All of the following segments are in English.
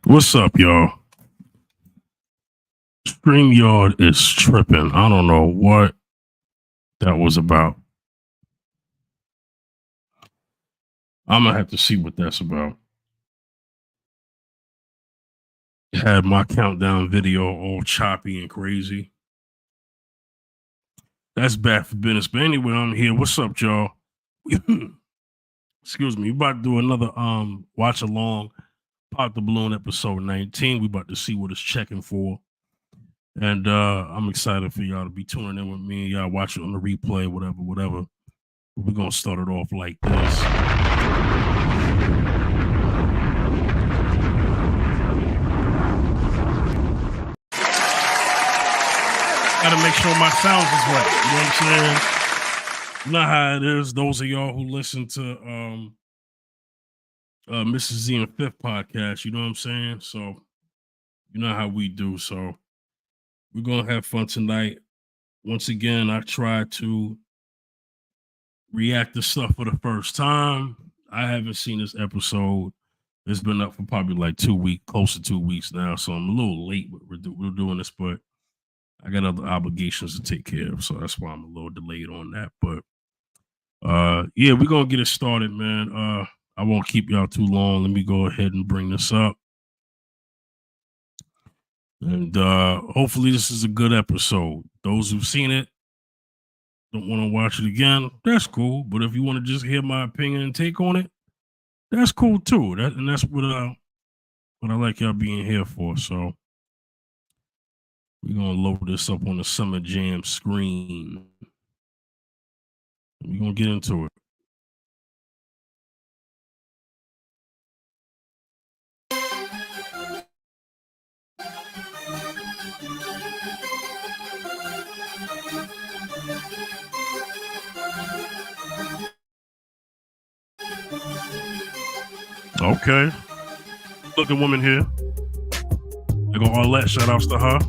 What's up, y'all? StreamYard is tripping. I don't know what that was about. I'm gonna have to see what that's about. Had my countdown video all choppy and crazy. That's bad for business. But anyway, I'm here. What's up, y'all? Excuse me. We about to do another watch along Pop the Balloon episode 19. We about to see what it's checking for. And I'm excited for y'all to be tuning in with me. Y'all watch it on the replay, whatever. We're gonna start it off like this. Gotta make sure my sound is right. You know what I'm saying? You know how it is. Those of y'all who listen to Mrs. Z and Fifth podcast, you know what I'm saying? So you know how we do. So we're gonna have fun tonight. Once again, I try to react to stuff for the first time. I haven't seen this episode. It's been up for probably like 2 weeks, close to 2 weeks now. So I'm a little late. We're doing this, but I got other obligations to take care of. So that's why I'm a little delayed on that. But yeah, we're gonna get it started, man. I won't keep y'all too long. Let me go ahead and bring this up. And hopefully this is a good episode. Those who've seen it don't want to watch it again, that's cool. But if you want to just hear my opinion and take on it, that's cool too. That's what I like y'all being here for. So we're gonna load this up on the Summer Jam screen. We're gonna get into it. Okay. Looking woman here. They go all that. Shout outs to her.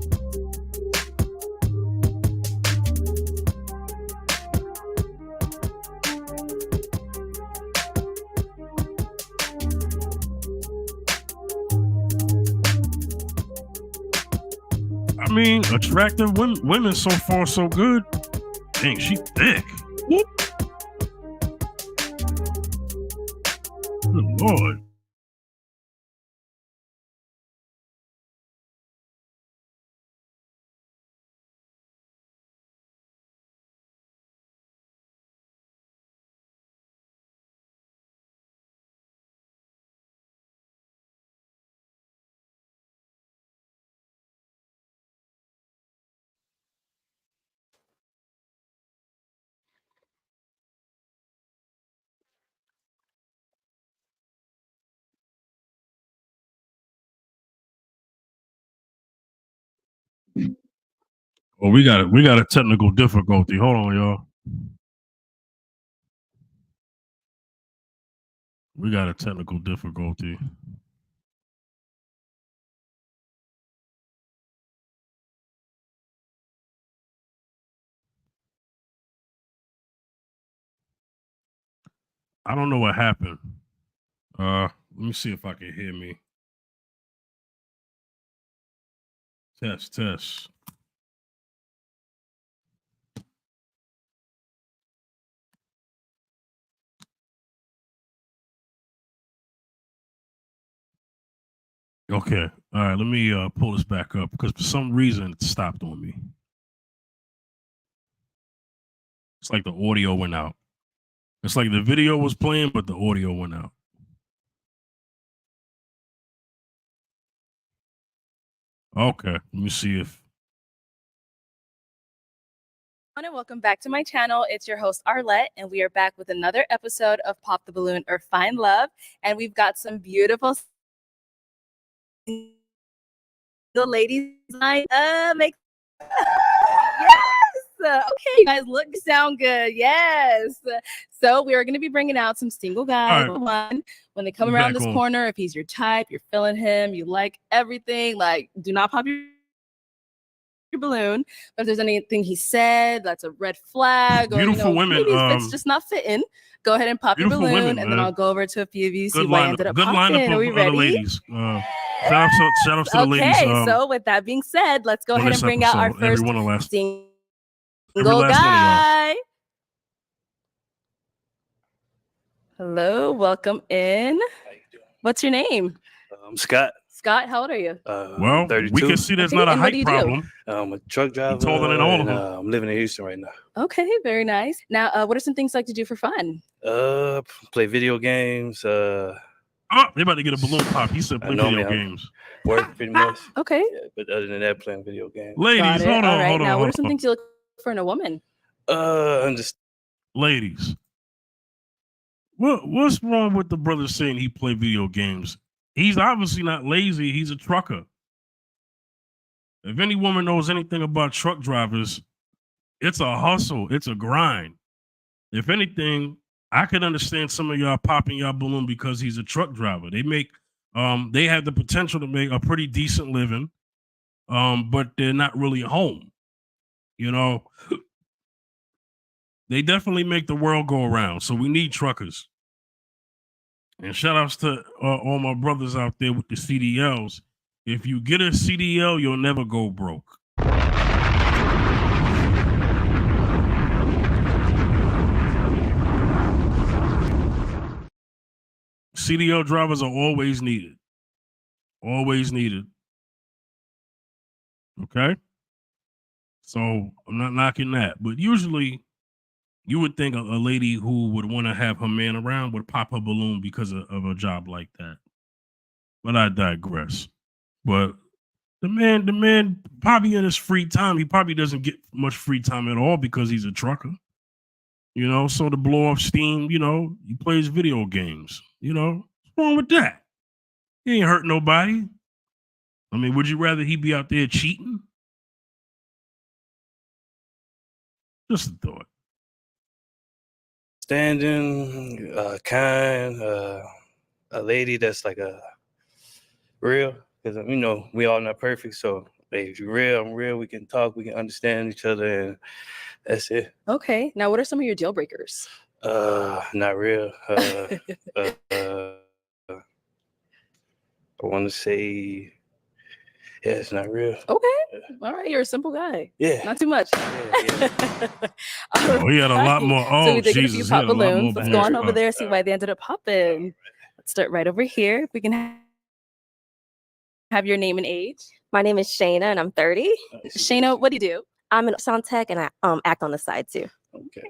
I mean, attractive women so far so good. Dang, she thick. Whoop. Good Lord. Well, we got a technical difficulty. Hold on, y'all. We got a technical difficulty. I don't know what happened. Let me see if I can hear me. Test. Okay. All right. Let me pull this back up because for some reason it stopped on me. It's like the audio went out. It's like the video was playing, but the audio went out. Okay. Let me see if. And welcome back to my channel. It's your host Arlette, and we are back with another episode of Pop the Balloon or Find Love. And we've got some beautiful the ladies line make yes. Okay, you guys look sound good. Yes. So we are going to be bringing out some single guys. Right. When they come around this corner, if he's your type, you're feeling him, you like everything, like do not pop your your balloon. But if there's anything he said that's a red flag, or Beautiful women, maybe it's just not fitting, go ahead and pop your balloon, women, and then I'll go over to a few of you, see Good what lineup. ended up Good popping. lineup Are we of ready? other ladies. Shout out to the ladies. Okay, so with that being said, let's go on ahead this and bring out our episode. Every first one of last- single last one of y'all. guy. Hello, welcome in. How you doing? What's your name? I'm Scott. Scott, how old are you? Well, 32. we can see there's Okay, not a and what height do you do? problem. I'm a truck driver. taller than all of and, them. I'm living in Houston right now. Okay, very nice. Now, what are some things you like to do for fun? Play video games. Oh, they about to get a balloon pop. He said I play know, video man. games. Work pretty much. Okay, Yeah, but other than that, playing video games. got Ladies, it. hold All on, right. hold on, Now, what hold are some on. things you look for in a woman? Just Ladies, what's wrong with the brother saying he play video games? He's obviously not lazy. He's a trucker. If any woman knows anything about truck drivers, it's a hustle. It's a grind. If anything, I could understand some of y'all popping y'all balloon because he's a truck driver. They have the potential to make a pretty decent living, but they're not really home. They definitely make the world go around. So we need truckers. And shout outs to all my brothers out there with the CDLs. If you get a CDL, you'll never go broke. CDL drivers are always needed. Always needed. Okay? So I'm not knocking that. But usually you would think a lady who would want to have her man around would pop her balloon because of a job like that. But I digress. But the man probably in his free time, he probably doesn't get much free time at all because he's a trucker. So to blow off steam, he plays video games. What's wrong with that? He ain't hurt nobody. I mean, would you rather he be out there cheating? Just a thought. standing, kind, a lady that's like a real, because we all not perfect. So if you're real, I'm real. We can talk, we can understand each other, and that's it. Okay. Now, what are some of your deal breakers? Not real. I want to say, yeah, it's not real. Okay. All right. You're a simple guy. Yeah. Not too much. Yeah. Oh, he had a lot more. So Oh, we did get a few Jesus. He pop had a lot more balloons. Let's go on balloons over pop. there, see why they ended up popping. Let's start right over here. If we can have your name and age. My name is Shayna and I'm 30. Shayna, what do you do? I'm an sound tech and I act on the side too. Okay.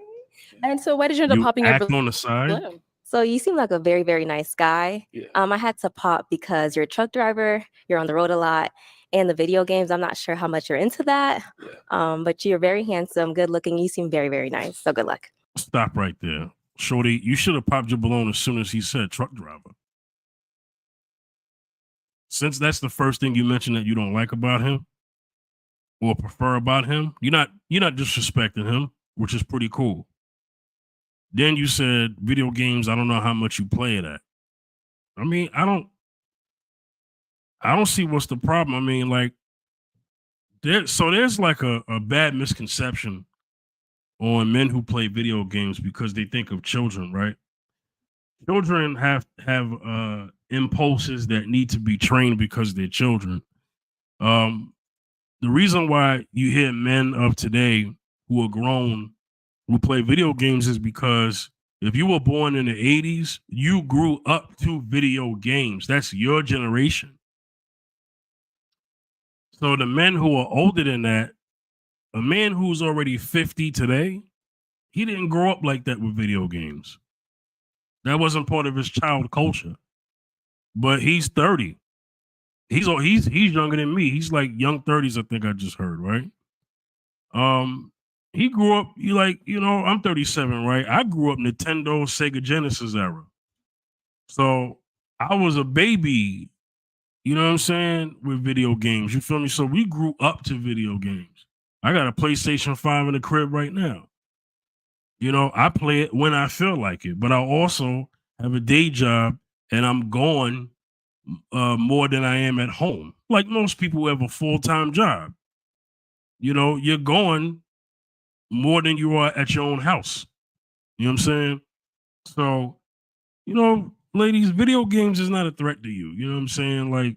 And so why did you end up You popping your act on the side? balloon? So you seem like a very, very nice guy. Yeah. I had to pop because you're a truck driver, you're on the road a lot, and the video games, I'm not sure how much you're into that. Yeah. But you're very handsome, good looking. You seem very, very nice. So good luck. Stop right there. Shorty, you should have popped your balloon as soon as he said truck driver. Since that's the first thing you mentioned that you don't like about him or prefer about him, you're not disrespecting him, which is pretty cool. Then you said video games, I don't know how much you play it at. I mean, I don't see what's the problem. I mean, like, there's like a bad misconception on men who play video games because they think of children, right? Children have impulses that need to be trained because they're children. The reason why you hear men of today who are grown who play video games is because if you were born in the 80s, you grew up to video games. That's your generation. So the men who are older than that, a man who's already 50 today, he didn't grow up like that with video games. That wasn't part of his child culture. But he's 30. He's younger than me. He's like young 30s, I think I just heard, right? He grew up, I'm 37, right? I grew up Nintendo, Sega Genesis era. So I was a baby, you know what I'm saying, with video games. You feel me? So we grew up to video games. I got a PlayStation 5 in the crib right now. I play it when I feel like it, but I also have a day job and I'm gone more than I am at home. Like most people who have a full-time job. you're going more than you are at your own house. You know what I'm saying? So, ladies, video games is not a threat to you. You know what I'm saying? Like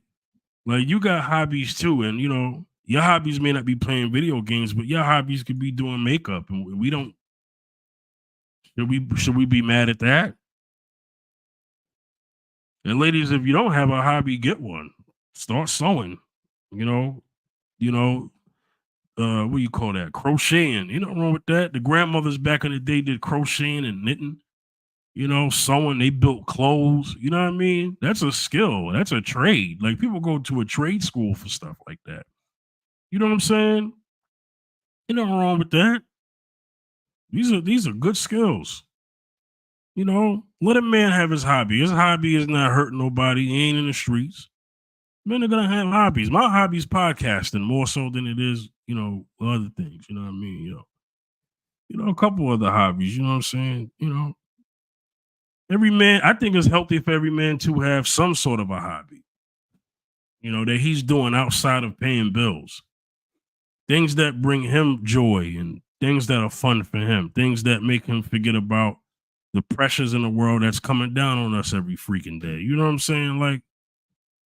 you got hobbies too, and your hobbies may not be playing video games, but your hobbies could be doing makeup, and we don't. Should we be mad at that? And ladies, if you don't have a hobby, get one. Start sewing. What do you call that? Crocheting. You nothing wrong with that. The grandmothers back in the day did crocheting and knitting. Sewing. They built clothes. You know what I mean? That's a skill. That's a trade. Like people go to a trade school for stuff like that. You know what I'm saying? You nothing wrong with that. These are good skills. Let a man have his hobby. His hobby is not hurting nobody. He ain't in the streets. Men are gonna have hobbies. My hobby is podcasting more so than it is, other things. You know what I mean? A couple other hobbies. You know what I'm saying? Every man. I think it's healthy for every man to have some sort of a hobby. That he's doing outside of paying bills. Things that bring him joy and things that are fun for him. Things that make him forget about the pressures in the world that's coming down on us every freaking day. You know what I'm saying? Like,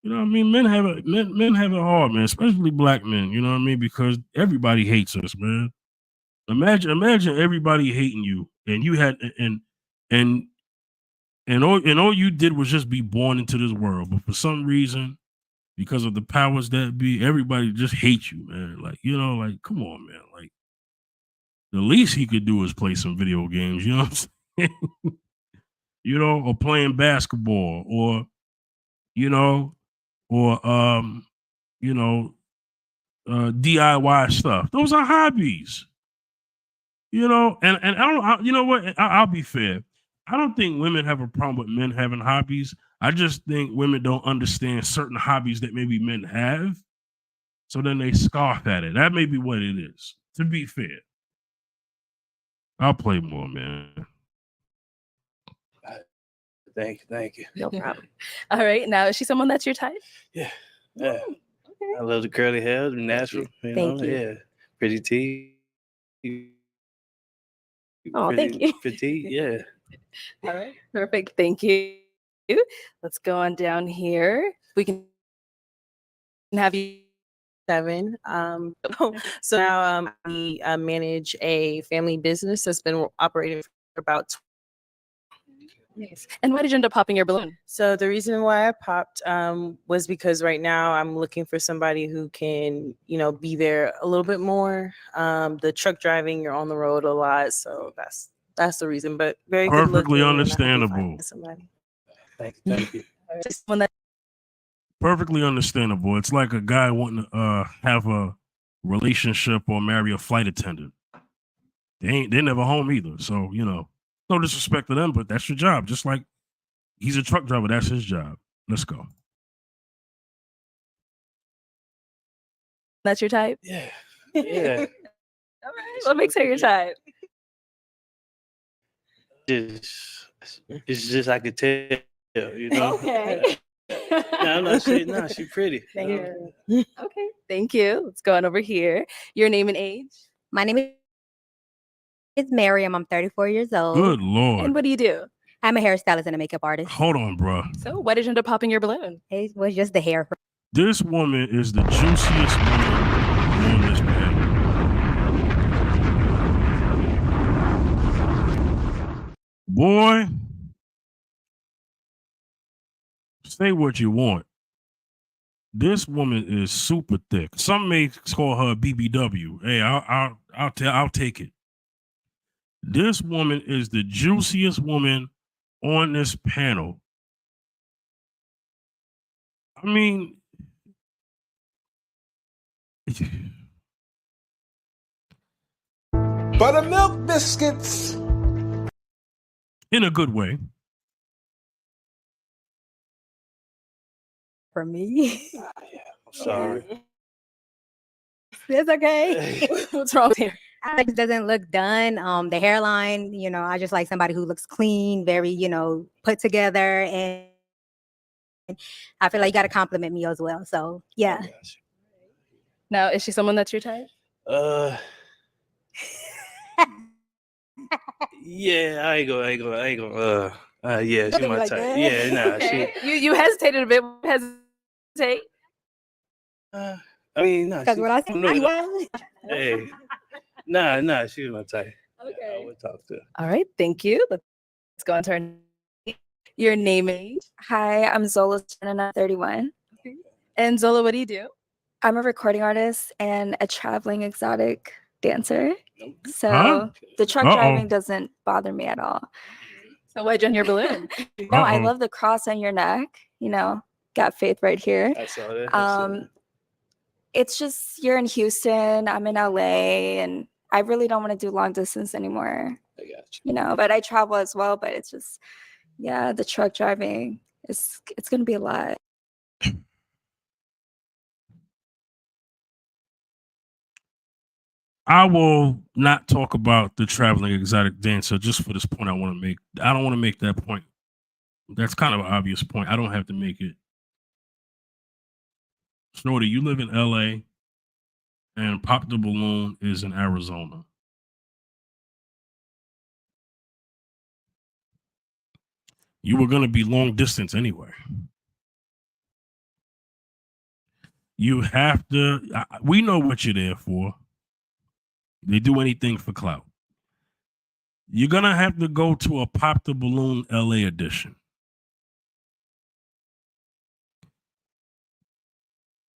what I mean? Men have it hard, man, especially black men, you know what I mean? Because everybody hates us, man. Imagine everybody hating you and you had and all you did was just be born into this world. But for some reason, because of the powers that be, everybody just hates you, man. Like, come on, man. Like, the least he could do is play some video games, you know what I'm saying? Or playing basketball or DIY stuff. Those are hobbies. And I don't, you know what? I'll be fair. I don't think women have a problem with men having hobbies. I just think women don't understand certain hobbies that maybe men have. So then they scoff at it. That may be what it is, to be fair. I'll play more, man. Thank you. No problem. All right. Now, is she someone that's your type? Yeah. Okay. I love the curly hair, the natural. Thank you. Yeah. Pretty teeth. Oh, thank you. Petite, yeah. All right. Perfect. Thank you. Let's go on down here. We can have you. 7. So now we manage a family business that's been operating for about. Nice. And why did you end up popping your balloon? So the reason why I popped was because right now I'm looking for somebody who can, be there a little bit more. The truck driving, you're on the road a lot, so that's the reason. But very good Perfectly looking, and I can understandable. find somebody. Thank you. Just one that Perfectly understandable. It's like a guy wanting to have a relationship or marry a flight attendant. They're never home either. So, no disrespect to them, but that's your job. Just like he's a truck driver, that's his job. Let's go. that's your type? Yeah. All right. What makes her your type? It's just I could tell, Okay. No, I'm not saying no, she's pretty. Thank you. Okay. Thank you. Let's go on over here. Your name and age? My name is Miriam. I'm 34 years old. Good Lord. And what do you do? I'm a hairstylist and a makeup artist. Hold on, bro. So why did you end up popping your balloon? It was just the hair. This woman is the juiciest woman on this planet. Boy, say what you want. This woman is super thick. Some may call her BBW. Hey, I'll take it. This woman is the juiciest woman on this panel. I mean, Buttermilk biscuits. in a good way. For me. I'm sorry. It's okay. What's wrong here? It just doesn't look done. The hairline, I just like somebody who looks clean, very, put together. And I feel like you got to compliment me as well. So, yeah. Now, is she someone that's your type? Uh, yeah, I ain't gonna. Yeah, she Looking my like type. that. Yeah, nah, Okay. You hesitated a bit. Hesitate. Uh, I mean, nah, Because she. what I say, No, I no, was. hey, nah, she was my type. Yeah, I Okay. would talk to her. All right. Thank you. Let's go on to your name and age. Hi, I'm Zola Stern, 31. And Zola, what do you do? I'm a recording artist and a traveling exotic dancer. So Huh? the truck Uh-oh. driving doesn't bother me at all. So why'd you on your balloon? No, I Uh-oh. love the cross on your neck. You know, got faith right here. I saw that. I saw that. It's just you're in Houston, I'm in LA, and I really don't want to do long distance anymore. I got you. You know, but I travel as well. But it's just, yeah, the truck driving it's gonna be a lot. I will not talk about the traveling exotic dancer just for this point I want to make. I don't want to make that point. That's kind of an obvious point. I don't have to make it. Snorty, you live in LA and Pop the Balloon is in Arizona. You were going to be long distance anyway. You have to, we know what you're there for. They do anything for clout. You're going to have to go to a Pop the Balloon LA edition.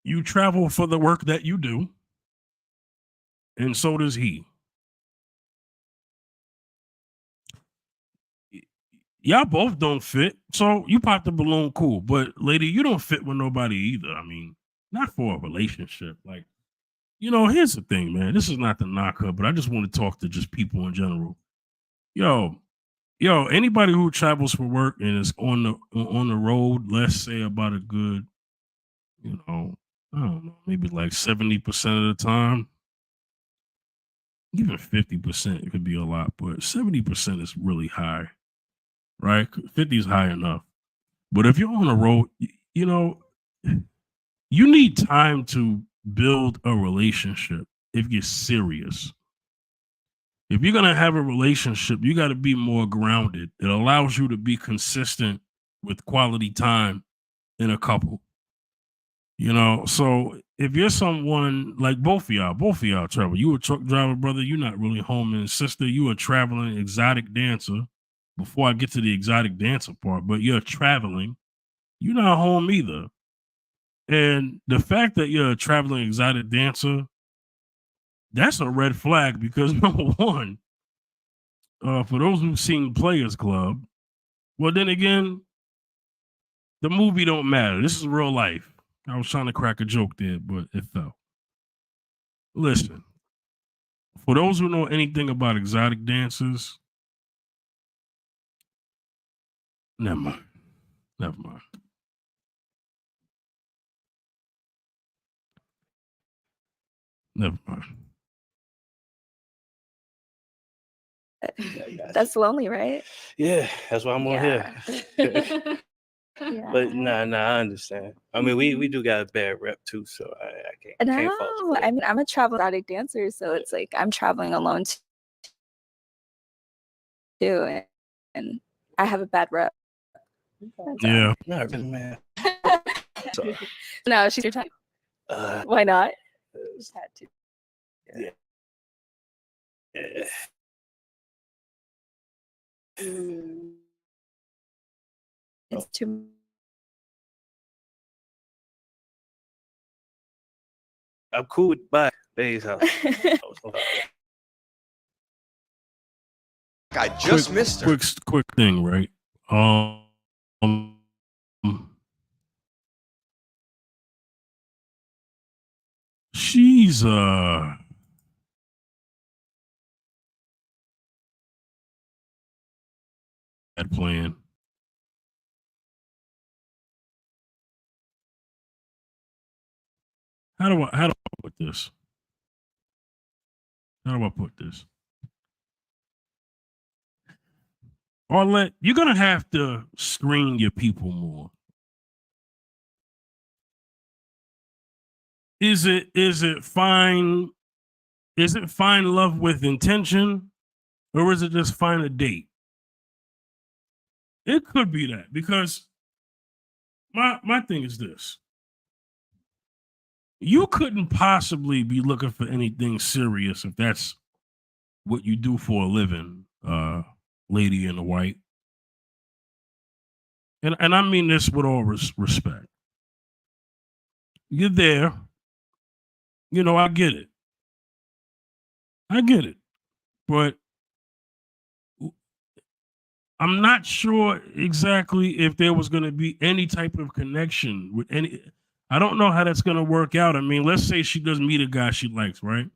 You travel for the work that you do, and so does he. Y'all both don't fit, so you pop the balloon, cool. But lady, you don't fit with nobody either. I mean, not for a relationship. Like, here's the thing, man. This is not the knock her, but I just want to talk to just people in general. Yo, anybody who travels for work and is on the road, let's say about a good, I don't know, maybe like 70% of the time. Even 50% could be a lot, but 70% is really high. Right? 50 is high enough. But if you're on a road, you need time to build a relationship if you're serious. If you're going to have a relationship, you got to be more grounded. It allows you to be consistent with quality time in a couple. So if you're someone like both of y'all travel. You a truck driver, brother, you're not really home, and sister, you a traveling exotic dancer. Before I get to the exotic dancer part, but you're traveling, you're not home either. And the fact that you're a traveling exotic dancer, that's a red flag because number one, for those who've seen Players Club, well, then again, the movie don't matter. This is real life. I was trying to crack a joke there, but it fell. Listen, for those who know anything about exotic dancers, never mind. Never mind. Never mind. That's lonely, right? Yeah, that's why I'm on here. Yeah. But nah, I understand. I mean, we do got a bad rep too, so I can't fault you No, for that. I mean, I'm a travel exotic dancer, so it's like I'm traveling alone too, and I have a bad rep. That's all. Yeah. Not really, man. So, No, she's your type. uh, Why not? Just had to. yeah. It's too. I'm cool with bye. Baby's house. I just missed her. Quick thing, right? She's bad plan. How do I put this? How do I put this? Arlette, you're gonna have to screen your people more. Is it fine Is it find love with intention, or is it just find a date? It could be that, because my thing is this. You couldn't possibly be looking for anything serious if that's what you do for a living, lady in the white. And I mean this with all respect. You're there. You know, I get it. But I'm not sure exactly if there was going to be any type of connection with any. I don't know how that's going to work out. I mean, let's say she doesn't meet a guy she likes, right?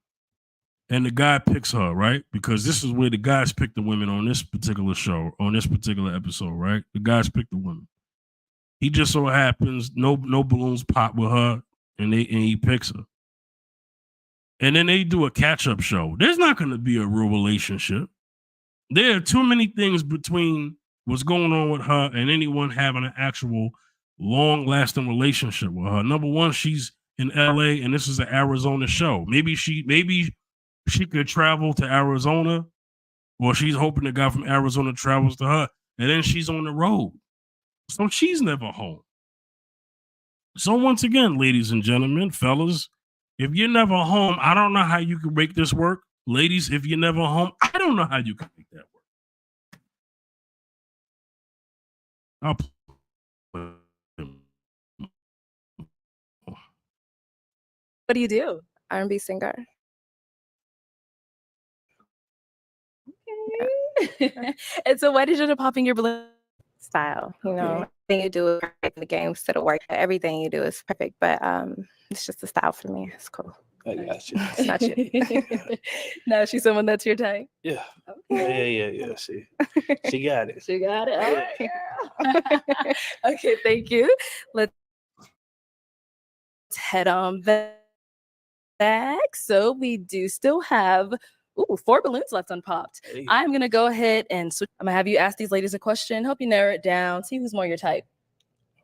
And the guy picks her, right? Because this is where the guys pick the women on this particular show, on this particular episode, right? The guys pick the women. He just so happens no balloons pop with her, and he picks her. And then they do a catch-up show. There's not going to be a real relationship. There are too many things between what's going on with her and anyone having an actual long-lasting relationship with her. Number one, she's in LA, and this is an Arizona show. Maybe she could travel to Arizona, or she's hoping the guy from Arizona travels to her, and then she's on the road. So she's never home. So once again, ladies and gentlemen, fellas, if you're never home, I don't know how you can make this work. Ladies, if you're never home, I don't know how you can make that work. What do you do? R&B singer. Okay. And so why did you end up popping your balloon? Style, you know, everything you do is perfect. The games to the work, everything you do is perfect. But it's just a style for me. It's cool. I got you. It's not you. Now she's someone that's your type. Yeah. Okay. Yeah. She got it. She got it. All right, girl. Okay, thank you. Let's head on back. So we do still have 4 balloons left unpopped. Hey. I'm gonna go ahead and switch. I'm gonna have you ask these ladies a question, help you narrow it down, see who's more your type.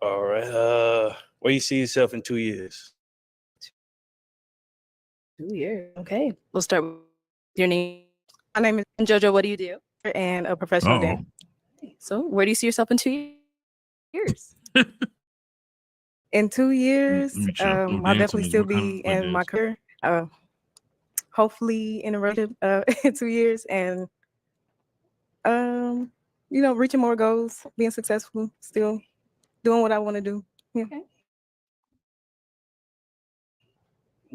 All right. Where you see yourself in 2 years? 2 years. Okay. We'll start with your name. My name is And Jojo, what do you do? and a professional dancer. So where do you see yourself in 2 years? In 2 years, Let me check. No I'll dancing definitely is still what kind be of in my dance? career. Hopefully in a relative in 2 years, and reaching more goals, being successful, still doing what I want to do. Yeah.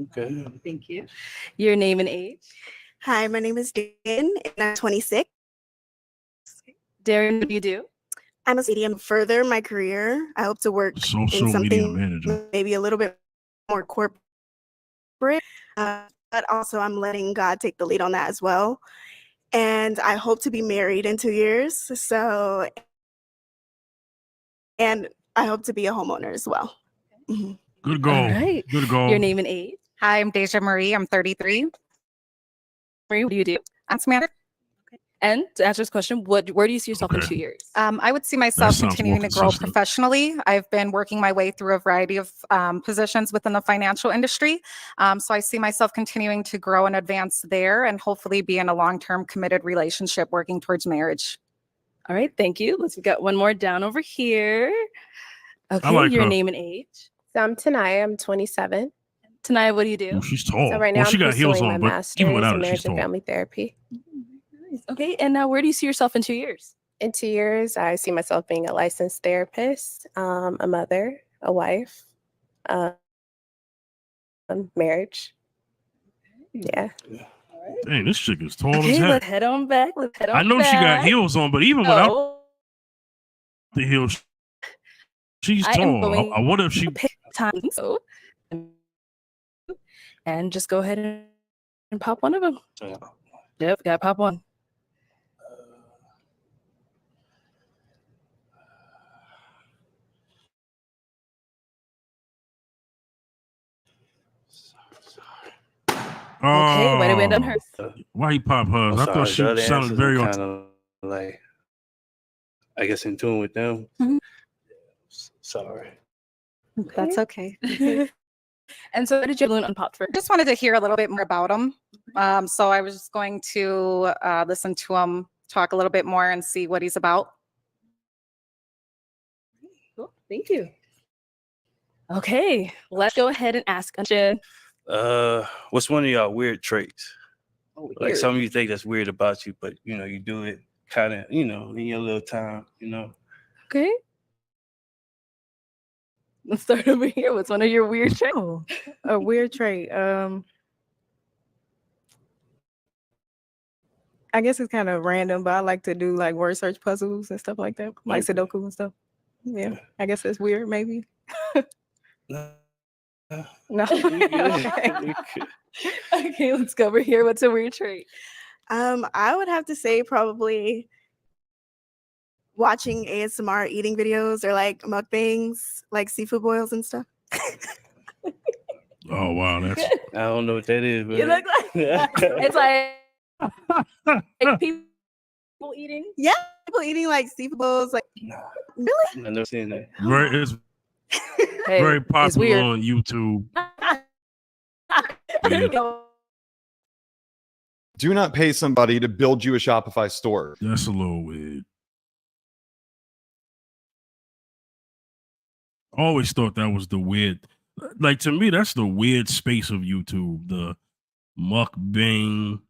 Okay. Thank you. Your name and age. Hi, my name is Darren, and I'm 26. Darren, what do you do? I'm a medium. Further my career, I hope to work Social in media something manager. maybe a little bit more corporate, but also I'm letting God take the lead on that as well. And I hope to be married in 2 years. So, and I hope to be a homeowner as well. Mhm. Good goal. All right. Good goal. Your name and age. Hi, I'm Deja Marie. I'm 33. Marie, what do you do? I'm Samantha. And to answer this question, where do you see yourself in Okay. 2 years? I would see myself sounds more continuing to grow consistent. professionally. I've been working my way through a variety of positions within the financial industry. So I see myself continuing to grow and advance there and hopefully be in a long-term committed relationship working towards marriage. All right, thank you. We got one more down over here. Okay, like your her. name and age. So I'm Tanaya. I'm 27. Tanaya, what do you do? Oh, she's tall. So right now Well, she I'm got heels pursuing my on, but master's even without in it, she's marriage and tall. family therapy. Nice. Okay, and now where do you see yourself in 2 years? In 2 years, I see myself being a licensed therapist, a mother, a wife, marriage. Yeah. Dang, this chick is tall as Okay, let's heck. head on back. Let's head on I know she got back. heels on, but even without So, the heels, she's I am tall. going I wonder if she. to pick time. So, and just go ahead and pop one of them. Yeah. Yep, gotta pop one. Okay, wait a minute on her. Why he pop hers? I'm I sorry, thought she the other sounded answers very are on. kind of like, I guess, in tune with them. Mhm. Sorry. That's okay. And so, what did your balloon unpopped for? Just wanted to hear a little bit more about him. So I was just going to listen to him talk a little bit more and see what he's about. Cool. Thank you. Okay, let's go ahead and ask Anshin. What's one of y'all weird traits? Like Weird. some of you think that's weird about you, but you do it kind of, in your little time, Okay. Let's start over here. What's one of your weird traits? Oh, a weird trait. I guess it's kind of random, but I like to do like word search puzzles and stuff like that, like Okay. Sudoku and stuff. Yeah, I guess it's weird, maybe. No. No. You good. Okay. You good. Okay, let's go over here. What's a weird trait? I would have to say probably watching ASMR eating videos or like mukbangs, like seafood boils and stuff. Oh wow, that's I don't know what that is, but You look like it's like people eating. Yeah, people eating like seafood bowls. Like, nah, really? I've never seen that. it's Hey, very it's popular weird. on YouTube. There you Yeah. go. Do not pay somebody to build you a Shopify store. That's a little weird. I always thought that was the weird, like to me, that's the weird space of YouTube. The mukbang,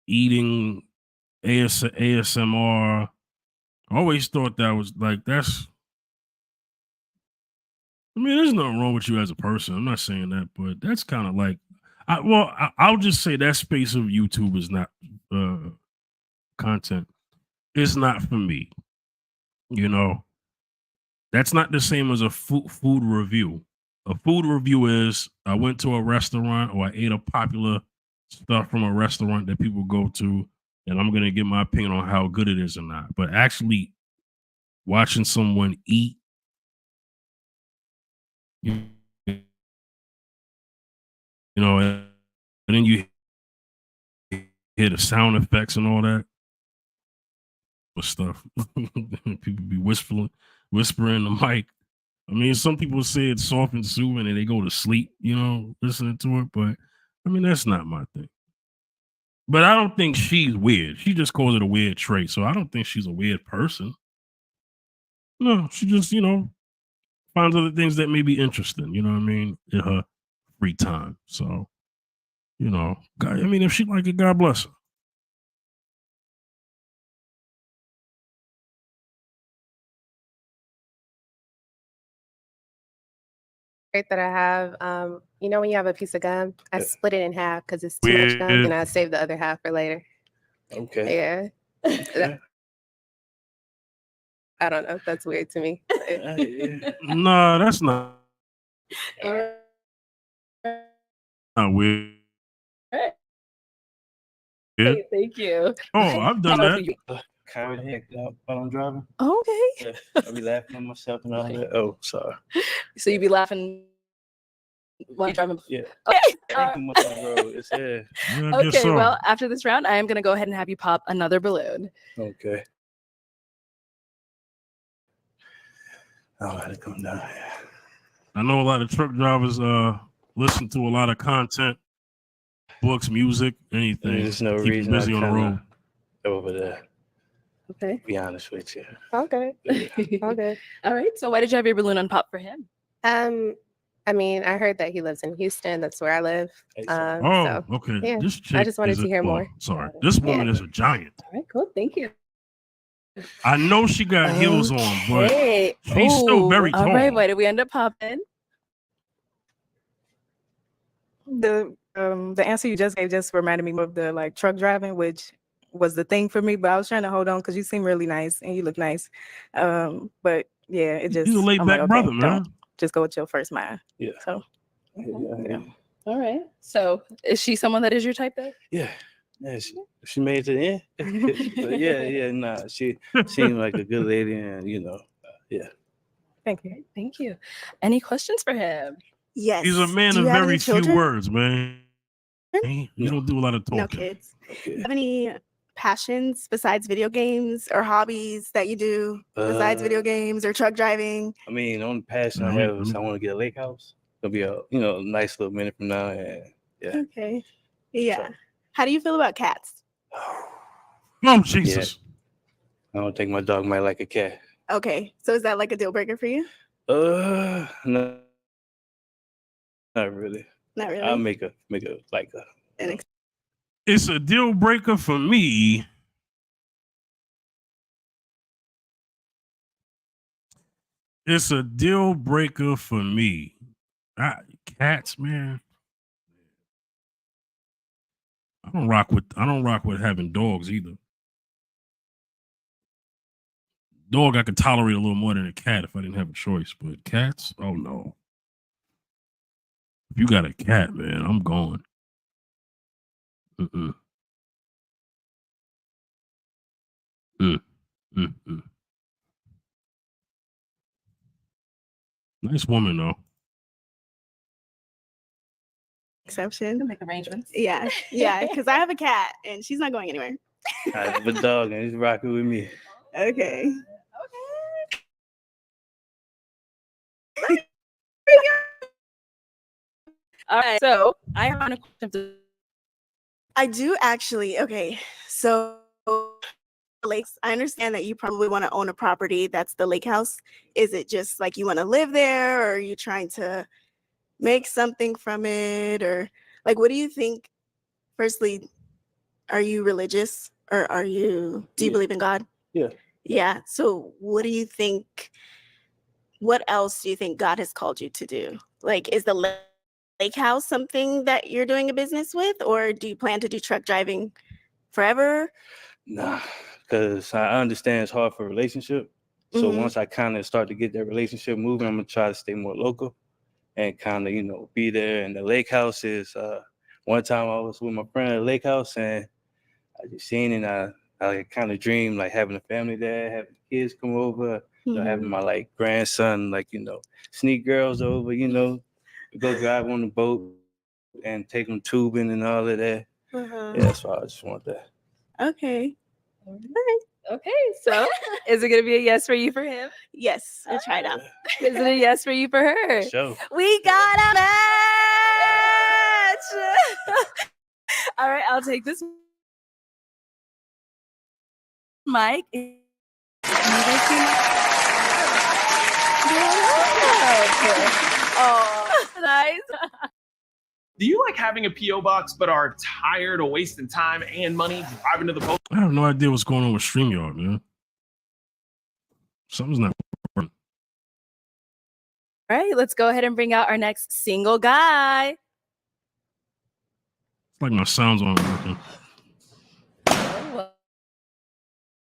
eating, ASMR. I always thought that was like that's. I mean, there's nothing wrong with you as a person. I'm not saying that, but that's kind of like, I'll just say that space of YouTube is not content. It's not for me. That's not the same as a food review. A food review is I went to a restaurant or I ate a popular stuff from a restaurant that people go to, and I'm gonna give my opinion on how good it is or not. But actually watching someone eat, and then you hear the sound effects and all that stuff. People be whispering the mic. I mean, some people say it's soft and soothing and they go to sleep, listening to it. But I mean, that's not my thing. But I don't think she's weird. She just calls it a weird trait. So I don't think she's a weird person. No, she just, finds other things that may be interesting, in her free time. So, God, I mean, if she like it, God bless her. Trait that I have, when you have a piece of gum, I split it in half because it's too much gum, Weird. and I save the other half for later. Okay. Yeah. Okay. I don't know. That's weird to me. Yeah. No, that's not weird. Yeah. Thank you. Oh, I've done that. Kind of heck up while I'm driving. Okay. Yeah. I'll be laughing at myself and all that. Oh, sorry. So you be laughing while you're driving. Yeah. Okay. Thinking much on the road. It's Yeah, I guess Okay. so. Well, after this round, I am gonna go ahead and have you pop another balloon. okay. Oh, I had to come down. I know a lot of truck drivers listen to a lot of content, books, music, anything. There's no Keep you reason busy I on the road. over there. Okay. Be honest with you. Okay. Okay. All right. So why did you have your balloon unpop for him? I mean, I heard that he lives in Houston. That's where I live. Hey, Oh, So, okay. yeah, This I chick just wanted is to hear more. Sorry, this woman Yeah. is a giant. All right. Cool. Thank you. I know she got heels on, but Hey. she's still very All right. tall. Why did we end up popping? The answer you just gave just reminded me of the like truck driving, which was the thing for me. But I was trying to hold on because you seem really nice and you look nice. But yeah, it just He's a laid I'm back like, brother, okay, man. don't. Just go with your first mind. Yeah. So Yeah. All right. So is she someone that is your type though? Yeah. Yeah, she made it to the end. But yeah, nah. She seemed like a good lady, and yeah. thank you. Thank you. Any questions for him? Yes. He's a man Do of you have very any few children? words, man. He don't do a lot of No talking. kids. Do Okay. you have any passions besides video games or hobbies that you do besides video games or truck driving? I mean, the only passion I Yeah, have is I want to get a lake house. it'll be a nice little minute from now. And yeah. Okay. Yeah. How do you feel about cats? Oh, Jesus. I don't think my dog might like a cat. Okay. So is that like a deal breaker for you? No, not really. Not really. I'll make a like a. It's a deal breaker for me. It's a deal breaker for me. Cats, man. I don't rock with having dogs either. Dog I could tolerate a little more than a cat if I didn't have a choice, but cats, oh no. If you got a cat, man, I'm going. Nice woman though. Exception. Make arrangements. Yeah. Because I have a cat and she's not going anywhere. I have a dog and he's rocking with me. Okay. All right. So I have a question. I do actually. Okay. So lakes, I understand that you probably want to own a property that's the lake house. Is it just like you want to live there, or are you trying to make something from it, or like what do you think? Firstly, are you religious, or do you believe in God? Yeah. So what do you think? What else do you think God has called you to do? Like, is the lake house something that you're doing a business with, or do you plan to do truck driving forever? Nah, because I understand it's hard for a relationship. So Mhm. once I kind of start to get that relationship moving, I'm gonna try to stay more local and kind of, be there. And the lake house is one time I was with my friend at the lake house and I just seen it, and I kind of dreamed like having a family there, having kids come over, having my like grandson, sneak girls over, go drive on the boat and take them tubing and all of that. Yeah, that's why I just want that. Okay. All right. Okay. So is it gonna be a yes for you for him? Yes, we'll try it out. Is it a yes for you for her? Sure. We got a match. All right, I'll take this mic. Oh, nice. Do you like having a P.O. box but are tired of wasting time and money driving to the post? I have no idea what's going on with StreamYard, man. Something's not working. All right, let's go ahead and bring out our next single guy. It's like my sounds aren't working.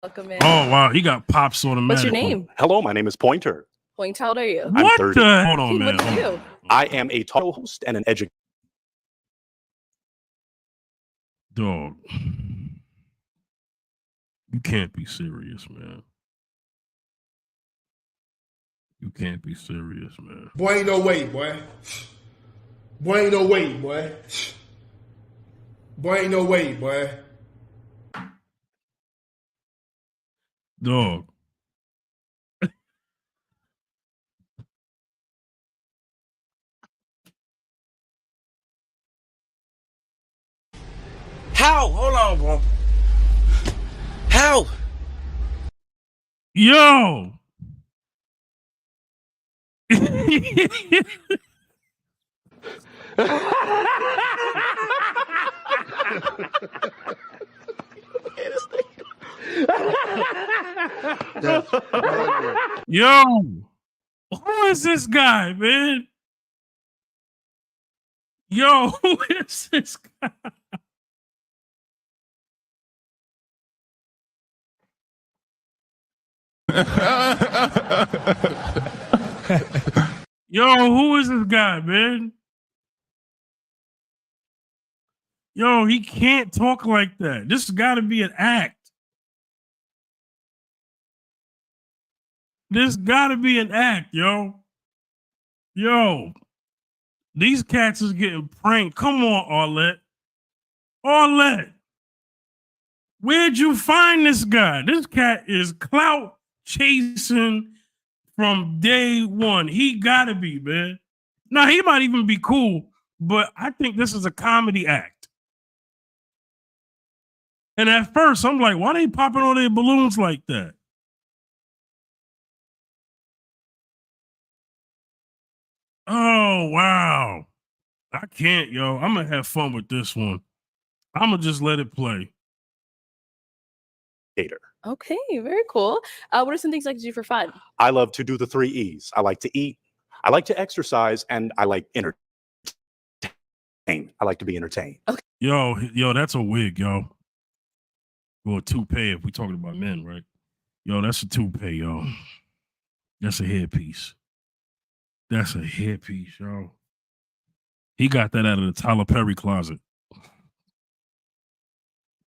Welcome in. Oh, wow. He got pops automatic. What's your name? Hello, my name is Pointer. Point, how old are you? I'm 30. Hold on, man. What do you do? I am a talk host and an educator. Dog. You can't be serious, man. You can't be serious, man. Boy, ain't no way, boy. Boy, ain't no way, boy. Boy, ain't no way, boy. Dog. How? Hold on, bro. How? Yo. Yo, who is this guy, man? Yo, who is this guy? Yo, who is this guy, man? Yo, he can't talk like that. This has got to be an act. This got to be an act, yo. Yo, these cats is getting pranked. Come on, Arlette. Arlette. Where'd you find this guy? This cat is clout chasing from day one. He gotta be, man. Now he might even be cool, but I think this is a comedy act. And at first, I'm like, why they popping all their balloons like that? Oh, wow. I can't, yo. I'm going to have fun with this one. I'm going to just let it play. Okay, very cool. What are some things you like to do for fun? I love to do the 3 E's. I like to eat, I like to exercise, and I like entertain. I like to be entertained. Yo, that's a wig, yo. Well, a toupee if we talking about men, right? Yo, that's a toupee, yo. That's a headpiece. That's a headpiece, yo. He got that out of the Tyler Perry closet.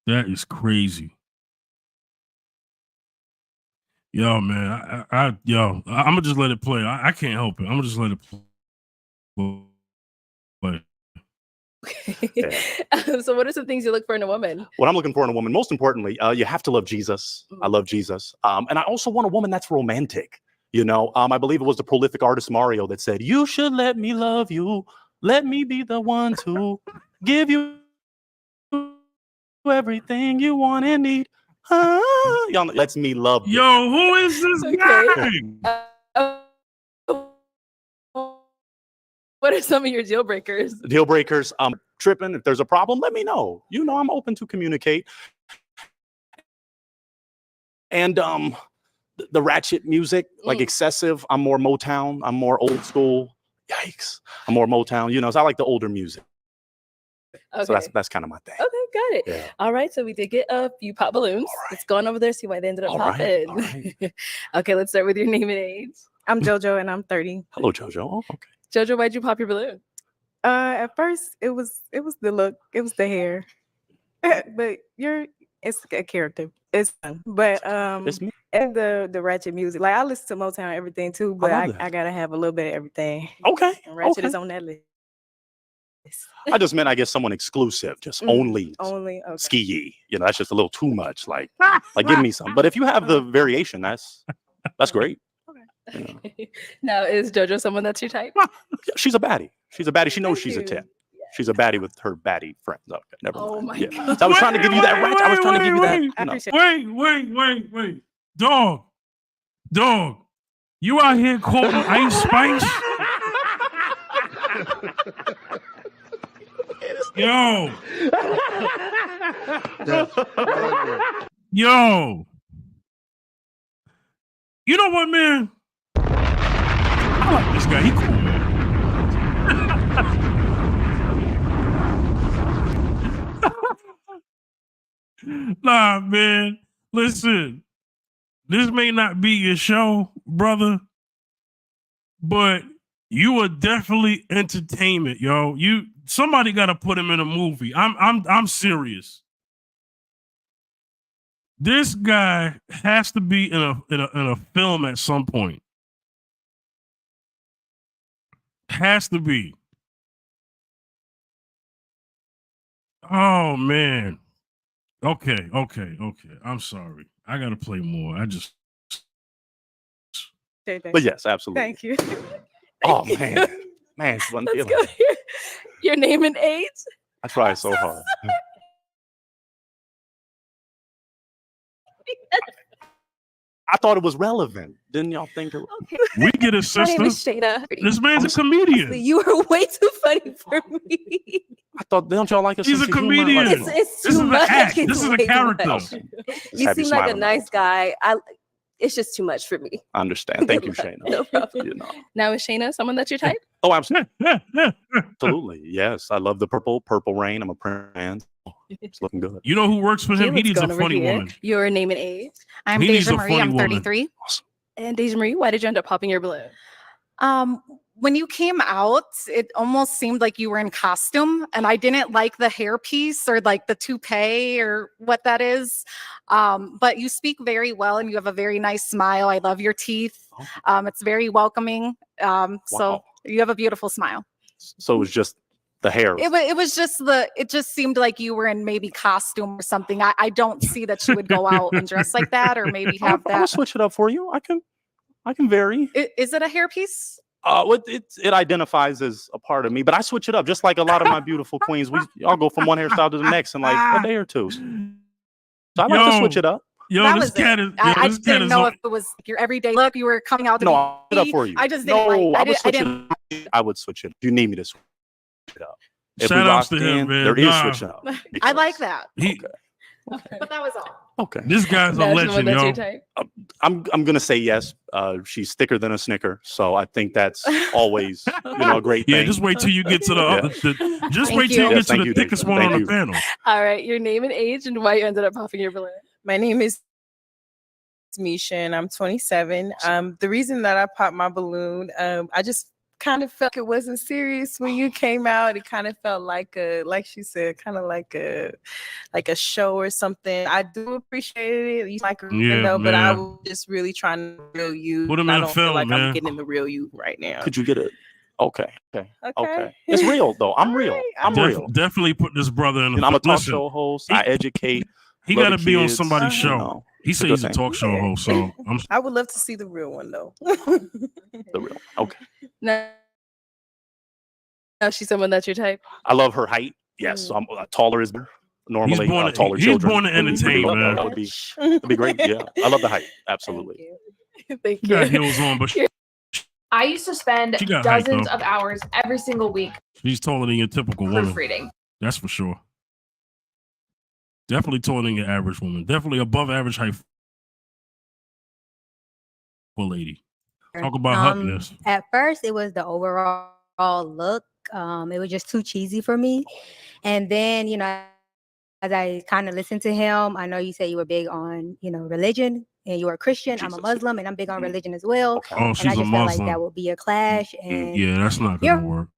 That is crazy. Yo, man, I'm gonna just let it play. I can't help it. I'm gonna just let it play. So what are some things you look for in a woman? What I'm looking for in a woman, most importantly, you have to love Jesus. I love Jesus. And I also want a woman that's romantic. You know, I believe it was the prolific artist Mario that said, "You should let me love you. Let me be the one to give you everything you want and need." Y'all know, lets me love you. Yo, who is this guy? What are some of your deal breakers? Deal breakers. I'm tripping. If there's a problem, let me know. You know, I'm open to communicate. And the ratchet music, like excessive. I'm more Motown. I'm more old school. Yikes. I'm more Motown. You know, so I like the older music. Okay. So that's kind of my thing. Okay, got it. Yeah. All right, so we did get a few pop balloons. Let's go on over there, see why they ended up popping. Okay, let's start with your name and age. I'm JoJo and I'm 30. Hello, JoJo. Oh, okay. JoJo, why'd you pop your balloon? At first it was the look, it was the hair. But it's a character. It's fun. But It's me. and the ratchet music. Like I listen to Motown and everything too, but love I gotta have a little bit of everything. Okay. And ratchet Okay. is on that list. I just meant, I guess, someone exclusive, just only Only okay. ski. You know, that's just a little too much. Like give me some. But if you have the variation, that's great. You know. Now, is JoJo someone that's your type? Yeah, she's a baddie. She's a baddie. She knows Thank she's a you. 10. She's a baddie with her baddie friends. Okay, never mind. Oh my Yeah. God. So I was trying to give you that right. I was trying to give you that. You know. Wait. Dog. You out here quoting Ice Spice? Yo. You know what, man? I like this guy. He cool, man. Nah, man. Listen, this may not be your show, brother, but you are definitely entertainment, yo. Somebody got to put him in a movie. I'm serious. This guy has to be in a film at some point. Has to be. Oh man. Okay. I'm sorry. I gotta play more. But yes, absolutely. Thank you. Oh man. Man, it's one Let's feeling. go here. Your name and age? I try so hard. I thought it was relevant. Didn't y'all think it? Okay. We get a My name sister. is Shayna. This man's a comedian. You are way too funny for me. I thought, don't y'all like a He's a sense of humor? comedian. Like, It's This too is much. an act. It's This is a way too character. much. Just You have seem like a smiling. nice guy. It's just too much for me. I understand. Thank you, Shayna. No problem. You know. Now, is Shayna someone that's your type? Oh, absolutely. Yes, I love the Purple Rain. I'm a Prince. It's looking good. You know who works for Okay, him? He let's needs go a on over funny here. woman. Your name and age? I'm He needs Deja a Marie. funny I'm woman. 33. And Deja Marie, why did you end up popping your balloon? When you came out, it almost seemed like you were in costume, and I didn't like the hairpiece or like the toupee or what that is. But you speak very well, and you have a very nice smile. I love your teeth. It's very welcoming. So Wow. you have a beautiful smile. So it was just the hair. It was just it just seemed like you were in maybe costume or something. I don't see that you would go out and dress like that, or maybe have I'll that. switch it up for you. I can vary. Is it a hairpiece? It identifies as a part of me, but I switch it up just like a lot of my beautiful queens. Y'all go from one hairstyle to the next in like a day or two. So I like to switch it up. Yo, That this was cat it. is. I This cat didn't is know on- if it was your everyday look. You were coming out to No, be. I'll switch it up for you. I just didn't like. No, I I would switch didn't. it. I would switch it. You need me to switch it up. If we Shout outs locked to him, in, man. there is Nah. switching up. I like that. He, But that was all. Okay. this guy's a That's the one legend, that's yo. your type. I'm gonna say yes. She's thicker than a Snicker, so I think that's always a great thing. Yeah, just wait till you get to the Yeah. other. Just Thank wait till you you. get Yes, to thank the you, thickest Daisy. one on Thank the you. panel. All right, your name and age and why you ended up popping your balloon. My name is Misha and I'm 27. The reason that I popped my balloon, I just kind of felt it wasn't serious when you came out. It kind of felt like like she said, kind of like a show or something. I do appreciate it. You like Yeah, but I man. was just really trying to real you. Put him I in don't a feel film, like man. I'm getting the real you right now. Could you get it? Okay. Okay. It's real though. I'm real. Alright, I'm real. Definitely put this brother in. And I'm a talk Listen, show host. he- I educate. He love got to the be on kids, somebody's you show. know. He It's a said good he's a thing. talk show host, so I'm. I would love to see the real one though. The real. Okay. No, she's someone that's your type. I love her height. Yes, I'm taller is better. Normally, born to- taller he's children. born to would be pretty entertain, good. man. That would be great. Yeah, I love the height. Absolutely. Thank She got heels on, but I used to spend She got height, dozens though. of hours every single week she's taller than your typical woman. proofreading. That's for sure. Definitely taller than your average woman. Definitely above average height for a lady. Talk about hotness. At first, it was the overall look. It was just too cheesy for me. And then, as I kind of listened to him, I know you say you were big on, religion and you were a Christian. I'm a Muslim and I'm big on religion as well. Oh, and she's I a just felt like Muslim. that would be a clash. And Yeah, that's not you're gonna work.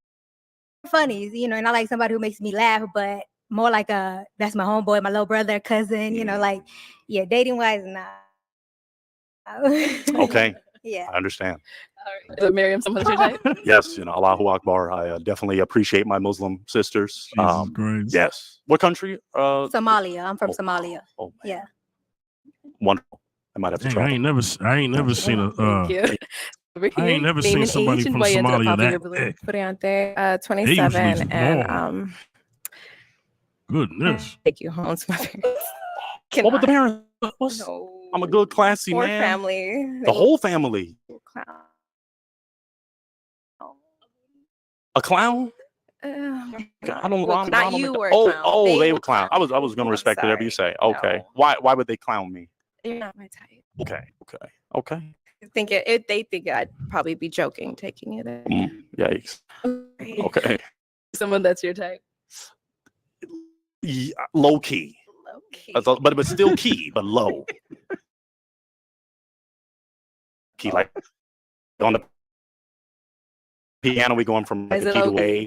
funny, and I like somebody who makes me laugh, but more like that's my homeboy, my little brother, cousin, dating wise, nah. Okay. Yeah. I understand. Is Miriam someone that's your type? Yes, Allahu Akbar. I definitely appreciate my Muslim sisters. Yes. What country? Somalia. I'm from Somalia. Oh, yeah. Wonderful. I might have to Dang, try. I ain't never seen a. Thank you. Over I ain't here, never name seen and somebody age and from why you ended up Somalia popping that your balloon. thick. Briante, They usually 27, and small. Goodness. take you home to my parents. What with the parents? No. I'm a good, classy Poor man. family. The whole family. Clown. A clown? Uh, I don't. well, I'm not like you that. were a Oh, clown. they were clown. I was gonna respect whatever you say. Okay. No. Why would they clown me? You're not my type. Okay. I think they think I'd probably be joking, taking it. Yikes. Okay. Someone that's your type. Yeah, low key. But still key, but low. Key like on the piano, we going from like Is a it key to low A. key?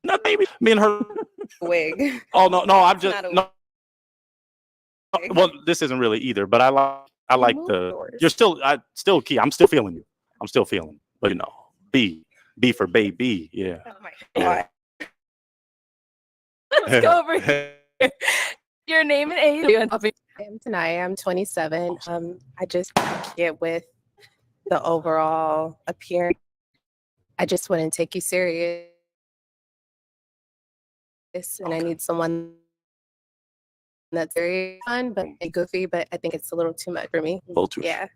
Not maybe me and her. Wig. Oh no, I'm just not a no. Well, this isn't really either, but I like the. You're still key. I'm still feeling you. I'm still feeling, but B for baby. Yeah. Oh my Yeah. Let's go over here. Your name and age. I am Tanaya. I'm 27. I just get with the overall appearance. I just wouldn't take you serious, and I need someone that's very fun but goofy. But I think it's a little too much for me. A little too. Yeah.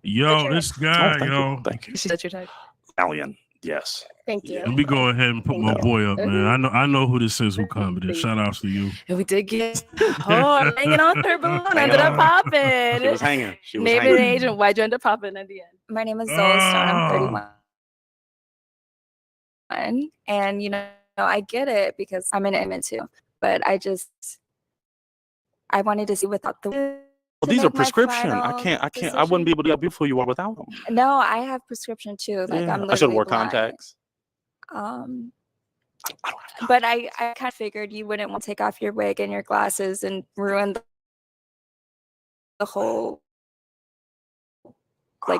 Yo, this guy, Thank you. That's your type. Italian. Yes. Thank you. Let me go ahead and put my boy up, man. I know who this is who commented. Shout outs to you. And we did get hanging on her balloon. Ended up popping. She was hanging. She was Name hanging. and age and why'd you end up popping at the end? My name is Zoe Stone. I'm Oh. 31. And, I get it because I'm an image too. But I wanted to see without the. Well, these are prescription. I can't. I wouldn't be able to be how beautiful you are without them. No, I have prescription too. Like Yeah. I'm I should have literally wore blind. contacts. But I kind of figured you wouldn't want to take off your wig and your glasses and ruin the whole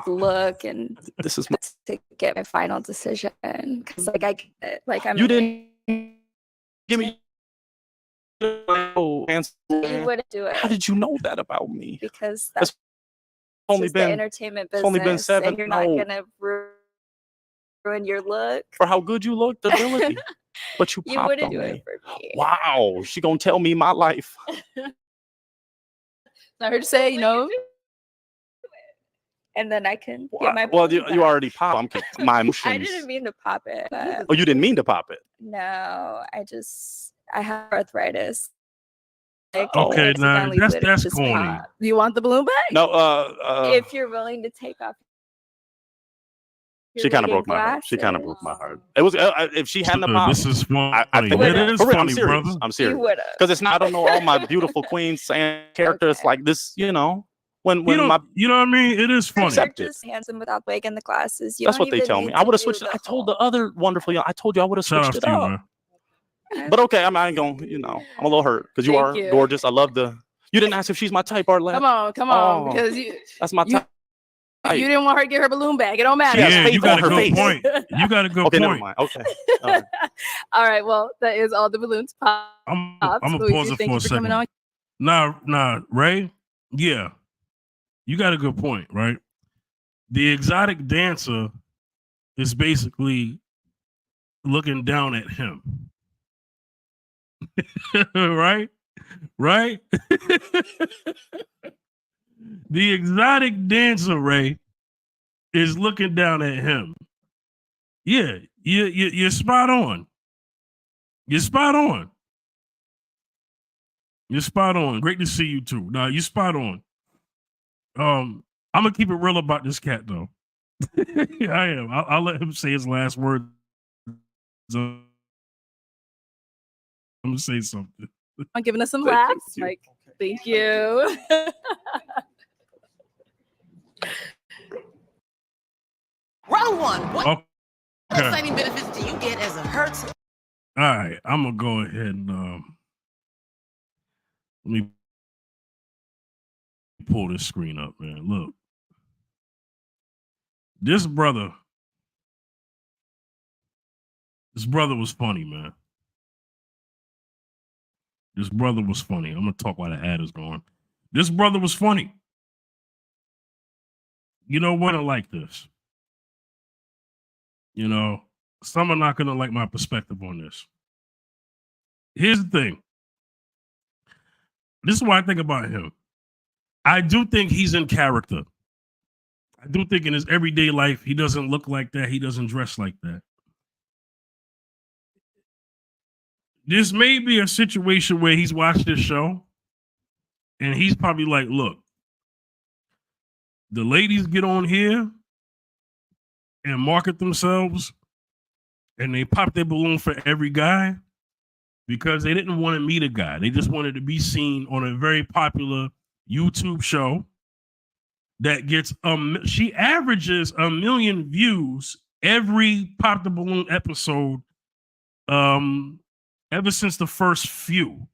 look and This is to get my final decision because I get it. I'm You didn't give me. you wouldn't do it How did you know that about me? because It's that's only just the been entertainment it's business only been 7. and you're not No. gonna ruin ruin your look. For how good you look, the ability. But you You popped wouldn't on do me. it for me. Wow, she gonna tell me my life. I heard you say, you know, And then I can get my Well, balloon you back. already popped. My I emotions. didn't mean to pop it. But Oh, you didn't mean to pop it. no, I have arthritis. Like, I Okay, now accidentally lit it that's just corny. pop. do you want the balloon back? No, If you're willing to take off she your kind of wig and broke my heart. She kind of glasses, broke my heart. It was if she hadn't Sugar, popped. this is funny. I think It is for real, I'm funny, serious. brother. I'm you serious. would have. Because it's not. I don't know all my beautiful queens saying characters Okay. like this. You know, when You my know what I mean? It is funny. You're Accept it. just handsome without wig and the glasses. You That's don't what they even tell me. need I to would have do switched. the I told the whole- other wonderful. I told you I would have Shout out switched to it you, up. man. But okay, I ain't gonna. You know, I'm a little hurt because you Thank are you. gorgeous. I love the. You didn't ask if she's my type, Arlette. Come on, Oh, because you that's my type. you didn't want her to get her balloon back. It don't matter. She has Yeah, faith you got on a her good face. point. You got a good Okay, never point. mind. Okay. All right. All right, well, that is all the balloons popped. I'm gonna Luigi, pause it thank for you a for coming second. on. Nah, Ray. Yeah, you got a good point, right? The exotic dancer is basically looking down at him, right? Right? The exotic dancer, Ray, is looking down at him. Yeah, you're spot on. You're spot on. You're spot on. Great to see you too. Nah, you're spot on. I'm gonna keep it real about this cat though. I am. I'll let him say his last word. I'm gonna say something. I'm giving us some Thank laughs. you. Like, thank you. Round one. What Okay. exciting benefits do you get as a Hertz? All right, I'm gonna go ahead and let me pull this screen up, man. Look, this brother was funny, man. This brother was funny. I'm gonna talk while the ad is going. This brother was funny. You know what? I like this. You know, some are not gonna like my perspective on this. Here's the thing. This is what I think about him. I do think he's in character. I do think in his everyday life, he doesn't look like that. He doesn't dress like that. This may be a situation where he's watched this show and he's probably like, look, the ladies get on here and market themselves and they pop their balloon for every guy because they didn't want to meet a guy. They just wanted to be seen on a very popular YouTube show that gets she averages 1 million views every Pop the Balloon episode ever since the first few.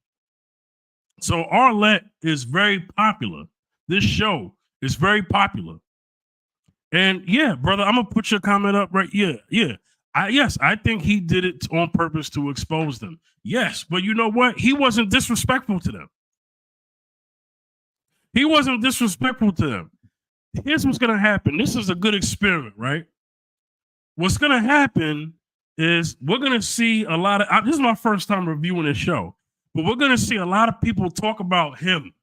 So Arlette is very popular. This show is very popular. And yeah, brother, I'm gonna put your comment up right. Yeah. I think he did it on purpose to expose them. Yes, but you know what? He wasn't disrespectful to them. He wasn't disrespectful to them. Here's what's gonna happen. This is a good experiment, right? What's gonna happen is we're gonna see a lot of. This is my first time reviewing this show, but we're gonna see a lot of people talk about him.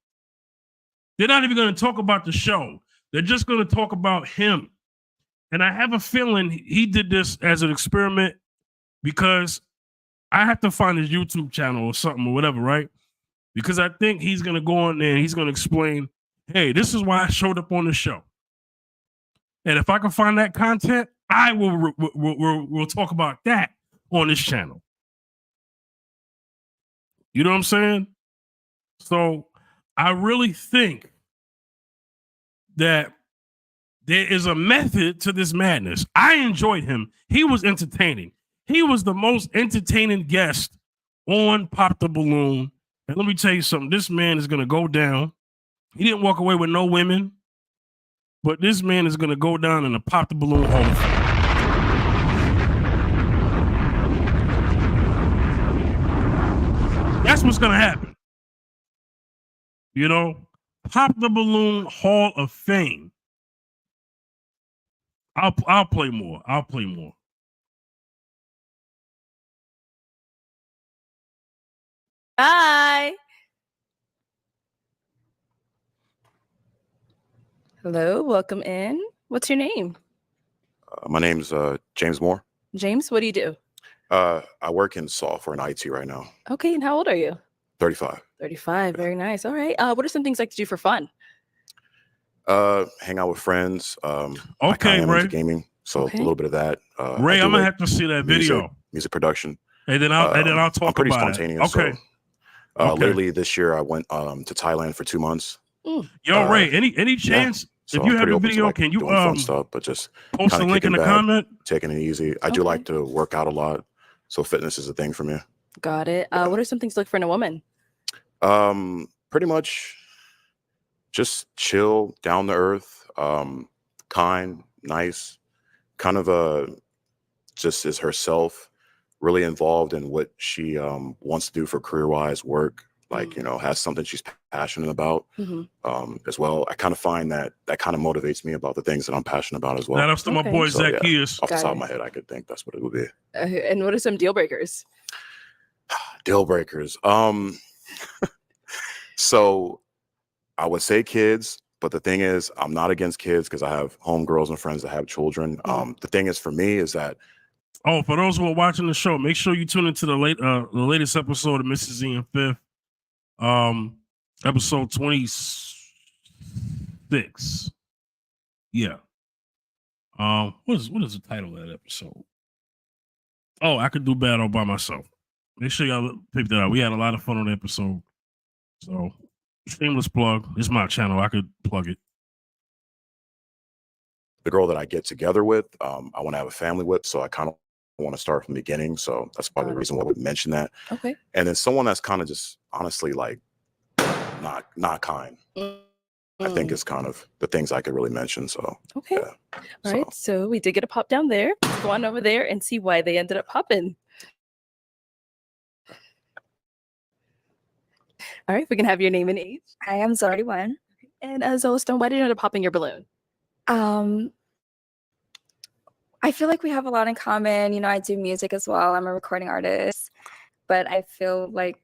They're not even gonna talk about the show. They're just gonna talk about him. And I have a feeling he did this as an experiment because I have to find his YouTube channel or something or whatever, right? Because I think he's going to go on there and he's going to explain, hey, this is why I showed up on the show. And if I can find that content, I will we'll talk about that on this channel. You know what I'm saying? So I really think that there is a method to this madness. I enjoyed him. He was entertaining. He was the most entertaining guest on Pop the Balloon. And let me tell you something. This man is going to go down. He didn't walk away with no women, but this man is going to go down in the Pop the Balloon Hall of Fame. That's what's going to happen. You know, Pop the Balloon Hall of Fame. I'll play more. Bye. Hello, welcome in. What's your name? My name's James Moore. James, what do you do? I work in software and IT right now. Okay, and how old are you? 35. 35. Very nice. All right. What are some things you like to do for fun? Hang out with friends. I Okay, kind of am Ray. into gaming, so Okay. a little bit of that. Ray, I do I'm gonna like have to see that music, video, music production. and then I'll I'm talk pretty about spontaneous. it. Okay. So Okay. lately this year I went to Thailand for 2 months. Yo, Ray, any chance So if you I'm have pretty the open to video, like can you doing fun stuff, but just post kind a of link in kicking the back, comment? taking it easy. I do like to work out a lot, so fitness is a thing for me. Got it. What are some things to look for in a woman? Pretty much just chill, down to earth, kind, nice, kind of just is herself, really involved in what she wants to do for career-wise work, like, has something she's passionate about as well. I kind of find that kind of motivates me about the things that I'm passionate about as well. Shout outs to my boy So, yeah, Zacchaeus. off the Got top of it. my head, I could think that's what it would be. And what are some deal breakers? Deal breakers. So I would say kids, but the thing is, I'm not against kids because I have homegirls and friends that have children. The thing is for me is that Oh, for those who are watching the show, make sure you tune into the latest episode of Mrs. Z and Fifth, episode 26. Yeah. What is the title of that episode? Oh, I could do bad all by myself. Make sure y'all pick that out. We had a lot of fun on the episode. So, shameless plug. It's my channel. I could plug it. the girl that I get together with, I want to have a family with, so I kind of want to start from the beginning. So that's probably the reason why I would mention that. Okay. And then someone that's kind of just honestly like not kind. I think is kind of the things I could really mention. So Okay. All right. So we did get a pop down there. Let's go on over there and see why they ended up popping. All right. We can have your name and age. I am 31. And Zola Stone, why did you end up popping your balloon? I feel like we have a lot in common. You know, I do music as well. I'm a recording artist, but I feel like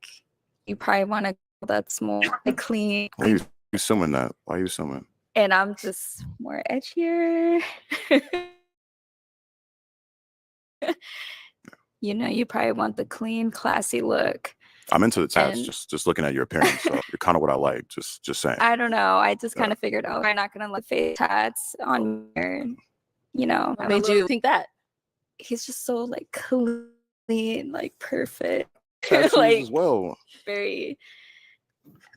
you probably want to that's more like clean, why are you assuming that? Why are you assuming? and I'm just more edgier. You know, you probably want the clean, classy look. I'm into the tats, And- just looking at your appearance. So you're kind of what I like. Just saying. I don't know. I just kind of figured, oh, I'm not gonna let face tats on your, you know. What made you think that? He's just so like clean, like perfect. Tattoos like as well. very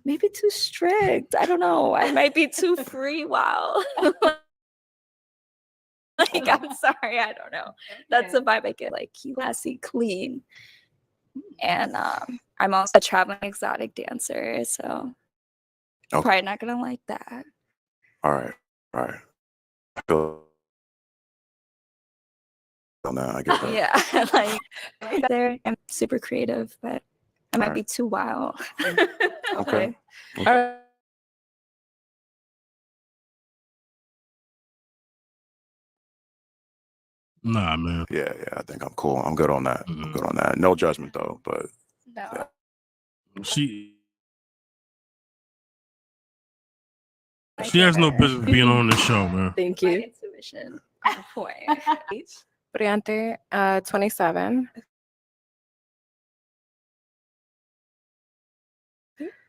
maybe too strict. I don't know. I might be too free. Wow. Like I'm sorry, I don't know. That's the vibe I get. Like classy, clean, and I'm also a traveling exotic dancer, so Okay. probably not gonna like that. All right. I feel on that. I get that. Yeah, like there, I'm super creative, but I might be too wild. Okay. All right. Nah, man. Yeah. I think I'm cool. I'm good on that. I'm good on that. No judgment though, but No. She has no business being on the show, man. Thank My you. intuition on point. Briante, 27.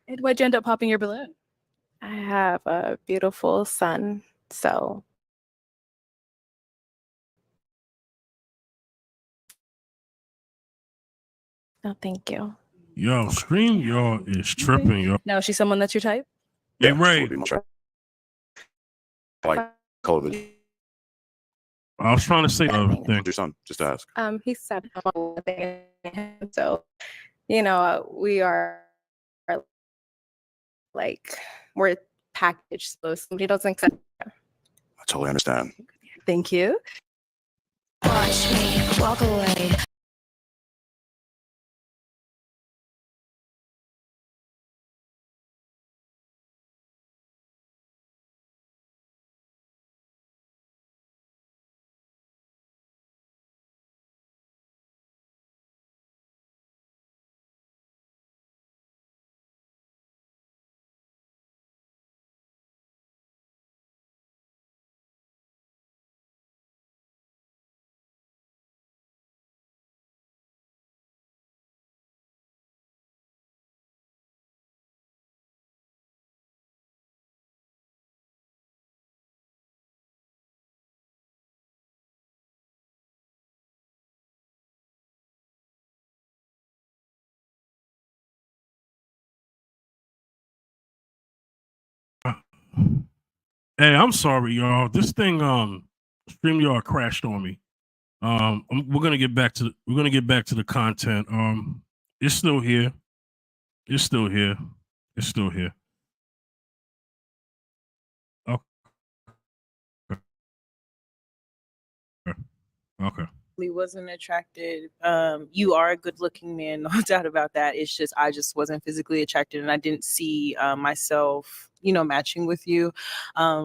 And why'd you end up popping your balloon? I have a beautiful son, so no, thank you. Yo, Scream Y'all is tripping, yo. Now, is she someone that's your type? Hey, yeah, Ray, would be my try. Like color vision. I was trying to say the other thing. Your son, just ask. He's 7. So, you know, we are like we're packaged, so if somebody doesn't accept. I totally understand. Thank you. Watch me walk away. Hey, I'm sorry, y'all. This thing, StreamYard crashed on me. We're gonna get back to the content. It's still here. It's still here. It's still here. Okay. Okay. Wasn't attracted. You are a good looking man, no doubt about that. It's just I just wasn't physically attracted and I didn't see myself, matching with you. A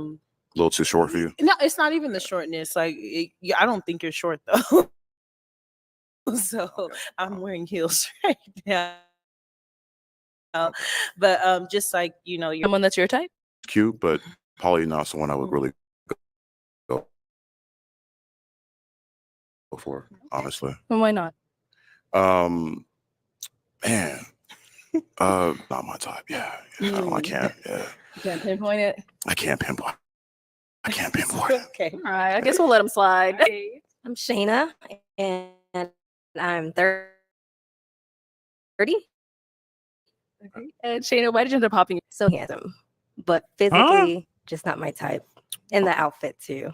little too short for you. No, it's not even the shortness. Like I don't think you're short though. So I'm wearing heels right now. But just like, you're Someone that's your type? Cute, but probably not someone I would really go for, honestly. Well, why not? Man, not my type. Yeah, I can't. Yeah, You can't pinpoint it. I can't pinpoint. I can't pinpoint. Okay. All right. I guess we'll let him slide. I'm Shayna, and I'm 30. Okay. And Shayna, why did you end up popping? So handsome, but physically just not my type. And the outfit too.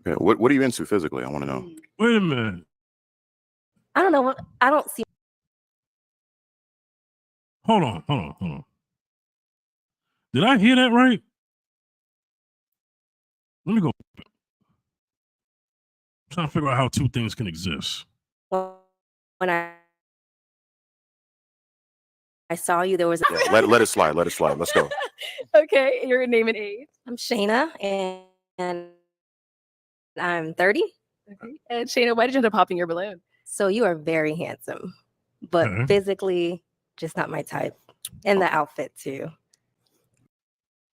Yeah, what are you into physically? I want to know. Wait a minute. I don't know. I don't see. Hold on. Did I hear that right? Let me go. I'm trying to figure out how two things can exist. When I saw you, there was a Yeah, let it slide. Let it slide. Let's go. Okay. Your name and age. I'm Shayna, and I'm 30. Okay. And Shayna, why did you end up popping your balloon? So you are very handsome, but Okay. physically just not my type. And the outfit too.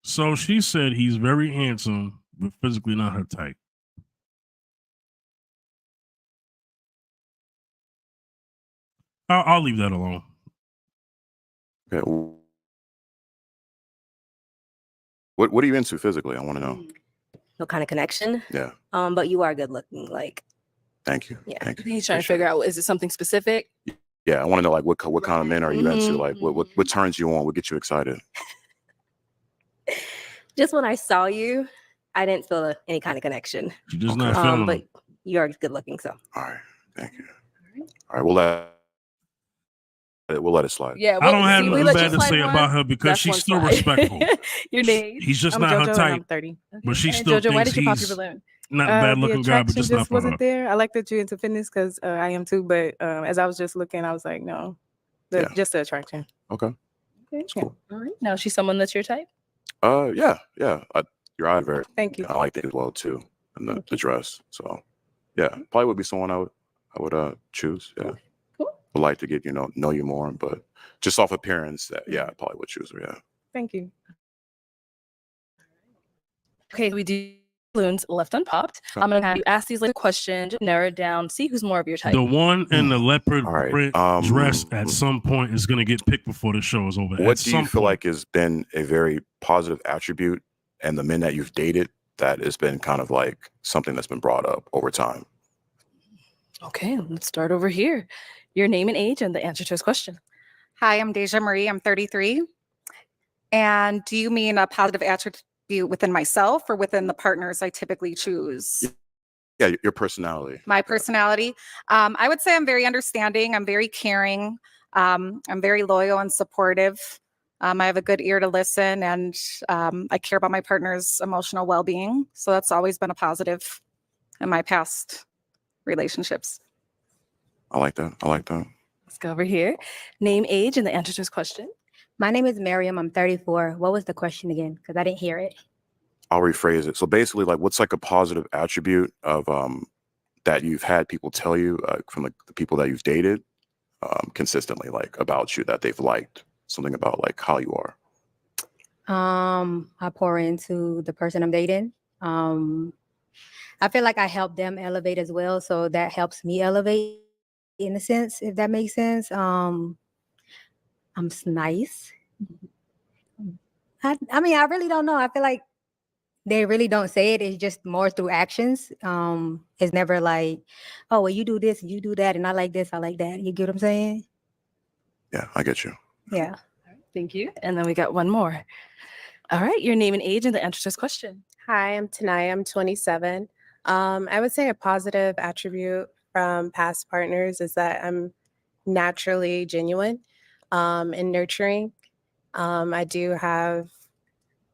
So she said he's very handsome, but physically not her type. I'll leave that alone. Okay. What are you into physically? I want to know. No kind of connection. Yeah. But you are good looking. Like, Thank you. yeah. Thank you. He's trying to figure out, is it something specific? Yeah, I want to know like what kind of men are you into? Mhm, Like what turns you on? What gets you excited? Just when I saw you, I didn't feel any kind of connection. She just not feeling But him. you are good looking, so. All right. Thank you. All right, we'll let it slide. Yeah. I don't well, have see, we nothing let you bad to slide say once, about her because that's she's one still slide. respectful. Your name. He's just I'm not JoJo her and I'm type, 30. but she And still Jojo, why thinks did you pop your he's balloon? not a bad The looking guy, but attraction just not just for her. wasn't there. I like that you're into fitness because I am too. But as I was just looking, I was like, no, just the attraction. Okay. Okay. Cool. All right. Now she's someone that's your type. Yeah. Your eye very. Thank you. I like it as well too, and the dress. So, yeah, probably would be someone I would choose. Yeah. Cool. Would like to get know you more, but just off appearance, yeah, I probably would choose her. Yeah. Thank you. Okay, we do balloons left unpopped. I'm gonna have you ask these like questions, narrow it down, see who's more of your type. The one in the leopard All right, print dress at some point is going to get picked before the show is over. What At do you some feel point. like has been a very positive attribute, and the men that you've dated that has been kind of like something that's been brought up over time? Okay, let's start over here. Your name and age and the answer to his question. Hi, I'm Deja Marie. I'm 33. And do you mean a positive attribute within myself or within the partners I typically choose? Yeah, your personality. My personality. I would say I'm very understanding. I'm very caring. I'm very loyal and supportive. I have a good ear to listen, and I care about my partner's emotional well-being. So that's always been a positive in my past relationships. I like that. Let's go over here. Name, age, and the answer to his question. My name is Miriam. I'm 34. What was the question again? Because I didn't hear it. I'll rephrase it. So basically, like, what's like a positive attribute of that you've had people tell you from like the people that you've dated consistently, like about you that they've liked something about like how you are? I pour into the person I'm dating. I feel like I help them elevate as well, so that helps me elevate in a sense, if that makes sense. I'm nice. I mean, I really don't know. I feel like they really don't say it. It's just more through actions. It's never like, oh, well, you do this and you do that, and I like this, I like that. You get what I'm saying? Yeah, I get you. Yeah. Thank you. And then we got one more. All right, your name and age and the answer to this question. Hi, I'm Tanaya. I'm 27. I would say a positive attribute from past partners is that I'm naturally genuine and nurturing. I do have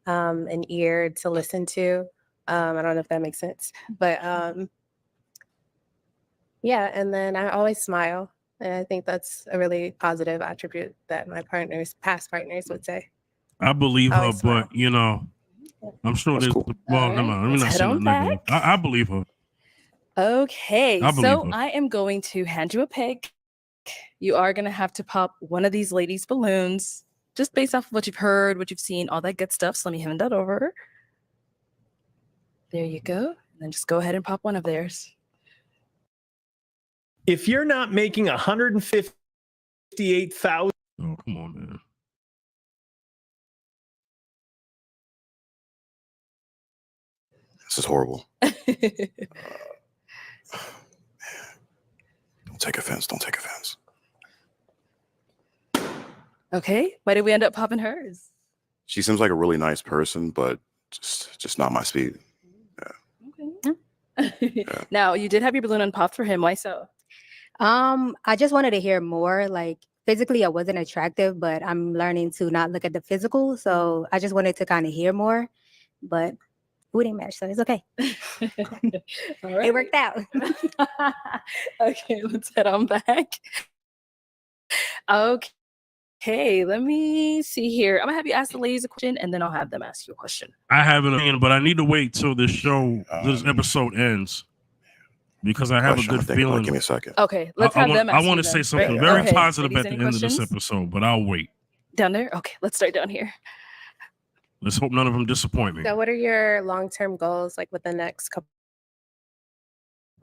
an ear to listen to. I don't know if that makes sense, but yeah, and then I always smile. And I think that's a really positive attribute that my past partners would say. I believe her, Always smile. but you know, I'm sure there's. Well, never mind. Let me let's not head say on nothing negative. back. I believe her. Okay, I believe so her. I am going to hand you a pick. You are going to have to pop one of these ladies' balloons just based off of what you've heard, what you've seen, all that good stuff. So let me hand that over. There you go. And then just go ahead and pop one of theirs. If you're not making 158,000. Oh, come on, man. This is horrible. Don't take offense. Don't take offense. Okay, why did we end up popping hers? She seems like a really nice person, but just not my speed. Now, you did have your balloon unpopped for him. Why so? I just wanted to hear more. Like physically, I wasn't attractive, but I'm learning to not look at the physical. So I just wanted to kind of hear more, but we didn't match, so it's okay. All right. It worked out. Okay, let's head on back. Okay, let me see here. I'm gonna have you ask the ladies a question, and then I'll have them ask you a question. I have an opinion, but I need to wait till this episode ends because I have a good feeling. Give me a second. Okay, let's have them ask I want you to then. say something Right, very okay. positive Ladies, at the any end of this questions? episode, but I'll wait. Down there? Okay, let's start down here. Let's hope none of them disappoint me. So what are your long-term goals like with the next couple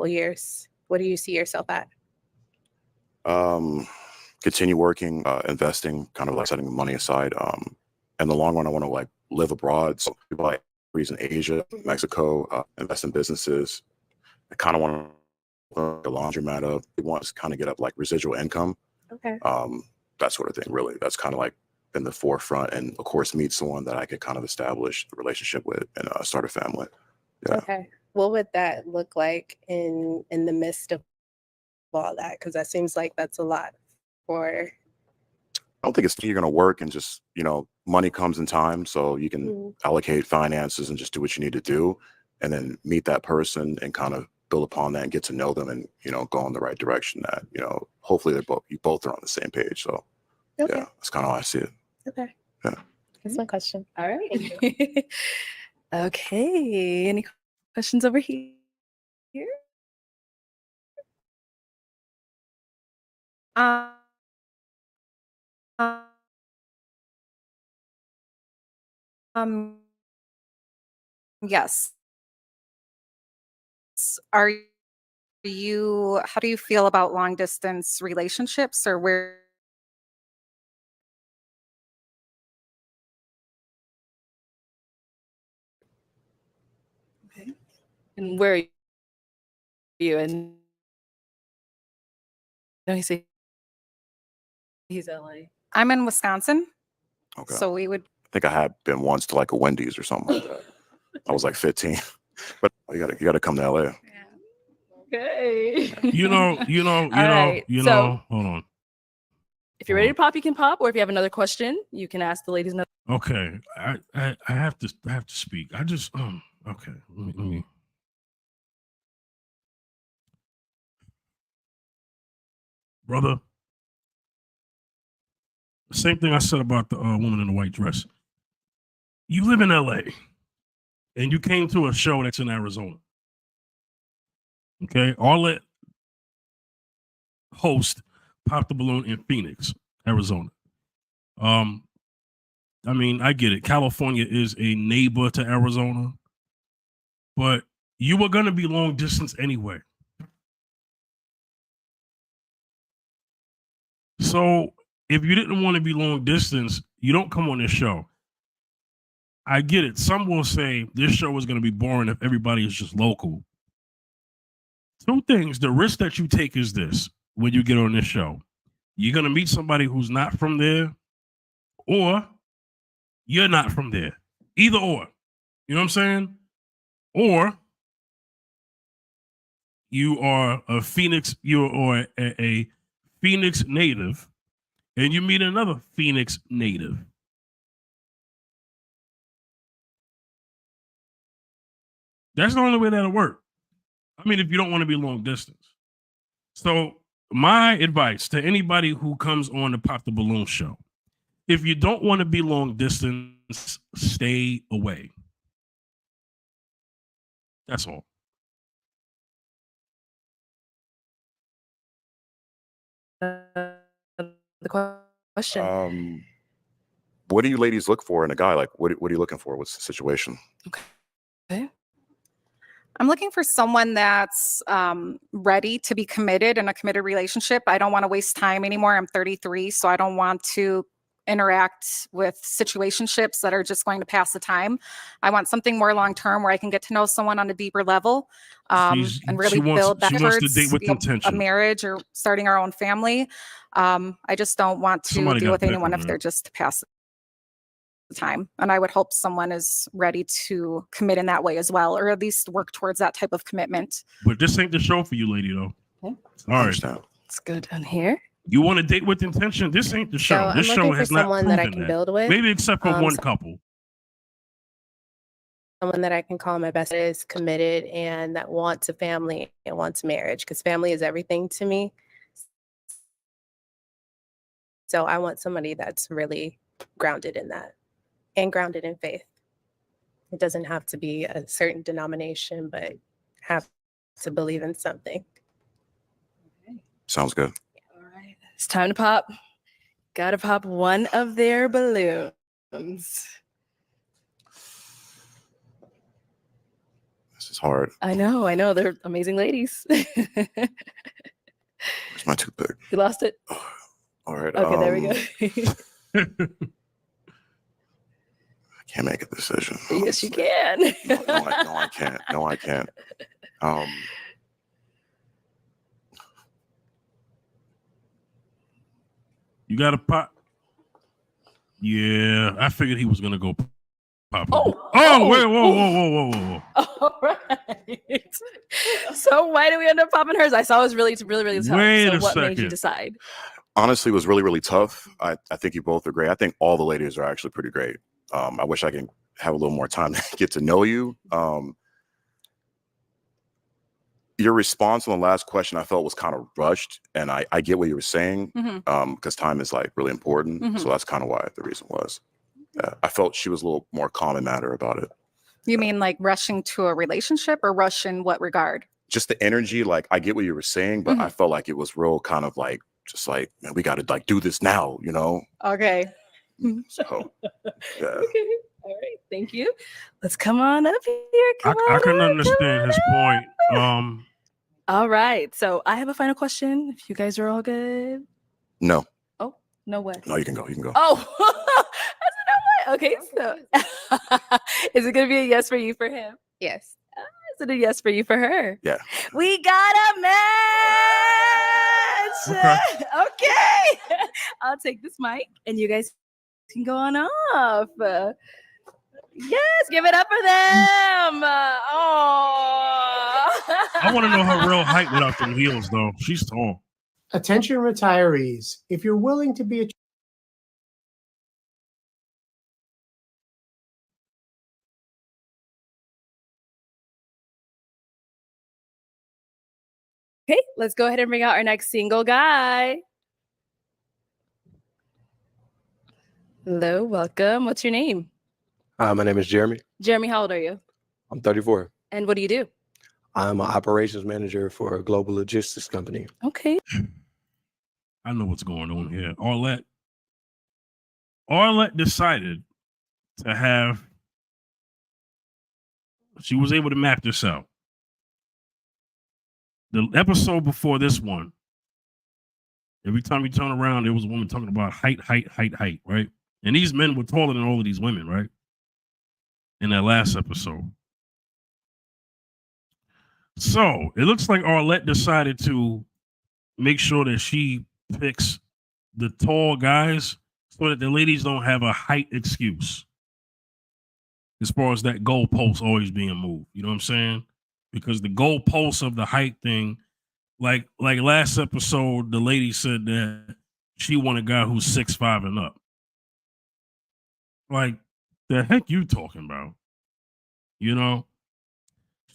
years? What do you see yourself at? Continue working, investing, kind of like setting money aside. In the long run, I want to like live abroad. So people like in Asia, Mexico, invest in businesses. I kind of want to open a laundromat up. I want to kind of get up like residual income. Okay. That sort of thing. Really, that's kind of like in the forefront. And of course, meet someone that I could kind of establish a relationship with and start a family. Yeah. Okay. What would that look like in the midst of all that? Because that seems like that's a lot for. I don't think it's you're going to work and just, you know, money comes in time. So you can allocate finances and just do what you need to do and then meet that person and kind of build upon that and get to know them and, you know, go in the right direction that, you know, hopefully you both are on the same page. So yeah, that's kind of how I see it. Okay. Yeah. That's my question. All right. Okay. Any questions over here? Yes. Are you, how do you feel about long distance relationships or where? Okay. And where are you? And no, he's LA. I'm in Wisconsin. Okay. So we would. I think I had been once to like a Wendy's or something like that. I was like 15, but you gotta come to LA. Okay. You know. right, so- Hold on. If you're ready to pop, you can pop. Or if you have another question, you can ask the ladies. Okay, I have to speak. I just okay. Let me. Brother, the same thing I said about the woman in the white dress. You live in LA, and you came to a show that's in Arizona. Okay, all that host Pop the Balloon in Phoenix, Arizona. I mean, I get it. California is a neighbor to Arizona, but you were going to be long distance anyway. So if you didn't want to be long distance, you don't come on this show. I get it. Some will say this show is going to be boring if everybody is just local. Two things. The risk that you take is this when you get on this show. You're going to meet somebody who's not from there, or you're not from there. Either or. You know what I'm saying? Or you are a Phoenix, a Phoenix native, and you meet another Phoenix native. That's the only way that'll work. I mean, if you don't want to be long distance. So my advice to anybody who comes on the Pop the Balloon show, if you don't want to be long distance, stay away. That's all. The question. What do you ladies look for in a guy? Like, what are you looking for? What's the situation? Okay. I'm looking for someone that's ready to be committed in a committed relationship. I don't want to waste time anymore. I'm 33, so I don't want to interact with situationships that are just going to pass the time. I want something more long term where I can get to know someone on a deeper level and really build that she wants to date with intention. A marriage or starting our own family. I just don't want to Somebody deal gotta with pick anyone her, if man. they're just to pass the time. And I would hope someone is ready to commit in that way as well, or at least work towards that type of commitment. But this ain't the show for you, lady, though. Okay. All right. Let's go down here. You want to date with intention? This ain't the show. So I'm This looking show for has not someone that I proven can build with. Maybe except for one So- couple. Someone that I can call my best is committed and that wants a family and wants marriage, because family is everything to me. So I want somebody that's really grounded in that and grounded in faith. It doesn't have to be a certain denomination, but have to believe in something. Sounds good. It's time to pop. Gotta pop one of their balloons. This is hard. I know. They're amazing ladies. You Where's my toothpick? lost it? All right. Okay, there we go. I can't make a decision. Yes, you can. No, I can't. No, I can't. You got to pop. Yeah, I figured he was gonna go pop. Wait, whoa. All right. So why do we end up popping hers? I saw it was really tough. Wait so a what made you second. decide? Honestly, it was really, really tough. I think you both are great. I think all the ladies are actually pretty great. I wish I can have a little more time to get to know you. Your response on the last question I felt was kind of rushed, and I get what you were saying because time is like really important. So that's kind of why the reason was. I felt she was a little more calm and matter about it. You mean like rushing to a relationship, or rush in what regard? Just the energy, like I get what you were saying, but I felt like it was real kind of like, just like, man, we got to like do this now, you know? Okay. So, yeah. Okay. All right. Thank you. Let's come on up here. I can understand his point. All right. So I have a final question. If you guys are all good. No, Oh, no way. no, you can go. You can go. Oh, I said no way. Okay. So is it going to be a yes for you for him? Yes. Is it a yes for you for her? Yeah. We got a match. Okay. I'll take this mic and you guys can go on off. Yes, give it up for them. I want to know her real height without them heels, though. She's tall. Attention retirees, if you're willing to be a Okay, let's go ahead and bring out our next single guy. Hello, welcome. What's your name? My name is Jeremy. Jeremy, how old are you? I'm 34. And what do you do? I'm an operations manager for a global logistics company. Okay. I know what's going on here. Arlette decided to have. She was able to map this out. The episode before this one, every time you turn around, there was a woman talking about height, right? And these men were taller than all of these women, right? In that last episode. So it looks like Arlette decided to make sure that she picks the tall guys so that the ladies don't have a height excuse. as far as that goalpost always being moved. You know what I'm saying? Because the goalpost of the height thing, like last episode, the lady said that she want a guy who's 6'5" and up. Like, the heck you talking about? You know?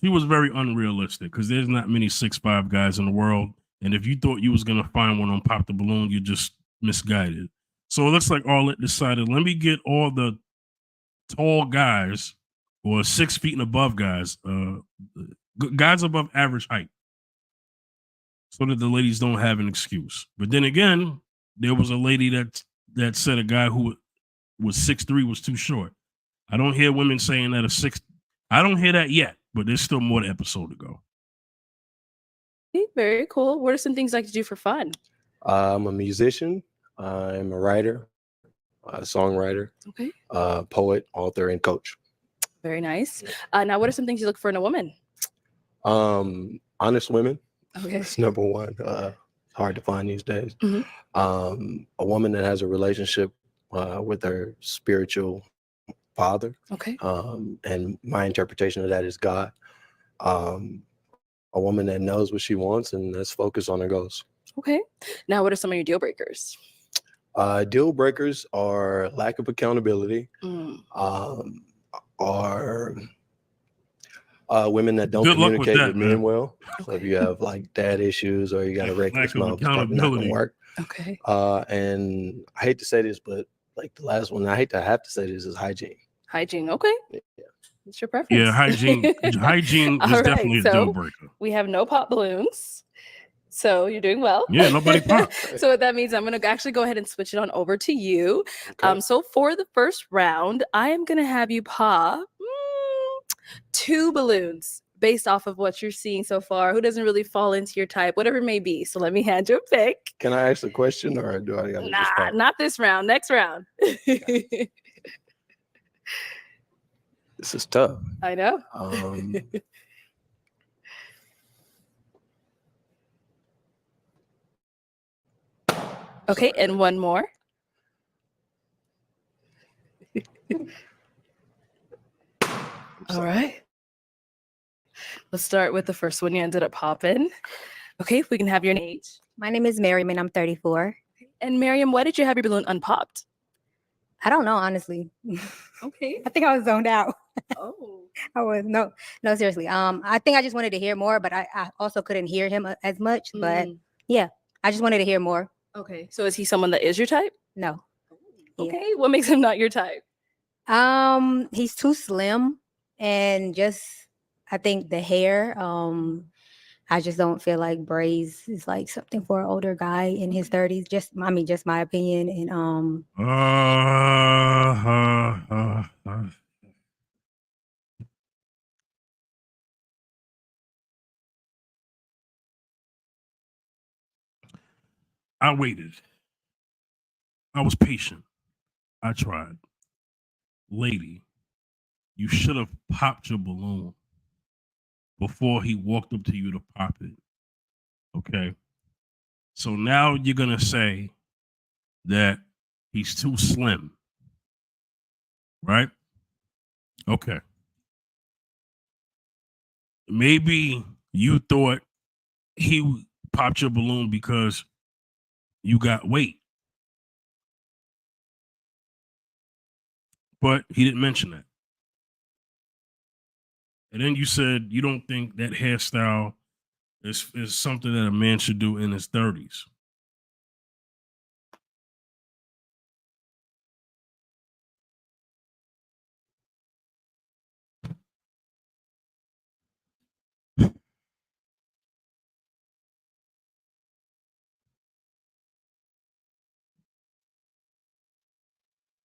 She was very unrealistic because there's not many 6'5" guys in the world. And if you thought you was going to find one on Pop the Balloon, you're just misguided. So it looks like Arlette decided, let me get all the tall guys or 6 feet and above guys, guys above average height, so that the ladies don't have an excuse. But then again, there was a lady that said a guy who was 6'3" was too short. I don't hear women saying that I don't hear that yet, but there's still more to episode to go. Okay, very cool. What are some things I like to do for fun? I'm a musician. I'm a writer, a songwriter, Okay, poet, author, and coach. very nice. Now, what are some things you look for in a woman? Honest women. Okay. That's number one. Hard to find these days. Mhm. A woman that has a relationship with her spiritual father. Okay. And my interpretation of that is God. A woman that knows what she wants and that's focused on her goals. Okay. Now, what are some of your deal breakers? Deal breakers are lack of accountability, Mm. are women that don't Good luck with communicate that, with men man. well. So if you have like dad issues or you got a reckless Lack of mouth, it's probably not accountability. gonna work. Okay. And I hate to say this, but like the last one, I hate to have to say this, is hygiene. Hygiene. Okay. It's your preference. Yeah, hygiene All is right, definitely a so deal breaker. we have no pop balloons. So you're doing well. Yeah, nobody popped. So what that means, I'm going to actually go ahead and switch it on over to you. So for the first round, I am going to have you pop 2 balloons based off of what you're seeing so far. Who doesn't really fall into your type, whatever it may be. So let me hand you a pick. Can I ask a question or do I gotta just Nah, pop? not this round. Next round. This is tough. I know. Okay, and one more. All right. Let's start with the first one you ended up popping. Okay, if we can have your name. My name is Miriam and I'm 34. And Miriam, why did you have your balloon unpopped? I don't know, honestly. Okay. I think I was zoned out. Oh. I was no, seriously. I think I just wanted to hear more, but I also couldn't hear him as much. But yeah, I just wanted to hear more. Okay. So is he someone that is your type? No. Okay. What makes him not your type? He's too slim and just I think the hair. I just don't feel like braids is like something for an older guy in his 30s. Just my opinion. And I waited. I was patient. I tried. Lady, you should have popped your balloon before he walked up to you to pop it. Okay? So now you're going to say that he's too slim. Right? Okay. Maybe you thought he popped your balloon because you got weight. But he didn't mention that. And then you said you don't think that hairstyle is something that a man should do in his 30s.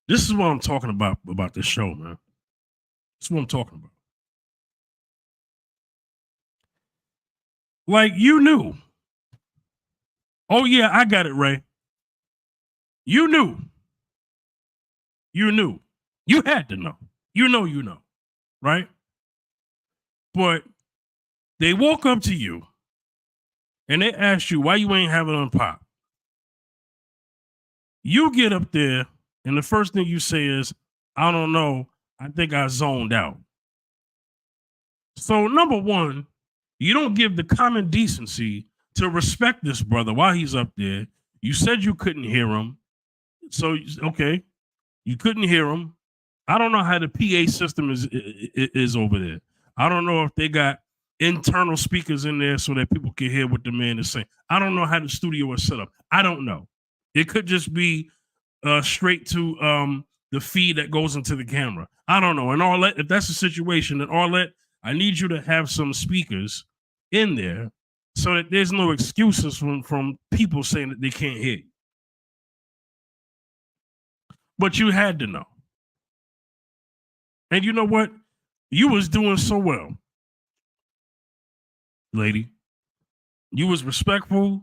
This is what I'm talking about this show, man. This is what I'm talking about. Like, you knew. Oh, yeah, I got it, Ray. You knew. You knew. You had to know. You know. Right? But they walk up to you and they ask you why you ain't having on pop. You get up there and the first thing you say is, I don't know. I think I zoned out. So number one, you don't give the common decency to respect this brother while he's up there. You said you couldn't hear him. So, okay, you couldn't hear him. I don't know how the PA system is over there. I don't know if they got internal speakers in there so that people can hear what the man is saying. I don't know how the studio is set up. I don't know. It could just be straight to the feed that goes into the camera. I don't know. And Arlette, if that's the situation, then Arlette, I need you to have some speakers in there so that there's no excuses from people saying that they can't hear you. But you had to know. And you know what? You was doing so well, lady. You was respectful,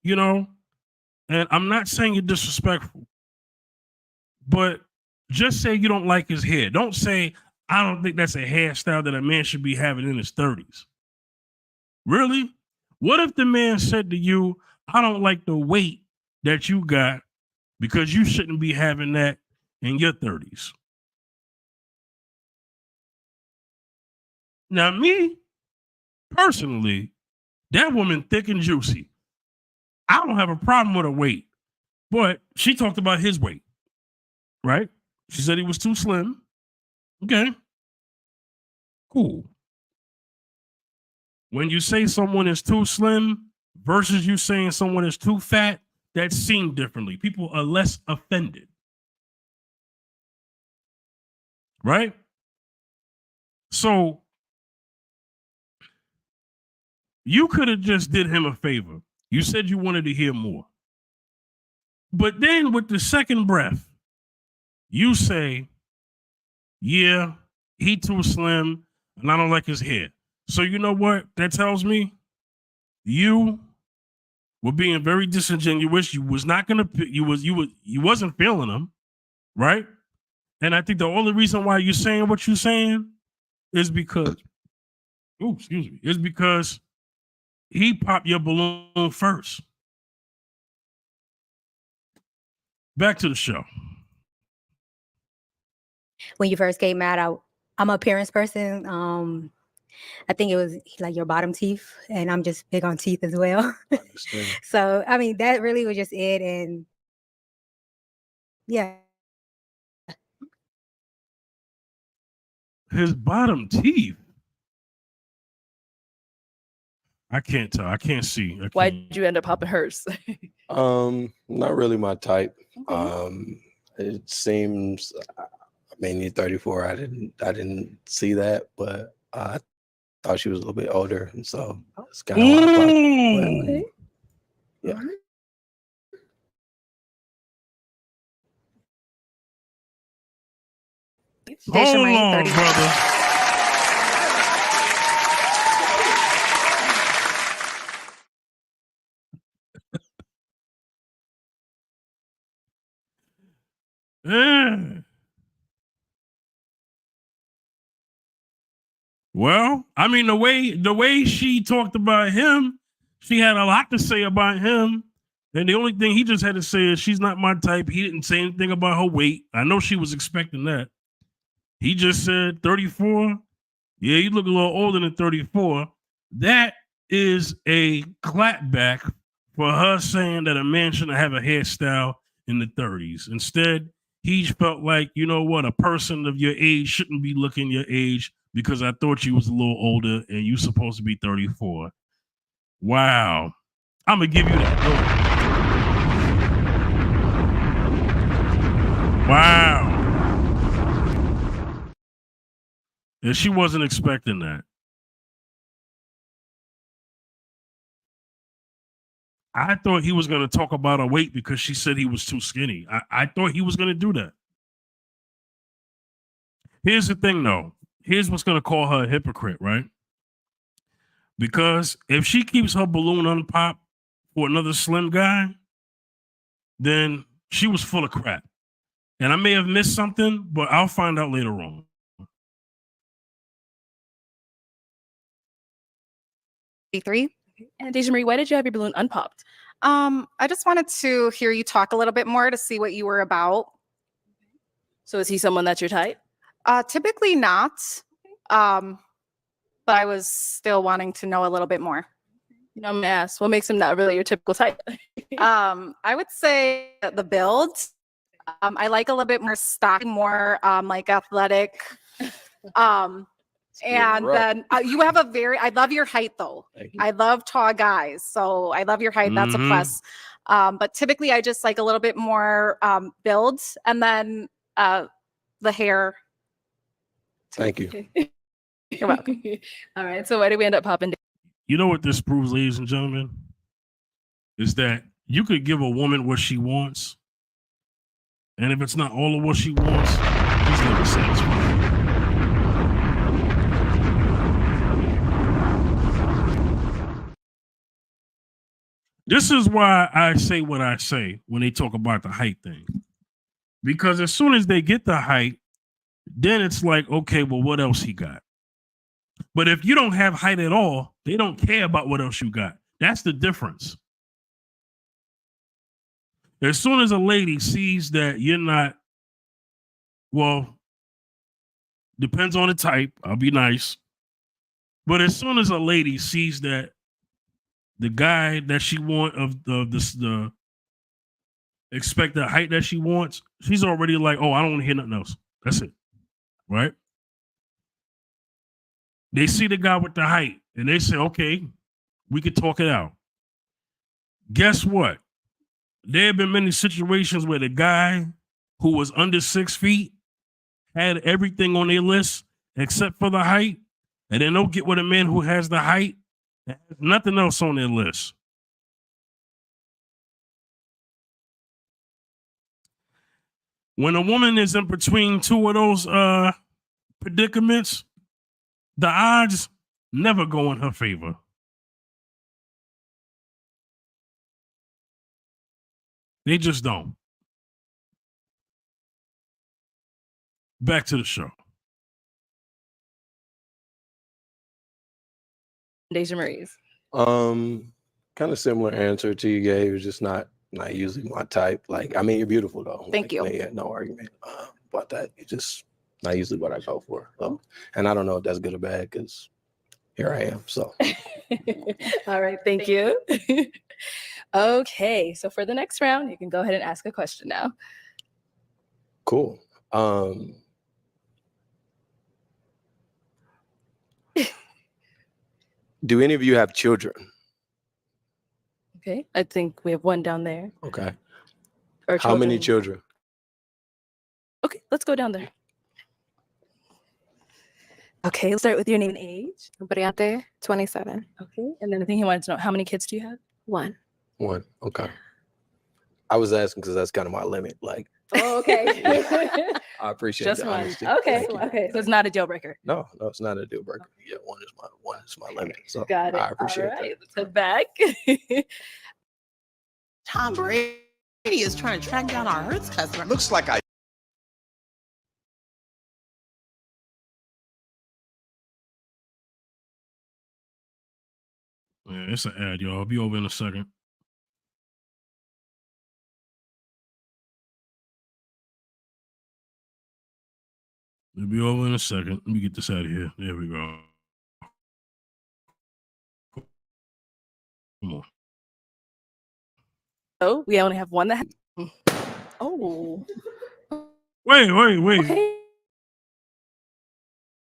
you know, and I'm not saying you're disrespectful, but just say you don't like his hair. Don't say, I don't think that's a hairstyle that a man should be having in his 30s. Really? What if the man said to you, I don't like the weight that you got because you shouldn't be having that in your 30s? Now, me, personally, that woman thick and juicy. I don't have a problem with her weight, but she talked about his weight, right? She said he was too slim. Okay. Cool. When you say someone is too slim versus you saying someone is too fat, that's seen differently. People are less offended. Right? So you could have just did him a favor. You said you wanted to hear more. But then with the second breath, you say, yeah, he too slim and I don't like his hair. So you know what that tells me? You were being very disingenuous. You was not gonna. You wasn't feeling him, right? And I think the only reason why you're saying what you're saying is because, is because he popped your balloon first. Back to the show. When you first came out, I'm an appearance person. I think it was like your bottom teeth, and I'm just big on teeth as well. So, I mean, that really was just it. And yeah. His bottom teeth. I can't tell. I can't see. Why did you end up popping hers? Not really my type. It seems, I mean, you're 34. I didn't see that, but I thought she was a little bit older, and so it's kind of Okay. yeah. Hold on, brother. Well, I mean, the way she talked about him, she had a lot to say about him. And the only thing he just had to say is she's not my type. He didn't say anything about her weight. I know she was expecting that. He just said 34. Yeah, you look a little older than 34. That is a clapback for her saying that a man shouldn't have a hairstyle in the 30s. Instead, he felt like, you know what, a person of your age shouldn't be looking your age because I thought you was a little older and you supposed to be 34. Wow. I'm going to give you that. Wow. And she wasn't expecting that. I thought he was going to talk about her weight because she said he was too skinny. I thought he was going to do that. Here's the thing, though. Here's what's going to call her a hypocrite, right? Because if she keeps her balloon unpopped for another slim guy, then she was full of crap. And I may have missed something, but I'll find out later on. And Deja Marie, why did you have your balloon unpopped? I just wanted to hear you talk a little bit more to see what you were about. So is he someone that's your type? Typically not. But I was still wanting to know a little bit more. You know, I'm gonna ask, what makes him not really your typical type? I would say the build. I like a little bit more stocky, more like athletic. And rough. then you have a I love your height though. I love tall guys. So I love your height. That's a plus. But typically I just like a little bit more build, and then the hair. Thank you. You're welcome. All right. So where did we end up popping? You know what this proves, ladies and gentlemen, is that you could give a woman what she wants, and if it's not all of what she wants, she's never satisfied. This is why I say what I say when they talk about the height thing. Because as soon as they get the height, then it's like, okay, well, what else he got? But if you don't have height at all, they don't care about what else you got. That's the difference. As soon as a lady sees that you're not, well, depends on the type, I'll be nice. But as soon as a lady sees that the guy that she wants the expected height that she wants, she's already like, oh, I don't want to hear nothing else. That's it. Right? They see the guy with the height and they say, okay, we could talk it out. Guess what? There have been many situations where the guy who was under 6 feet had everything on their list except for the height, and then they'll get with a man who has the height and has nothing else on their list. When a woman is in between two of those predicaments, the odds never go in her favor. They just don't. Back to the show. Deja Marie's. Kind of similar answer to you gave. It's just not usually my type. Like, I mean, you're beautiful though. Thank you. Yeah, no argument about that. It's just not usually what I go for. And I don't know if that's good or bad because here I am. So. All right. Thank you. Okay. So for the next round, you can go ahead and ask a question now. Cool. Do any of you have children? Okay. I think we have one down there. Okay. Or How many children? Okay. Let's go down there. Okay. Let's start with your name and age. Briante, 27. Okay. And then I think he wanted to know, how many kids do you have? One. One. Okay. I was asking because that's kind of my limit. Like, Oh, okay. I appreciate Just the one. honesty. Okay. Thank you. Okay. So it's not a deal breaker. No, it's not a deal breaker. Yeah, one is my limit. So Got it. I appreciate All right. Let's head back. Tom Brady is trying to track down our Hertz customer. Looks like I. Yeah, it's an ad, y'all. I'll be over in a second. We'll be over in a second. Let me get this out of here. There we go. Come on. Oh, we only have one that. Oh. Wait. Okay.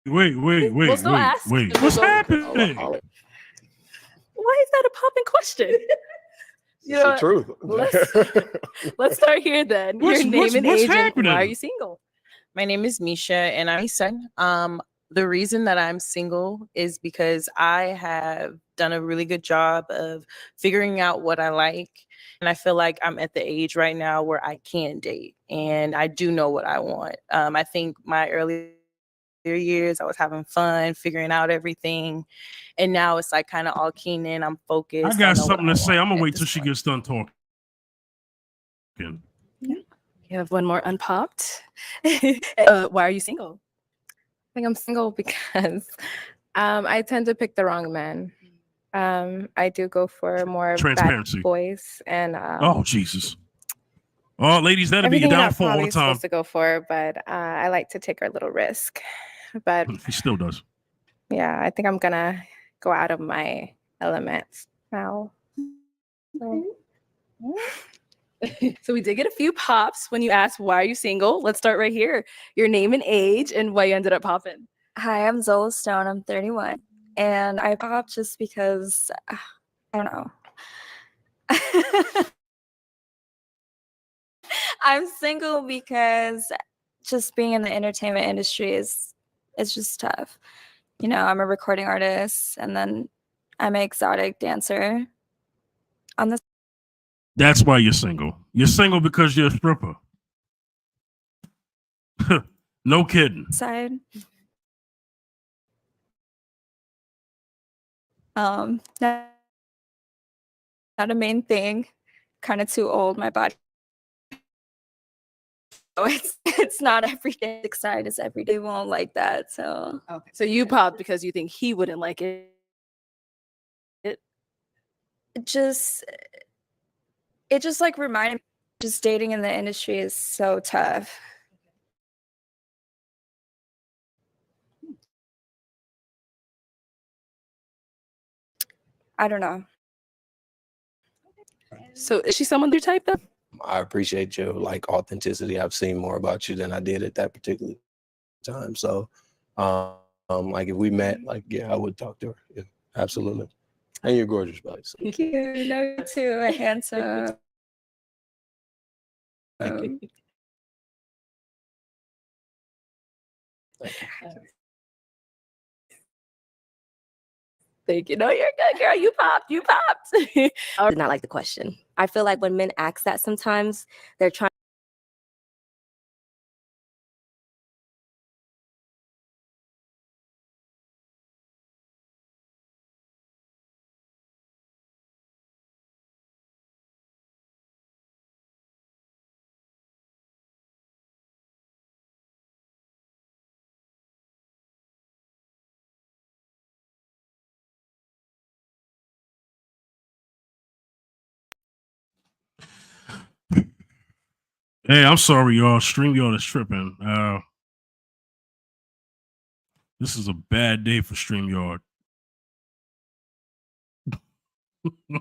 Wait. We'll still ask. Wait. What's happening? Why is that a popping question? You know It's the what? truth. Let's start here then. Your name and age and why are you single? My name is Misha and I'm son. The reason that I'm single is because I have done a really good job of figuring out what I like. And I feel like I'm at the age right now where I can date and I do know what I want. I think my earlier years, I was having fun, figuring out everything. And now it's like kind of all keen in. I'm focused. I got something to say. I'm going to wait till she gets done talking. You have one more unpopped. Why are you single? I think I'm single because I tend to pick the wrong men. I do go for more bad Transparency. boys and Oh, Jesus. Oh, ladies, that'll be your Everything that downfall all the Polly's time. supposed to go for, but I like to take a little risk. But He still does. yeah, I think I'm gonna go out of my elements now. So, So we did get a few pops when you asked why are you single. Let's start right here. Your name and age and why you ended up popping. Hi, I'm Zola Stone. I'm 31. And I popped just because, I don't know. I'm single because just being in the entertainment industry it's just tough. You know, I'm a recording artist and then I'm an exotic dancer on the That's why you're single. You're single because you're a stripper. No kidding. side. Not a main thing. Kind of too old, my body. So it's not every day. Excited is every day. Won't like that. So Okay. So you popped because you think he wouldn't like it. it just like reminded me, just dating in the industry is so tough. I don't know. So is she someone you type though? I appreciate your like authenticity. I've seen more about you than I did at that particular time. So, like if we met, like yeah, I would talk to her. Yeah, absolutely. And you're gorgeous, buddy. So, Thank you. No, you too. A handsome. thank you. Thank you. No, you're good, girl. You popped. You popped. I did not like the question. I feel like when men ask that sometimes they're trying. Hey, I'm sorry, y'all. StreamYard is tripping. This is a bad day for StreamYard. All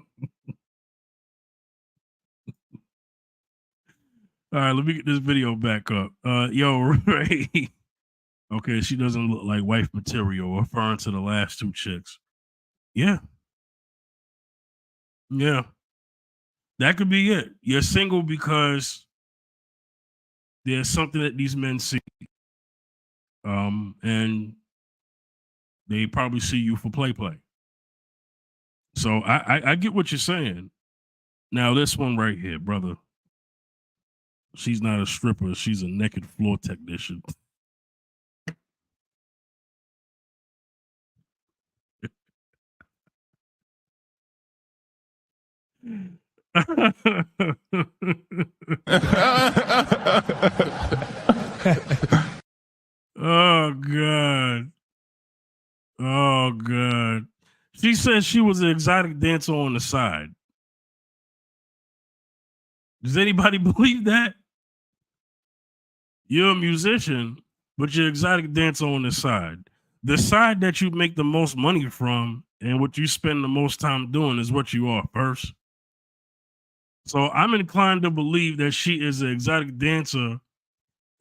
right, let me get this video back up. Yo, Ray. Okay, she doesn't look like wife material, referring to the last two chicks. Yeah. Yeah. That could be it. You're single because there's something that these men see. And they probably see you for play. So I get what you're saying. Now, this one right here, brother. She's not a stripper. She's a naked floor technician. Oh, God. Oh, God. She said she was an exotic dancer on the side. Does anybody believe that? You're a musician, but you're an exotic dancer on the side. The side that you make the most money from and what you spend the most time doing is what you are first. So I'm inclined to believe that she is an exotic dancer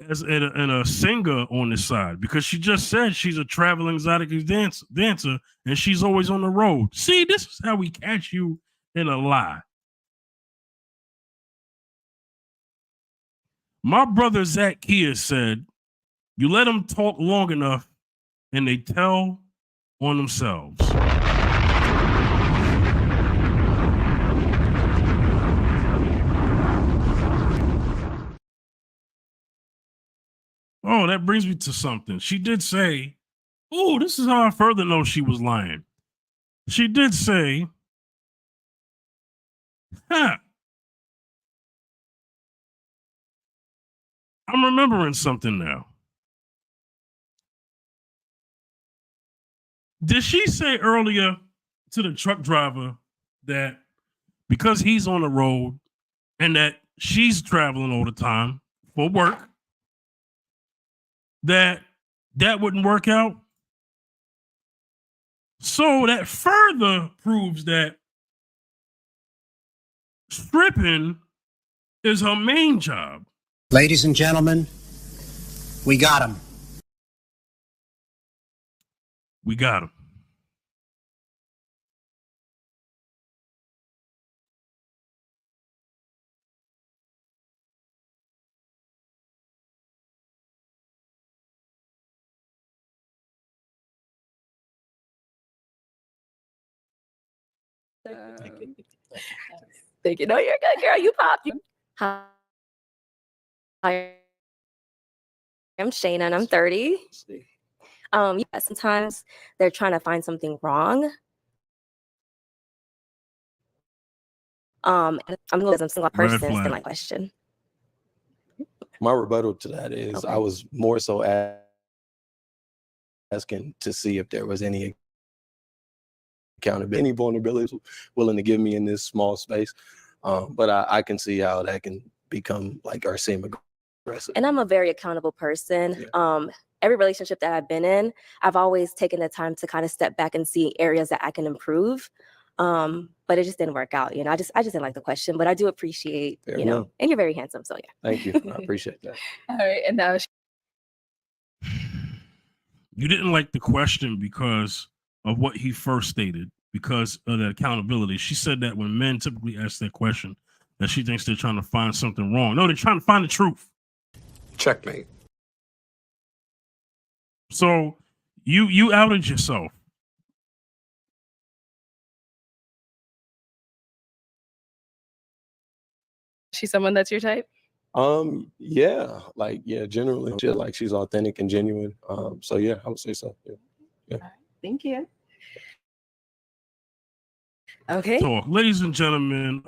and a singer on the side because she just said she's a traveling exotic dancer and she's always on the road. See, this is how we catch you in a lie. My brother Zach Kia said, you let them talk long enough and they tell on themselves. Oh, that brings me to something. She did say, oh, this is how I further know she was lying. She did say, I'm remembering something now. Did she say earlier to the truck driver that because he's on the road and that she's traveling all the time for work, that wouldn't work out. So that further proves that stripping is her main job. Ladies and gentlemen, we got him. We got him. Thank you. No, you're good, girl. You popped. Hi, I'm Shayna and I'm 30. Yeah, sometimes they're trying to find something wrong. And I'm going to single Red person in flag. my question. My rebuttal to that is I was more so asking to see if there was any accountability, any vulnerabilities willing to give me in this small space. But I can see how that can become like or seem aggressive. And I'm a very accountable person. Every relationship that I've been in, I've always taken the time to kind of step back and see areas that I can improve. But it just didn't work out. You know, I just didn't like the question, but I do appreciate, Fair you know, enough. and you're very handsome. So yeah. Thank you. I appreciate that. All right, and now You didn't like the question because of what he first stated, because of that accountability. She said that when men typically ask that question, that she thinks they're trying to find something wrong. No, they're trying to find the truth. Checkmate. So you outed yourself. she's someone that's your type. Yeah, like generally, like she's authentic and genuine. So yeah, I would say so. Yeah. Thank you. Okay. So, ladies and gentlemen,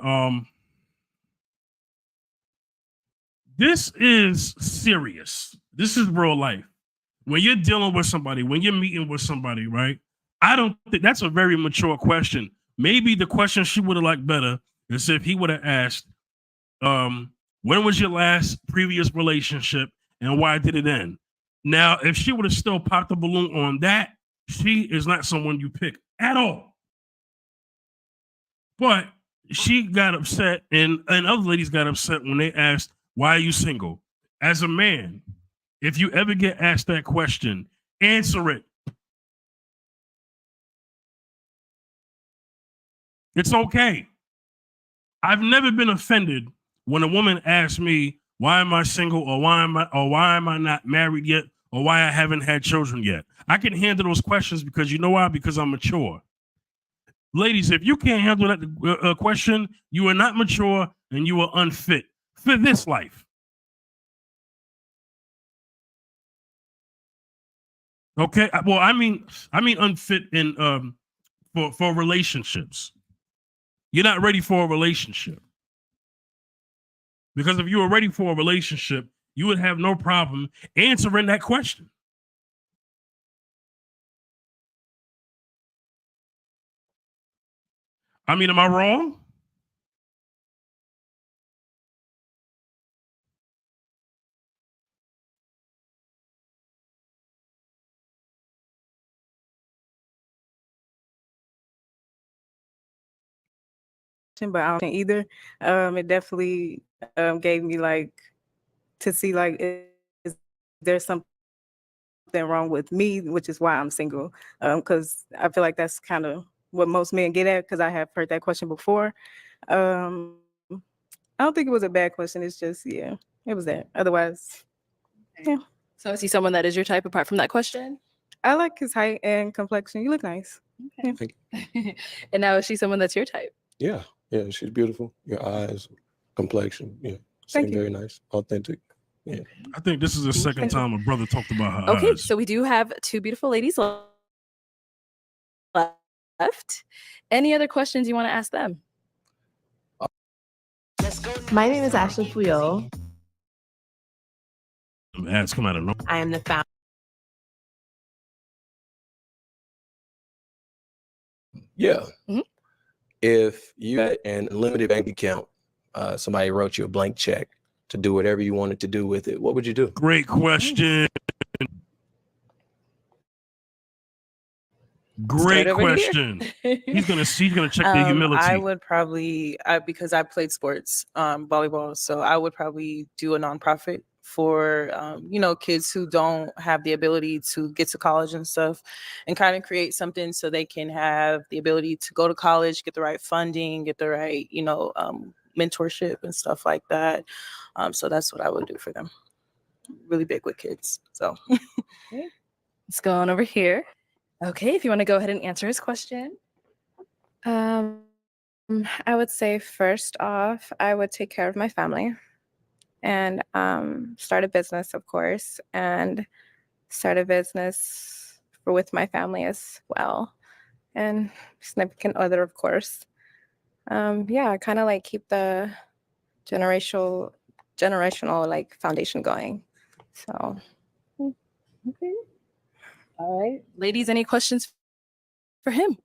this is serious. This is real life. When you're dealing with somebody, when you're meeting with somebody, right? I don't think that's a very mature question. Maybe the question she would have liked better is if he would have asked, when was your last previous relationship and why did it end? Now, if she would have still popped the balloon on that, she is not someone you pick at all. But she got upset, and other ladies got upset when they asked, why are you single? As a man, if you ever get asked that question, answer it. It's okay. I've never been offended when a woman asks me, why am I single, or why am I not married yet, or why I haven't had children yet. I can handle those questions because you know why? Because I'm mature. Ladies, if you can't handle that question, you are not mature and you are unfit for this life. Okay. Well, I mean unfit in for relationships. You're not ready for a relationship. Because if you were ready for a relationship, you would have no problem answering that question. I mean, am I wrong? But I don't think either. It definitely gave me like to see like is there something wrong with me, which is why I'm single. Because I feel like that's kind of what most men get at. Because I have heard that question before. I don't think it was a bad question. It's just it was that. Otherwise, yeah. So is he someone that is your type apart from that question? I like his height and complexion. You look nice. Yeah. Thank you. And now is she someone that's your type? Yeah, she's beautiful. Your eyes, complexion, Thank seem you. very nice, authentic. Yeah. I think this is the second time a brother talked about her Okay, eyes. so we do have two beautiful ladies left. Any other questions you want to ask them? My name is Ashley Puyol. Ads come out of nowhere. I am the founder. Yeah. If you had an unlimited bank account somebody wrote you a blank check to do whatever you wanted to do with it, what would you do? Great question. Great Start over here. question. He's gonna check their humility. I would probably, because I played sports, volleyball, so I would probably do a nonprofit for kids who don't have the ability to get to college and stuff, and kind of create something so they can have the ability to go to college, get the right funding, get the right mentorship and stuff like that. So that's what I would do for them. Really big with kids. So Let's go on over here. Okay, if you want to go ahead and answer his question. I would say first off, I would take care of my family and start a business, of course, and start a business with my family as well, and significant other, of course. Yeah, kind of like keep the generational like foundation going. So, okay. All right, ladies, any questions for him?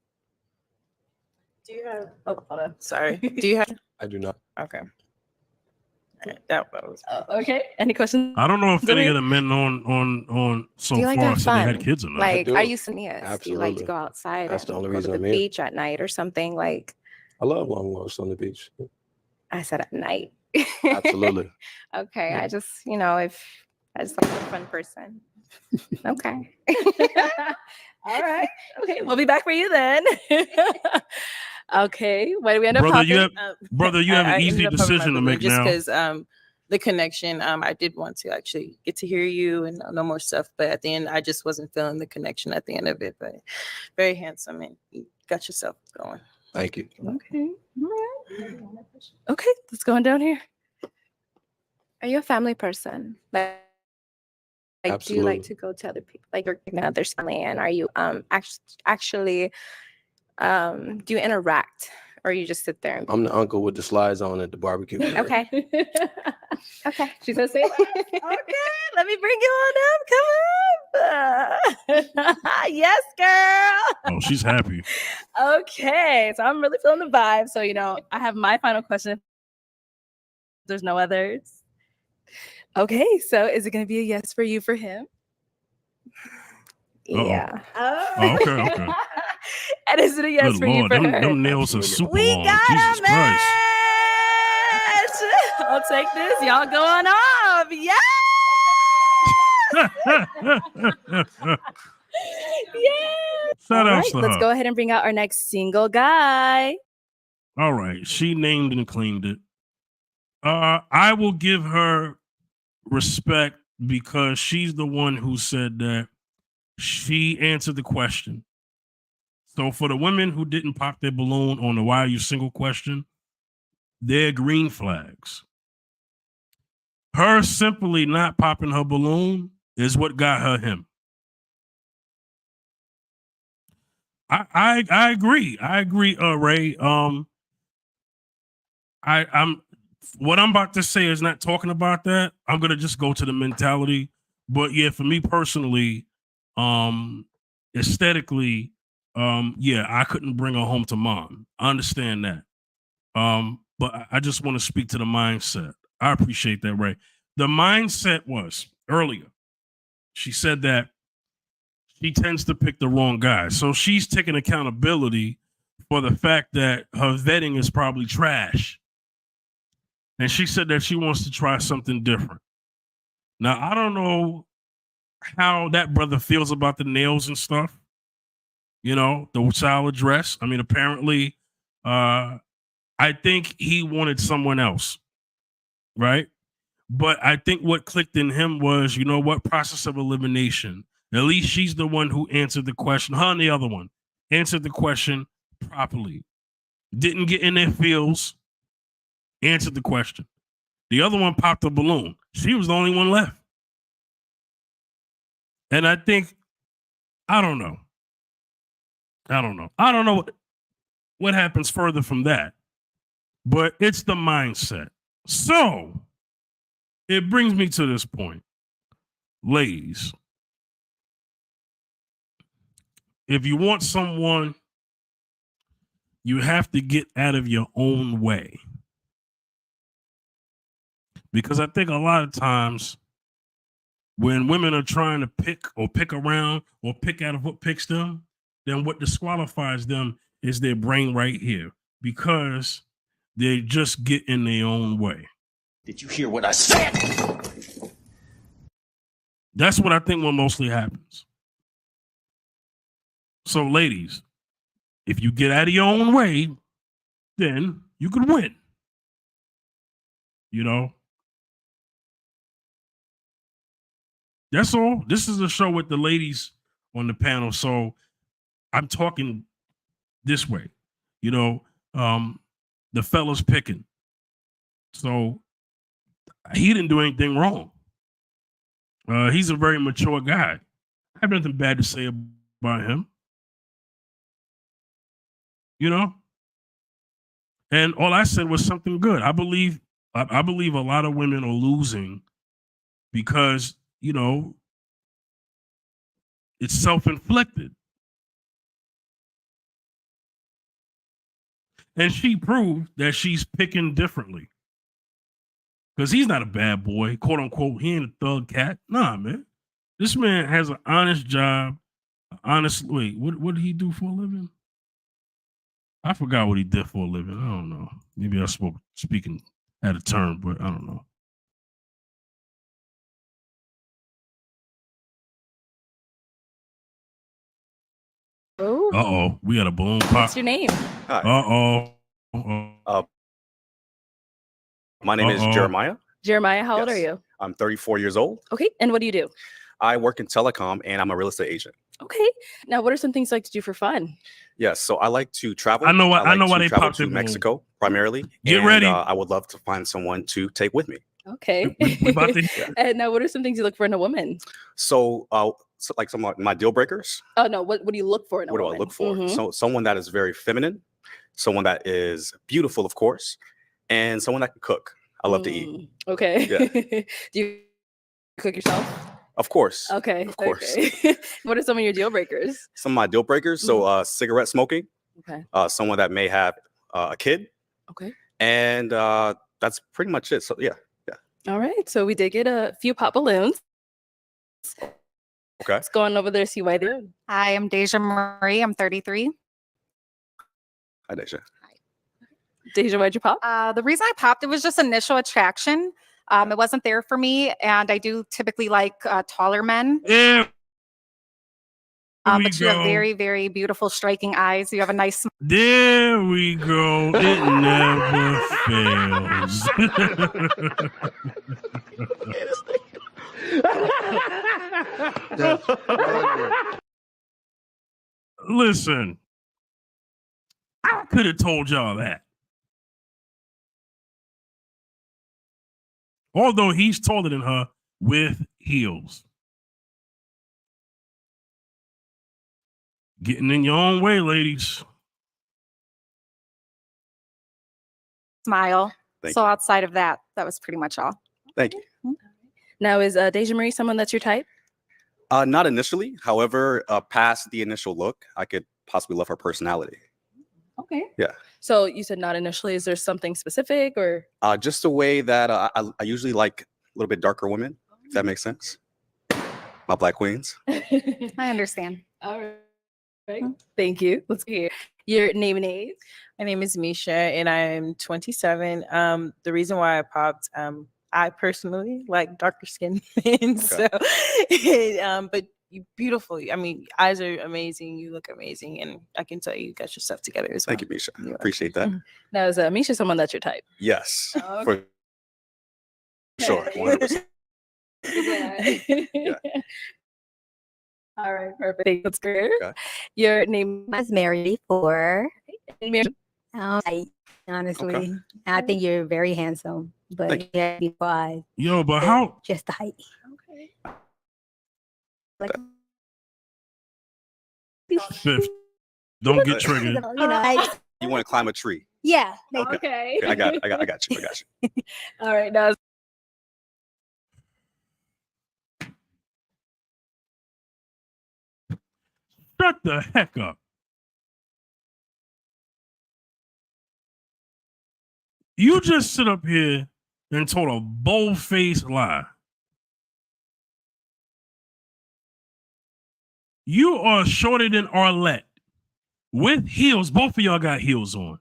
do you have? Oh, hold on. Sorry. Do you have? I do not. Okay. That was. Okay. Any questions? I don't know if Go any ahead. of the men on so do you like to far have said they fun? had kids or not. Like, do. are you spontaneous? Do you like to Absolutely. go outside? That's the only go reason to I'm the here. beach at night or something? Like, I love long walks on the beach. I said at night. Absolutely. Okay. Yeah. I just like a fun person. Okay. All right. Okay, we'll be back for you then. Okay. What do we end up Brother, talking? you have an I easy ended up covering my decision to balloon make just now. because the connection. I did want to actually get to hear you and know more stuff, but at the end, I just wasn't feeling the connection at the end of it. But very handsome and you got yourself going. Thank you. Okay. All right. Okay, let's go on down here. Are you a family person? Like do you like to go to other people, like your other's family? And are you actually do you interact, or you just sit there and I'm the uncle with the slides on at the barbecue. okay. Okay. She says, "Say less." Okay, let me bring you on up. Come on. Yes, girl. Oh, she's happy. Okay, so I'm really feeling the vibe. So, I have my final question. There's no others. Okay, so is it going to be a yes for you for him? Yeah. Oh, okay. And is it a yes Good for you Lord, for them, her? them nails are super We long. got Jesus a Christ. match. I'll take this. Y'all going off. Yes. Yes. Shout All outs right, to let's her. go ahead and bring out our next single guy. All right, she named and claimed it. I will give her respect because she's the one who said that she answered the question. So for the women who didn't pop their balloon on the "Why Are You Single" question, they're green flags. Her simply not popping her balloon is what got her him. I agree. I agree, Ray. I'm what I'm about to say is not talking about that. I'm gonna just go to the mentality. But yeah, for me personally, aesthetically, yeah, I couldn't bring her home to mom. I understand that. But I just want to speak to the mindset. I appreciate that, Ray. The mindset was earlier. She said that she tends to pick the wrong guy. So she's taking accountability for the fact that her vetting is probably trash. And she said that she wants to try something different. Now, I don't know how that brother feels about the nails and stuff. The salad dress. I mean, apparently, I think he wanted someone else, right? But I think what clicked in him was, process of elimination. At least she's the one who answered the question. Her and the other one answered the question properly. Didn't get in their feels. Answered the question. The other one popped a balloon. She was the only one left. And I think, I don't know what happens further from that. But it's the mindset. So it brings me to this point. Ladies, if you want someone, you have to get out of your own way. Because I think a lot of times when women are trying to pick around or pick out of what picks them, then what disqualifies them is their brain right here, because they just get in their own way. Did you hear what I said? That's what I think what mostly happens. So, ladies, if you get out of your own way, then you could win. You know? That's all. This is a show with the ladies on the panel. So I'm talking this way. You know, the fella's picking. So he didn't do anything wrong. He's a very mature guy. I have nothing bad to say about him. You know? And all I said was something good. I believe a lot of women are losing because, you know, it's self-inflicted. And she proved that she's picking differently. Because he's not a bad boy, quote unquote. He ain't a thug cat. Nah, man. This man has an honest job. Wait, what did he do for a living? I forgot what he did for a living. I don't know. Maybe I speaking out of turn, but I don't know. Oh. Uh-oh. We got a balloon pop. What's your name? Uh-oh. My name is Jeremiah. Jeremiah, how old are you? I'm 34 years old. Okay, and what do you do? I work in telecom and I'm a real estate agent. Okay. Now, what are some things you like to do for fun? Yes, so I like to travel. I know why to they travel popped to it, Mexico primarily. Get and, ready. I would love to find someone to take with me. Okay. We about to And now, what are some things you look for in a woman? So like some of my deal breakers. Oh no, what do you look for in a What do woman? I look for? Mhm. So someone that is very feminine, someone that is beautiful, of course, and someone that can cook. I love to eat. Okay. Yeah. Do you cook yourself? Of course. Okay. Of course. Okay. What are some of your deal breakers? Some of my deal breakers. So cigarette smoking. Okay. Someone that may have a kid. Okay. And that's pretty much it. So yeah. All right. So we did get a few pop balloons. Okay. Let's go on over there and see why they're. I am Deja Marie. I'm 33. Hi, Deja. Deja, why'd you pop? The reason I popped, it was just initial attraction. It wasn't there for me, and I do typically like taller men. Yeah. But you have very, very beautiful, striking eyes. You have a nice. There we go. It never fails. Listen, I could have told y'all that. Although he's taller than her with heels. Getting in your own way, ladies. Smile. Thank So outside of that, that was pretty much all. Thank you. Now, is Deja Marie someone that's your type? Not initially. However, past the initial look, I could possibly love her personality. Okay. Yeah. So you said not initially. Is there something specific or? Just the way that I usually like a little bit darker women, if that makes sense. My black queens. I understand. All right. Thank you. Let's hear your name and age. My name is Misha and I'm 27. The reason why I popped, I personally like darker skinned men. So, but you beautiful. I mean, eyes are amazing. You look amazing, and I can tell you got your stuff together as well. Thank you, Misha. Appreciate that. Now, is Misha someone that's your type? Yes, Oh, for sure. 100%. Yeah. All right, perfect. That's great. Okay. Your name I was married before. Mary. Honestly, Okay. I think you're very handsome, but Thank you have beautiful eyes. Yo, but how? Just the height. Like, Fifth, don't get triggered. you know, I, You want to climb a tree? yeah. Okay. Okay, I got you. All right, now. Shut the heck up. You just sit up here and told a bold-faced lie. You are shorter than Arlette with heels. Both of y'all got heels on.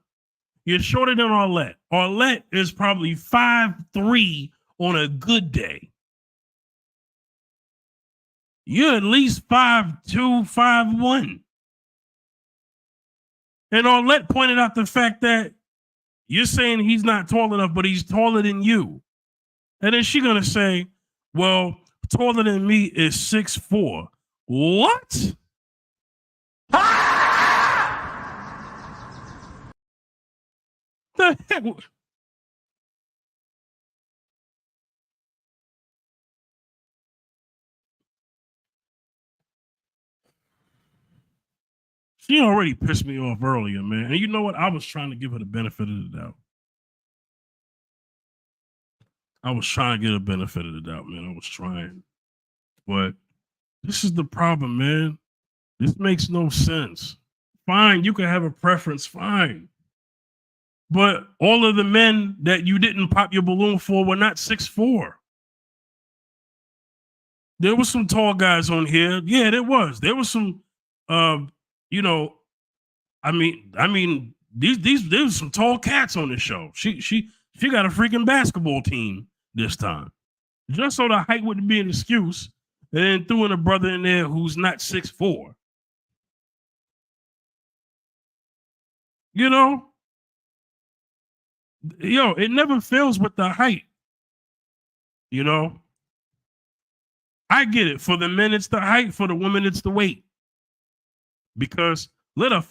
You're shorter than Arlette. Arlette is probably 5'3" on a good day. You're at least 5'2", 5'1". And Arlette pointed out the fact that you're saying he's not tall enough, but he's taller than you. And then she's going to say, well, taller than me is 6'4". What? The heck? She already pissed me off earlier, man. And you know what? I was trying to give her the benefit of the doubt. I was trying to get a benefit of the doubt, man. I was trying. But this is the problem, man. This makes no sense. Fine, you can have a preference, fine. But all of the men that you didn't pop your balloon for were not 6'4". There were some tall guys on here. Yeah, there was. There was some you know, I mean, there's some tall cats on this show. She got a freaking basketball team this time. Just so the height wouldn't be an excuse, and then threw in a brother in there who's not 6'4". You know? Yo, it never fails with the height. You know? I get it. For the men, it's the height. For the women, it's the weight. Because let a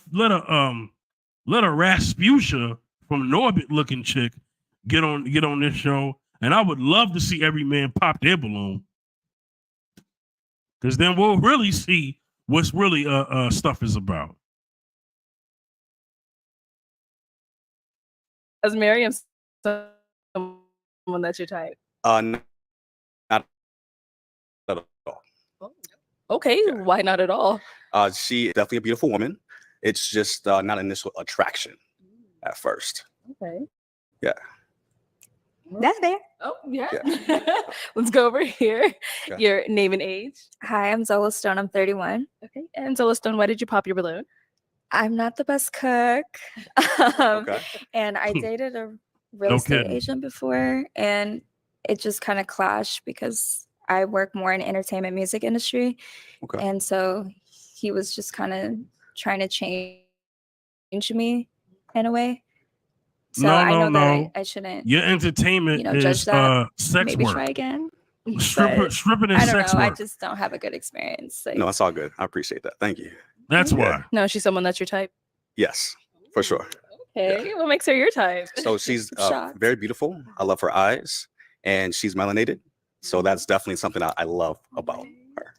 Rasputia from Norbit looking chick get on this show, and I would love to see every man pop their balloon, because then we'll really see what's really stuff is about. As Miriam, someone that's your type. Not at all. Okay, why not at all? She is definitely a beautiful woman. It's just not initial attraction at first. Okay. Yeah. That's fair. Oh, yeah. Let's go over here. Okay. Your name and age. Hi, I'm Zola Stone. I'm 31. Okay. And Zola Stone, why did you pop your balloon? I'm not the best cook. Okay. And I dated a real estate agent before, and it just kind of clashed because I work more in entertainment music industry. Okay. And so he was just kind of trying to change me in a way. So I know that I shouldn't. Your entertainment judge is that. sex Maybe work. try again. Stripping is I don't sex know. I work. just don't have a good experience. Like, No, it's all good. I appreciate that. Thank you. That's why. No, she's someone that's your type. Yes, for sure. Okay. What makes her your type? So she's Shocked. very beautiful. I love her eyes, and she's melanated. So that's definitely something I love about her.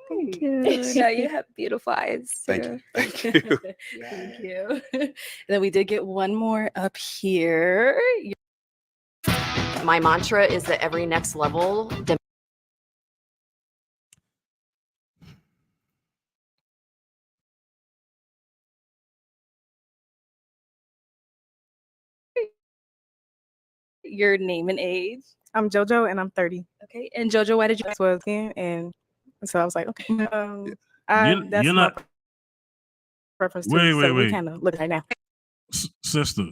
Thank you. No, you have beautiful eyes. Thank too. you. Thank you. Thank you. And then we did get one more up here. My mantra is that every next level Your name and age. I'm JoJo and I'm 30. Okay. And JoJo, why did you? That's what I was in, and so I was like, okay, that's You're my not. preference too. Wait, so wait, we wait. kind of look right now. Sister,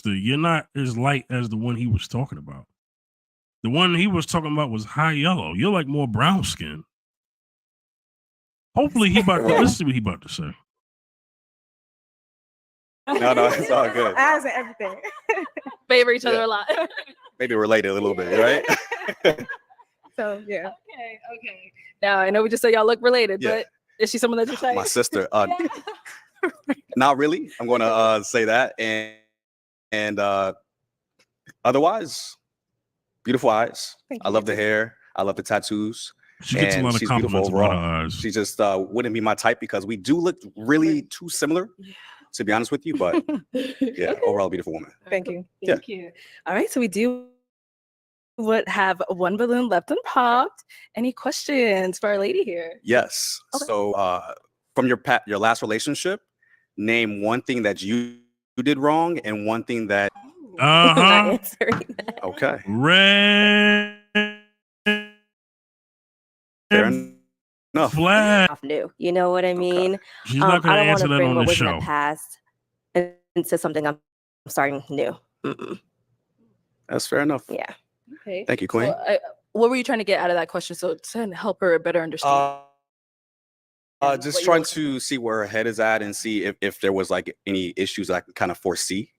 you're not as light as the one he was talking about. The one he was talking about was high yellow. You're like more brown skin. Hopefully he about to let's see what he about to say. No, it's all good. Eyes and everything. Favor each other Yeah. a lot. Maybe related a little bit, right? So yeah. Okay. Now I know we just said y'all look related, Yeah. but is she someone that you type? My sister. Not really. I'm gonna say that, and otherwise, beautiful eyes. I love the hair. I love the tattoos. She gets a and lot of she's beautiful compliments about overall. her eyes. She just wouldn't be my type because we do look really too similar, to be honest with you. But yeah, overall beautiful woman. Thank you. Thank you. All right, so we do would have one balloon left unpopped. Any questions for our lady here? Yes. So from your last relationship, name one thing that you did wrong and one thing that I'm not Uh-huh. answering that. Okay. Red Fair enough. flag. Off new. You know what I mean? She's not gonna I don't want answer to that bring on what the was in show. the past into something I'm starting new. Mm-mm. That's fair enough. Yeah. Okay. Thank you, Queen. So, what were you trying to get out of that question? So to help her better understand. Just what trying you're- to see where her head is at and see if there was like any issues I could kind of foresee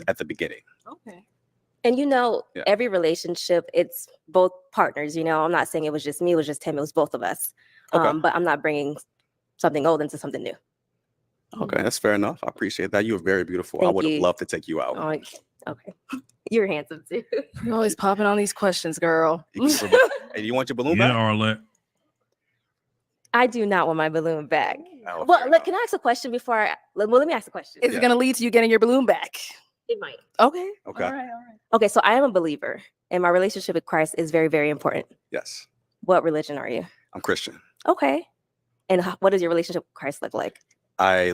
at the beginning. Okay. And you know, Yeah. every relationship, it's both partners. You know, I'm not saying it was just me, it was just him, it was both of us. Okay. But I'm not bringing something old into something new. Okay, that's fair enough. I appreciate that. You were very beautiful. I Thank would have you. loved to take you out. Oh, okay. You're handsome too. You're always popping on these questions, girl. Hey, you want your balloon Yeah, back? Arlette. I do not want my balloon back. Oh, Well, look, can I ask a question before well, let me ask a question. Is it going to lead to you getting your balloon back? It might. Okay. Okay. All right. All right. Okay, so I am a believer and my relationship with Christ is very, very important. Yes, What religion are you? I'm Christian. Okay. And what does your relationship with Christ look like? I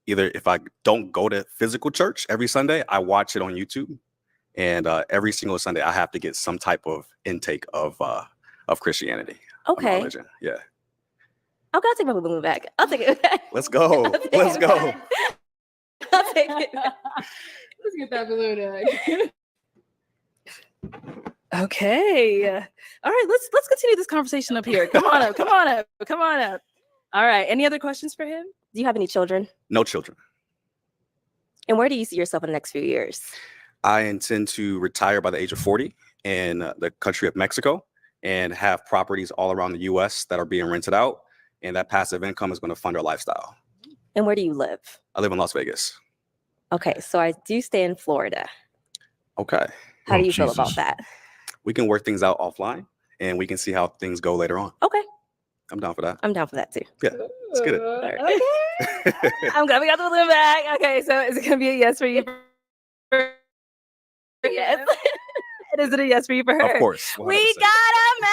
either if I don't go to physical church every Sunday, I watch it on YouTube, and every single Sunday I have to get some type of intake of Christianity. of my Okay. religion. Yeah. Okay, I'll take my balloon back. I'll take it back. Let's go. Let's go. I'll take it back. Let's get that balloon back. Okay. All right, let's continue this conversation up here. Come on up. Come on up. Come on up. All right. Any other questions for him? Do you have any children? No children. And where do you see yourself in the next few years? I intend to retire by the age of 40 in the country of Mexico and have properties all around the US that are being rented out. And that passive income is going to fund our lifestyle. And where do you live? I live in Las Vegas. Okay, so I do stay in Florida. Okay. How do you feel about that? We can work things out offline and we can see how things go later on. Okay. I'm down for that. I'm down for that too. Yeah. Let's get it. Okay. I'm glad we got the balloon back. Okay, so is it gonna be a yes for you? Yes. Is it a yes for you for her? Of course. We got a man.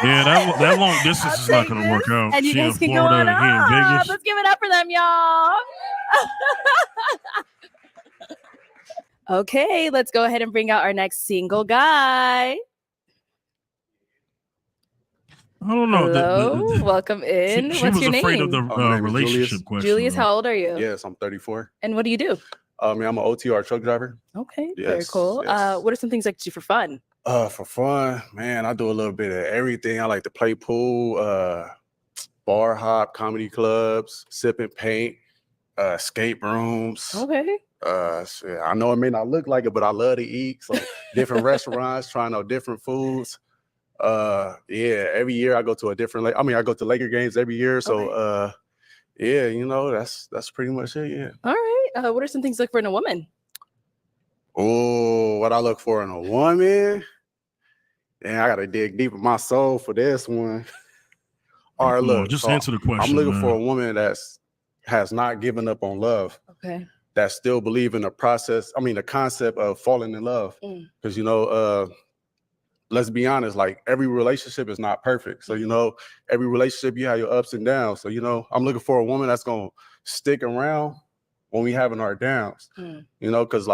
Yeah, that long distance is not going to work out. And you She in guys can go Florida, on he in up. Vegas. Let's give it up for them, y'all. Okay, let's go ahead and bring out our next single guy. I don't know. Hello, welcome in. She What's was your afraid name? of the My name is relationship Julius. question. Julius, though. how old are you? Yes, I'm 34. And what do you do? I'm an OTR truck driver. Okay, very Yes, cool. yes. What are some things like to do for fun? For fun, man, I do a little bit of everything. I like to play pool, bar hop, comedy clubs, sip and paint, escape rooms. Okay. Shit, I know it may not look like it, but I love to eat. So different restaurants, trying out different foods. Yeah, every year I go to a different. I go to Laker games every year. So yeah, you know, that's pretty much it. Yeah. All right. What are some things to look for in a woman? Oh, what I look for in a woman? And I gotta dig deep in my soul for this one. All right, Come on, look, just so answer the question, I'm looking for man. a woman has not given up on love. Okay. That still believe in the process. The concept of falling in love. Mm. Because let's be honest, like every relationship is not perfect. So every relationship you have your ups and downs. So I'm looking for a woman that's gonna stick around when we having our downs. Mm. Because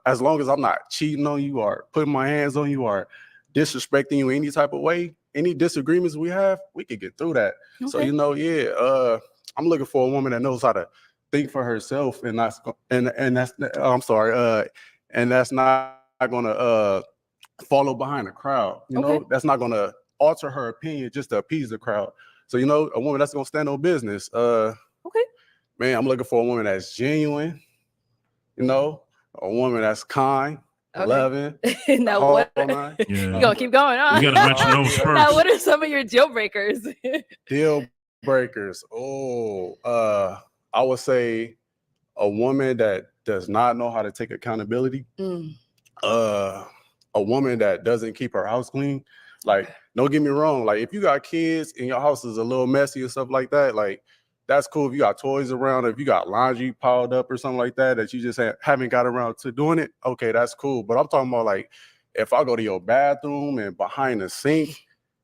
as long as I'm not cheating on you or putting my hands on you or disrespecting you any type of way, any disagreements we have, we could get through that. So Okay. I'm looking for a woman that knows how to think for herself and that's not gonna follow behind the crowd. Okay. That's not gonna alter her opinion just to appease the crowd. So a woman that's gonna stand on business. Okay. Man, I'm looking for a woman that's genuine. A woman that's kind, Okay. loving. Now whole what? line. You gonna keep going on? You gotta mention those Now, first. what are some of your deal breakers? Deal breakers. I would say a woman that does not know how to take accountability. Mm. A woman that doesn't keep her house clean. Like, don't get me wrong. Like, if you got kids and your house is a little messy and stuff like that, like, that's cool. If you got toys around, if you got laundry piled up or something like that you just haven't got around to doing it, okay, that's cool. But I'm talking about like, if I go to your bathroom and behind the sink,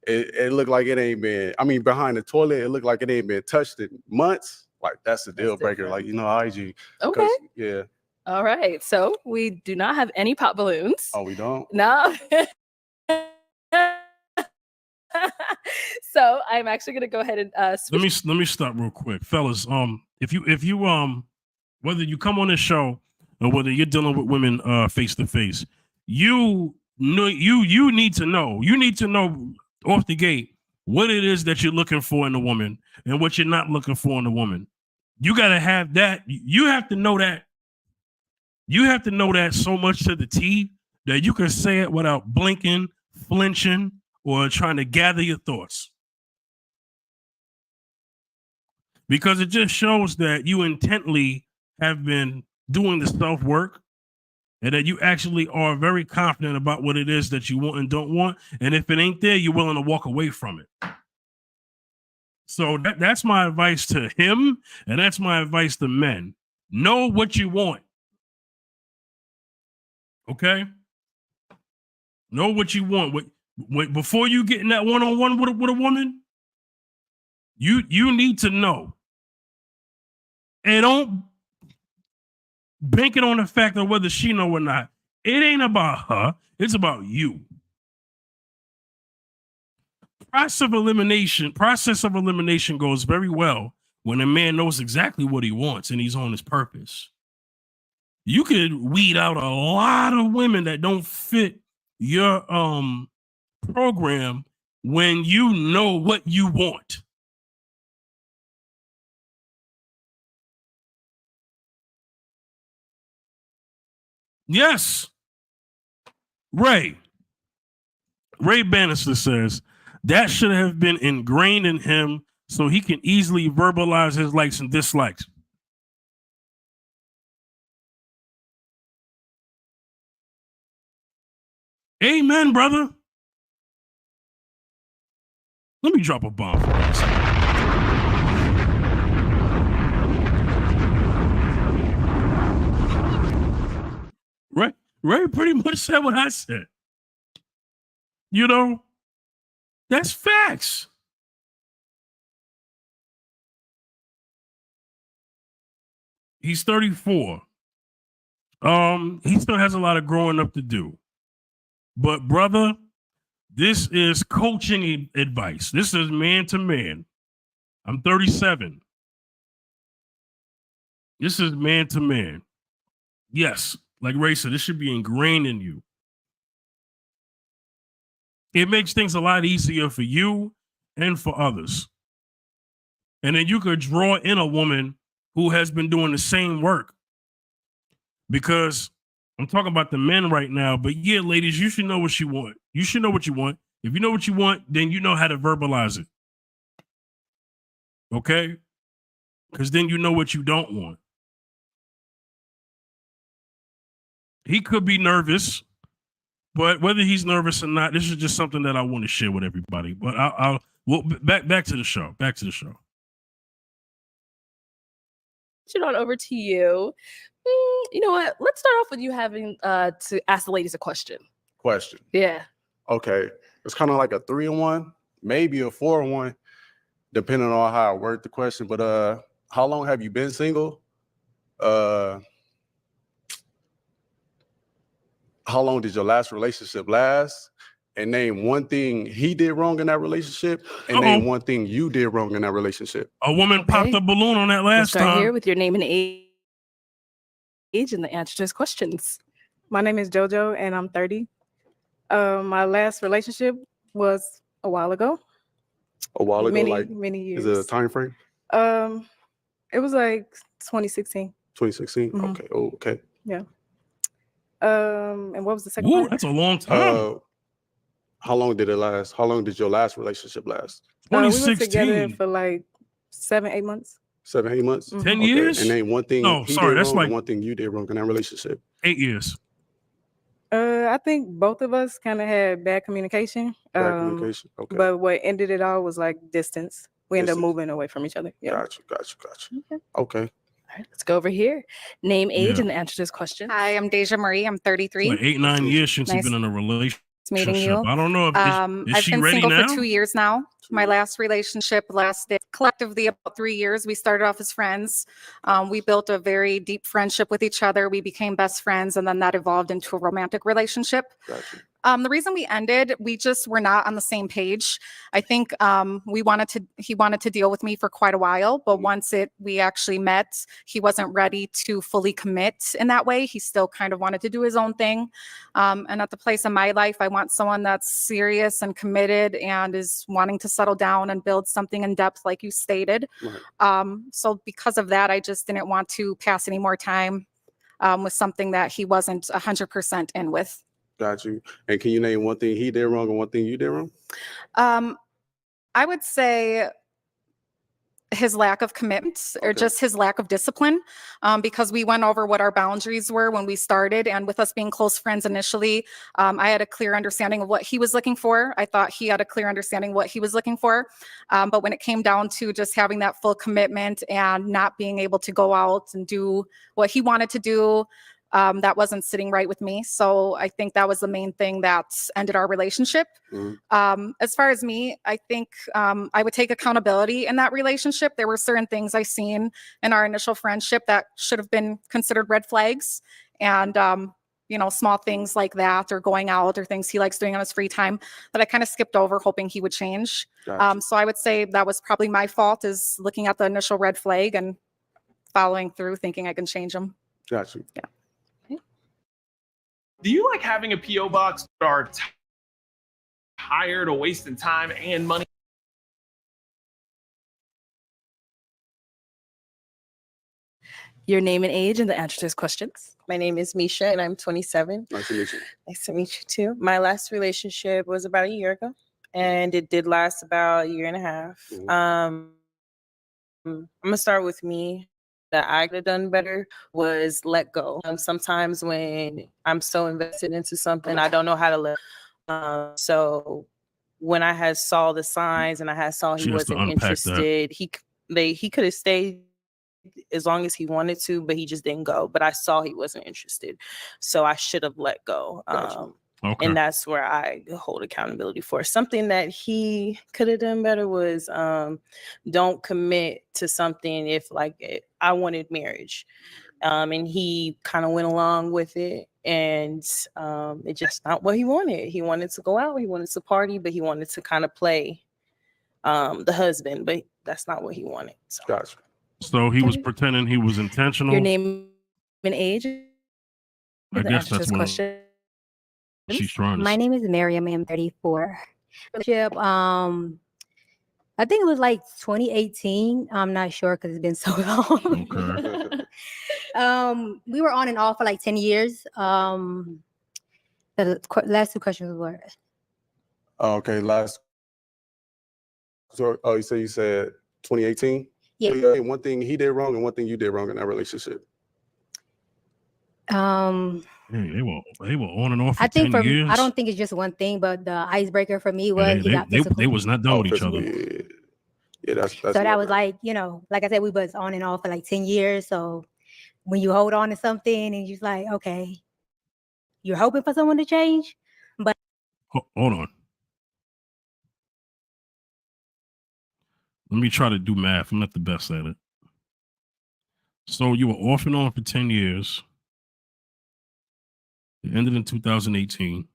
it looked like it ain't been, behind the toilet, it looked like it ain't been touched in months. Like, that's a deal breaker. Like, IG. Okay. Yeah. All right. So we do not have any pop balloons. Oh, we don't? No. So I'm actually gonna go ahead and switch. Let me stop real quick, fellas. If you whether you come on this show or whether you're dealing with women face to face, you need to know off the gate what it is that you're looking for in a woman and what you're not looking for in a woman. You gotta have that. You have to know that. You have to know that so much to the T that you can say it without blinking, flinching, or trying to gather your thoughts. Because it just shows that you intently have been doing the self-work and that you actually are very confident about what it is that you want and don't want. And if it ain't there, you're willing to walk away from it. So that's my advice to him, and that's my advice to men. Know what you want. Okay? Know what you want. Before you get in that one-on-one with a woman, you need to know. And don't bank it on the fact of whether she know or not. It ain't about her. It's about you. Process of elimination goes very well when a man knows exactly what he wants and he's on his purpose. You could weed out a lot of women that don't fit your program when you know what you want. Yes. Ray Bannister says that should have been ingrained in him so he can easily verbalize his likes and dislikes. Amen, brother. Let me drop a bomb for this. Ray pretty much said what I said. You know, that's facts. He's 34. He still has a lot of growing up to do. But brother, this is coaching advice. This is man to man. I'm 37. This is man to man. Yes, like Ray said, this should be ingrained in you. It makes things a lot easier for you and for others. And then you could draw in a woman who has been doing the same work. Because I'm talking about the men right now, but yeah, ladies, you should know what you want. You should know what you want. If you know what you want, then you know how to verbalize it. Okay? Because then you know what you don't want. He could be nervous, but whether he's nervous or not, this is just something that I want to share with everybody. But well, back to the show. Back to the show. It on over to you. You know what? Let's start off with you having to ask the ladies a question. Question. Yeah. Okay. It's kind of like a 3-in-1, maybe a 4-in-1, depending on how I word the question. But how long have you been single? How long did your last relationship last? And name one thing he did wrong in that relationship, and name one thing you did wrong in that relationship. A woman popped a balloon on that last Start time. here with your name and age and the answer to his questions. My name is JoJo and I'm 30. My last relationship was a while ago. A while ago, many years. Is it a time frame? It was like 2016. 2016. Mhm. Okay. Oh, okay. Yeah. And what was the second Ooh, part? that's a long time. How long did it last? How long did your last relationship last? We were 2016. together for like 7-8 months. 7-8 months. 10 years? And name one thing No, he sorry, did that's wrong like and one thing you did wrong in that relationship. 8 years. I think both of us kind of had bad communication. Bad communication. Okay. But what ended it all was like distance. We ended up moving away from each other. Yeah. Gotcha. Okay. All right, let's go over here. Name, age, Yeah. and the answer to this question. Hi, I'm Deja Marie. I'm 33. Like 8-9 years since Nice. you've been in a relationship. meeting you. I don't know. Is I've she been ready single now? for 2 years now. My last relationship lasted collectively about 3 years. We started off as friends. We built a very deep friendship with each other. We became best friends, and then that evolved into a romantic relationship. Gotcha. The reason we ended, we just were not on the same page. I think he wanted to deal with me for quite a while, but once we actually met, he wasn't ready to fully commit in that way. He still kind of wanted to do his own thing. And at the place in my life, I want someone that's serious and committed and is wanting to settle down and build something in depth, like you stated. Right. So because of that, I just didn't want to pass any more time with something that he wasn't 100% in with. Got you. And can you name one thing he did wrong and one thing you did wrong? I would say his lack of commitment or just his lack of discipline, because we went over what our boundaries were when we started. And with us being close friends initially, I had a clear understanding of what he was looking for. I thought he had a clear understanding of what he was looking for. But when it came down to just having that full commitment and not being able to go out and do what he wanted to do, that wasn't sitting right with me. So I think that was the main thing that ended our relationship. As far as me, I think I would take accountability in that relationship. There were certain things I seen in our initial friendship that should have been considered red flags. And, small things like that, or going out, or things he likes doing on his free time that I kind of skipped over, hoping he would change. Gotcha. So I would say that was probably my fault, is looking at the initial red flag and following through, thinking I can change him. Got you. Yeah. Do you like having a P.O. box that are tired of wasting time and money? Your name and age and the answer to his questions. My name is Misha and I'm 27. Nice to meet you. Nice to meet you too. My last relationship was about a year ago and it did last about a year and a half. I'm gonna start with me. That I could have done better was let go. Sometimes when I'm so invested into something, I don't know how to let. So when I had saw the signs and I had saw he wasn't interested, he could have stayed as long as he wanted to, but he just didn't go. But I saw he wasn't interested, so I should have let go. Okay. And that's where I hold accountability for. Something that he could have done better was don't commit to something if I wanted marriage. And he kind of went along with it, and it's just not what he wanted. He wanted to go out, he wanted to party, but he wanted to kind of play the husband, but that's not what he wanted. So. Gotcha. So he was pretending he was intentional. Your name and age. I guess that's what she's trying to My say. name is Miriam. I'm 34. Relationship, I think it was like 2018. I'm not sure because it's been so long. Okay. We were on and off for like 10 years. The last two questions were. Okay, last. So, you said 2018? Yeah. One thing he did wrong and one thing you did wrong in that relationship. Hey, they were on and off for I think 10 years. I don't think it's just one thing, but the icebreaker for me was he got physical. They was not done with each other. Yeah, that's So that was like, like I said, we was on and off for like 10 years. So when you hold on to something and you're like, okay, you're hoping for someone to change, but Hold on. Let me try to do math. I'm not the best at it. So you were off and on for 10 years. It ended in 2018.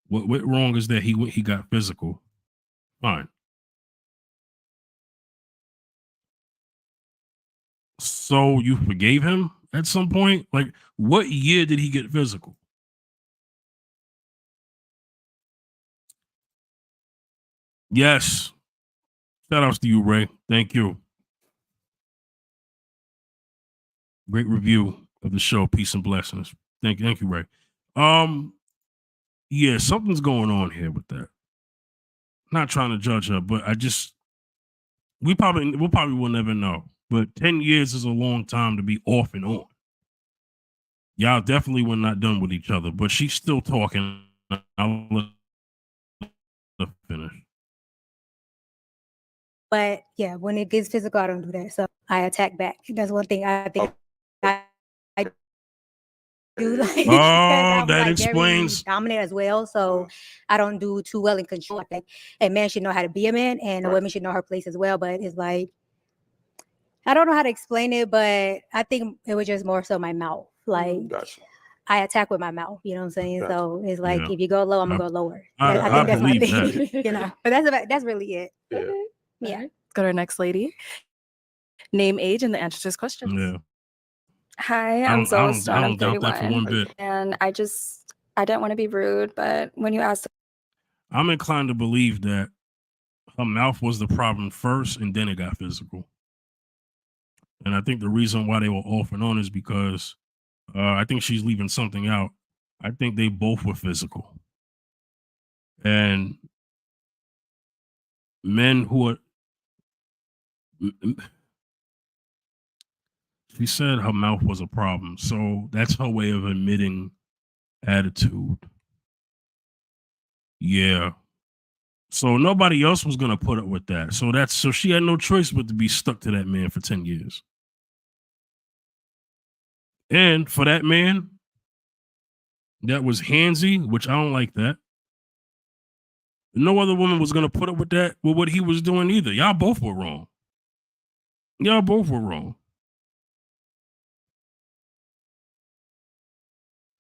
What wrong is that he got physical? Fine. So you forgave him at some point? Like, what year did he get physical? Yes. Shout outs to you, Ray. Thank you. Great review of the show. Peace and blessings. Thank you, Ray. Yeah, something's going on here with that. Not trying to judge her, but we'll probably will never know. But 10 years is a long time to be off and on. Y'all definitely were not done with each other, but she's still talking. I'll let her finish. But yeah, when it gets physical, I don't do that. So I attack back. That's one thing I think I do like because Oh, I'm that like explains. very dominant as well. So I don't do too well in control. I think a man should know how to be a man, and a woman should know her place as well. But it's like I don't know how to explain it, but I think it was just more so my mouth. Like Gotcha. I attack with my mouth. You know what I'm saying? Gotcha. So it's like Yeah. if you go low, I'm gonna go lower. I I think that's my believe thing. You know, but that's really it. Yeah. Yeah. Let's go to our next lady. Name, age, and the answer to this question. Yeah. Hi, I I'm don't, I Zola don't, Stone. I I'm don't doubt that for 31. one bit. And I didn't want to be rude, but when you asked, I'm inclined to believe that her mouth was the problem first, and then it got physical. And I think the reason why they were off and on is because I think she's leaving something out. I think they both were physical. And men who are, she said her mouth was a problem. So that's her way of admitting attitude. Yeah. So nobody else was gonna put up with that. So she had no choice but to be stuck to that man for 10 years. And for that man that was handsy, which I don't like that. No other woman was gonna put up with that, with what he was doing either. Y'all both were wrong. Y'all both were wrong.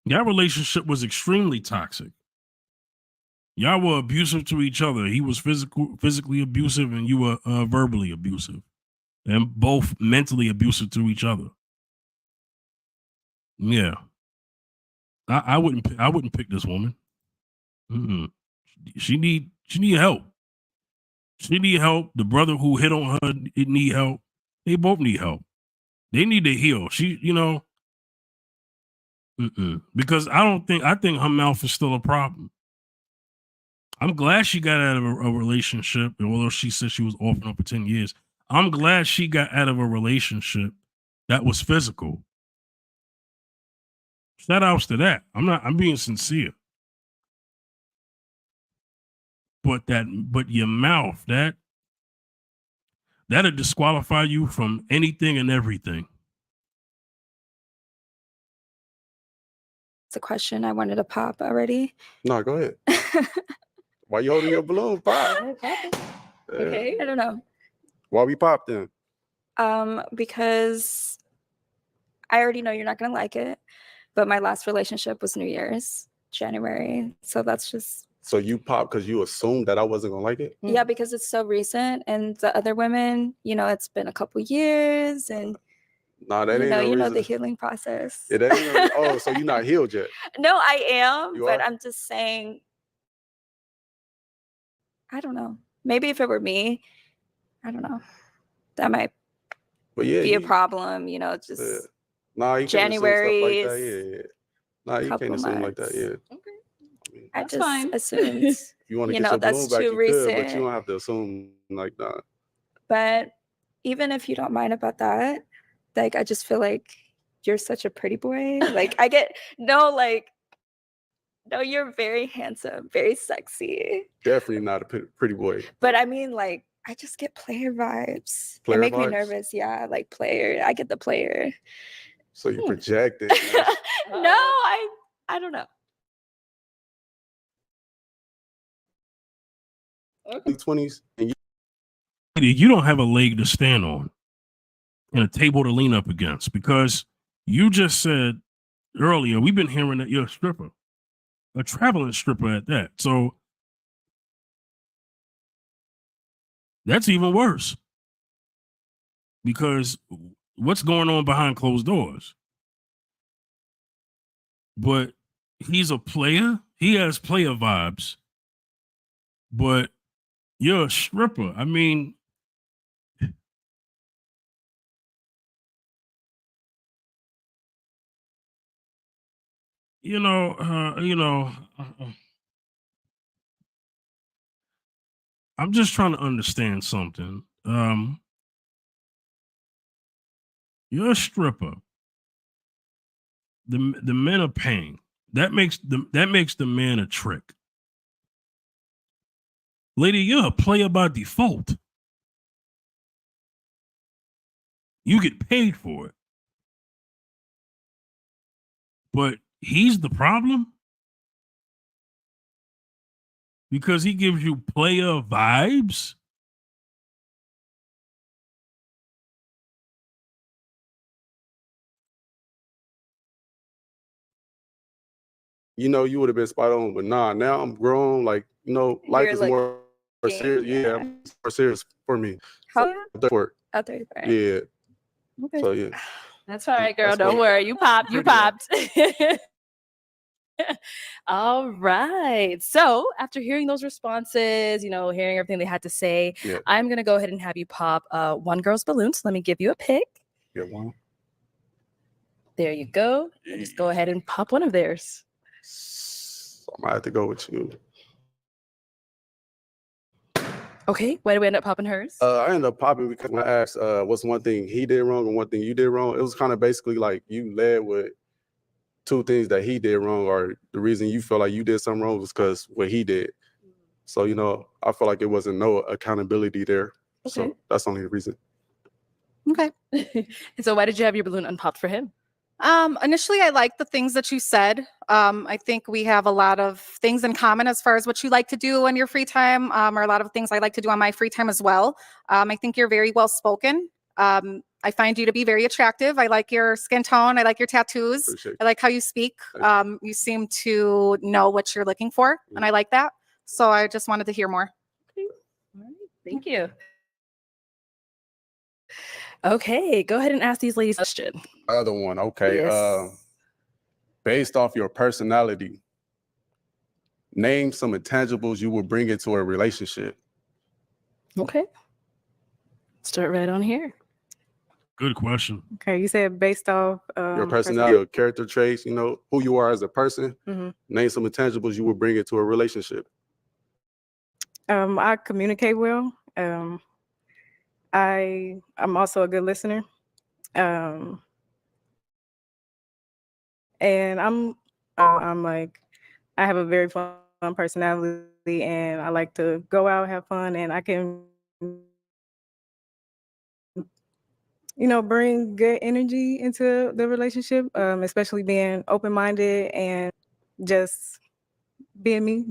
Your relationship was extremely toxic. Y'all were abusive to each other. He was physically abusive, and you were verbally abusive, and both mentally abusive to each other. Yeah, I wouldn't pick this woman. Mm-mm. She need help. She need help. The brother who hit on her need help. They both need help. They need to heal. Because I think her mouth is still a problem. I'm glad she got out of a relationship, and although she said she was off and on for 10 years, I'm glad she got out of a relationship that was physical. Shout outs to that. I'm being sincere. But your mouth, that'll disqualify you from anything and everything. it's a question I wanted to pop already. No, go ahead. Why you holding your balloon? Pop. Okay. I don't know. Why we pop then? Because I already know you're not gonna like it, but my last relationship was New Year's, January. So that's just So you pop because you assumed that I wasn't gonna like it? yeah, because it's so recent, and the other women, it's been a couple years, and Nah, that ain't no the reason. healing process. It ain't oh, so you're not healed yet. No, I am, You but are? I'm just saying. I don't know. Maybe if it were me, I don't know. That might But yeah, be a problem, just Nah, you can't assume stuff like that. January's Yeah. Nah, you couple can't assume like that. months. Yeah. I That's just fine. assumed, If you want to get your that's balloon back, too you could, recent. but you don't have to assume like that. But even if you don't mind about that, like I just feel like you're such a pretty boy. Like no, you're very handsome, very sexy. Definitely not a pretty boy. But I mean, like, I just get player vibes. Player It make me vibes? nervous. Yeah, like player. I get the player. So you projected. No, I don't know. 20s and You don't have a leg to stand on and a table to lean up against, because you just said earlier, we've been hearing that you're a stripper, a traveling stripper at that. So that's even worse, because what's going on behind closed doors? But he's a player. He has player vibes, but you're a stripper. I mean, I'm just trying to understand something. You're a stripper. The men are paying. That makes the man a trick. Lady, you're a player by default. You get paid for it. but he's the problem because he gives you player vibes. You know, you would have been spot on, but nah, now I'm grown. Like, you know, life You're is looking, more serious. Yeah, it's more serious for me. How So, therefore, out there, right? yeah. Okay. So yeah. That's all right, girl. That's Don't what- worry. You popped. You Pretty popped. All right. So after hearing those responses, hearing everything they had to say, Yeah. I'm gonna go ahead and have you pop one girl's balloon. So let me give you a pick. Yeah, one. There you go. And just go ahead and pop one of theirs. I might have to go with you. Okay. Why did we end up popping hers? I ended up popping because when I asked what's one thing he did wrong and one thing you did wrong, it was kind of basically like you led with two things that he did wrong, or the reason you feel like you did something wrong was because what he did. So, I feel like it wasn't no accountability there. Okay. So that's the only reason. Okay. And so why did you have your balloon unpopped for him? Initially, I like the things that you said. I think we have a lot of things in common as far as what you like to do in your free time, or a lot of things I like to do on my free time as well. I think you're very well spoken. I find you to be very attractive. I like your skin tone. I like your tattoos. Appreciate I like how you speak. You seem to know what you're looking for, and I like that. So I just wanted to hear more. Thank you. Okay, go ahead and ask these ladies a question. Other one, okay. Yes. Based off your personality, name some intangibles you would bring into a relationship. Okay. Start right on here. Good question. Okay, you said based off Your personality, your character traits, who you are as a person. Mhm. Name some intangibles you would bring into a relationship. I communicate well. I'm also a good listener. And I'm like, I have a very fun personality, and I like to go out, have fun, and I can bring good energy into the relationship, especially being open-minded and just being me,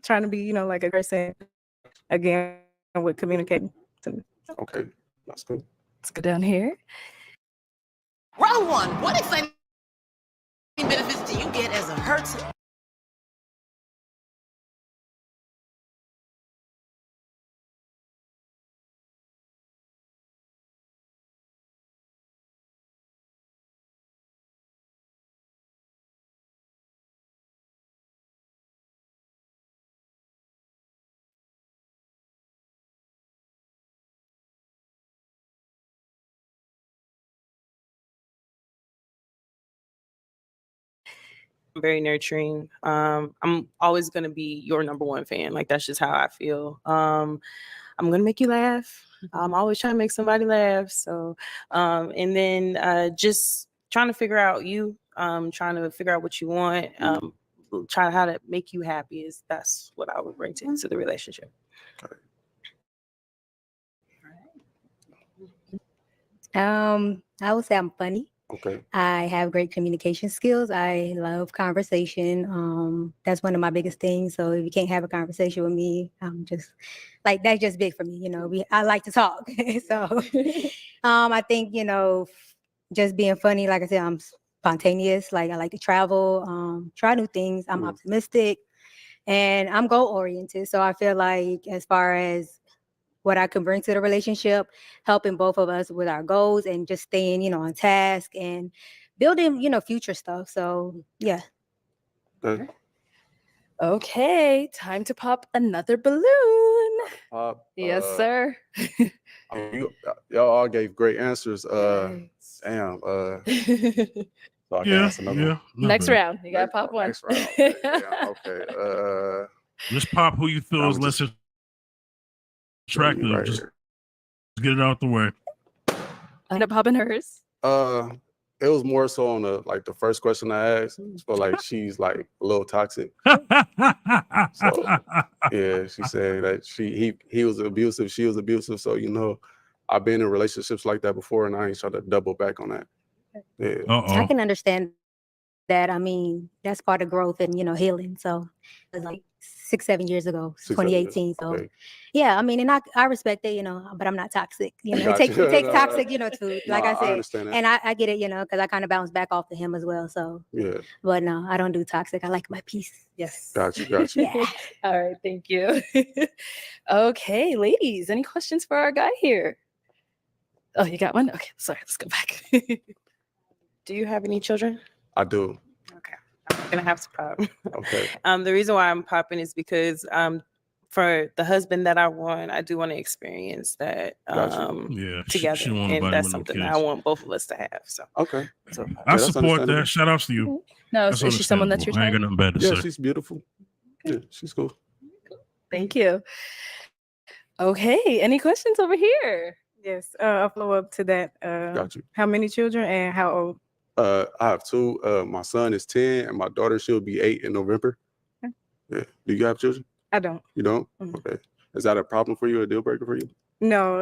trying to be, like a person, again, with communicating to me. Okay, that's good. Let's go down here. Round one. What exciting benefits do you get as a Hertz? Very nurturing. I'm always gonna be your number one fan. Like that's just how I feel. I'm gonna make you laugh. I'm always trying to make somebody laugh. So, and then just trying to figure out you. Trying to figure out what you want. Try how to make you happy. That's what I would bring into the relationship. I would say I'm funny. Okay. I have great communication skills. I love conversation. That's one of my biggest things. So if you can't have a conversation with me, I'm just like that's just big for me. I like to talk. So I think, just being funny, like I said, I'm spontaneous. Like I like to travel, try new things. I'm optimistic and I'm goal oriented. So I feel like as far as what I can bring to the relationship, helping both of us with our goals and just staying, on task and building, future stuff. So yeah. Good. Okay, time to pop another balloon. Yes, sir. Y'all all gave great answers. Damn. So I can ask another one. Next round, you gotta pop one. Next round. Okay. Yeah, okay. Just pop who you feel is less attractive. right Just here. get it out the way. End up popping hers. It was more so on the first question I asked. So like she's like a little toxic. So yeah, she said that he was abusive, she was abusive. So I've been in relationships like that before, and I ain't trying to double back on that. Yeah. I can understand that, I mean, that's part of growth and, you know, healing. So it was like 6-7 years ago, 6-7 years. 2018. So Okay. yeah, I mean, and I respect it, you know, but I'm not toxic. You know, it Gotcha. takes it takes No, toxic, you know, to like no, I I said, understand that. and I get it, you know, because I kind of bounce back off to him as well. So, Yeah. but no, I don't do toxic. I like my peace. Yes. Gotcha. Gotcha. Yeah. All right. Thank you. Okay, ladies, any questions for our guy here? Oh, you got one? Okay. Sorry. Let's go back. Do you have any children? I do. I'm gonna have to pop. Okay. The reason why I'm popping is because for the husband that I want, I do want to experience that Gotcha. Yeah, together, she don't want and nobody that's with no something that I kids. want both of us to have. So Okay. so I that's support that. understandable. Shout outs to you. No, That's is she someone that's your understandable. I ain't got type? nothing bad to Yeah, say. she's beautiful. Yeah, she's cool. Thank you. Okay. Any questions over here? Yes, I'll follow up to that. Got you. How many children and how old? I have two. My son is 10 and my daughter, she'll be 8 in November. Okay. Yeah. Do you have children? I don't. You don't? Mhm. Okay. Is that a problem for you, a deal breaker for you? No,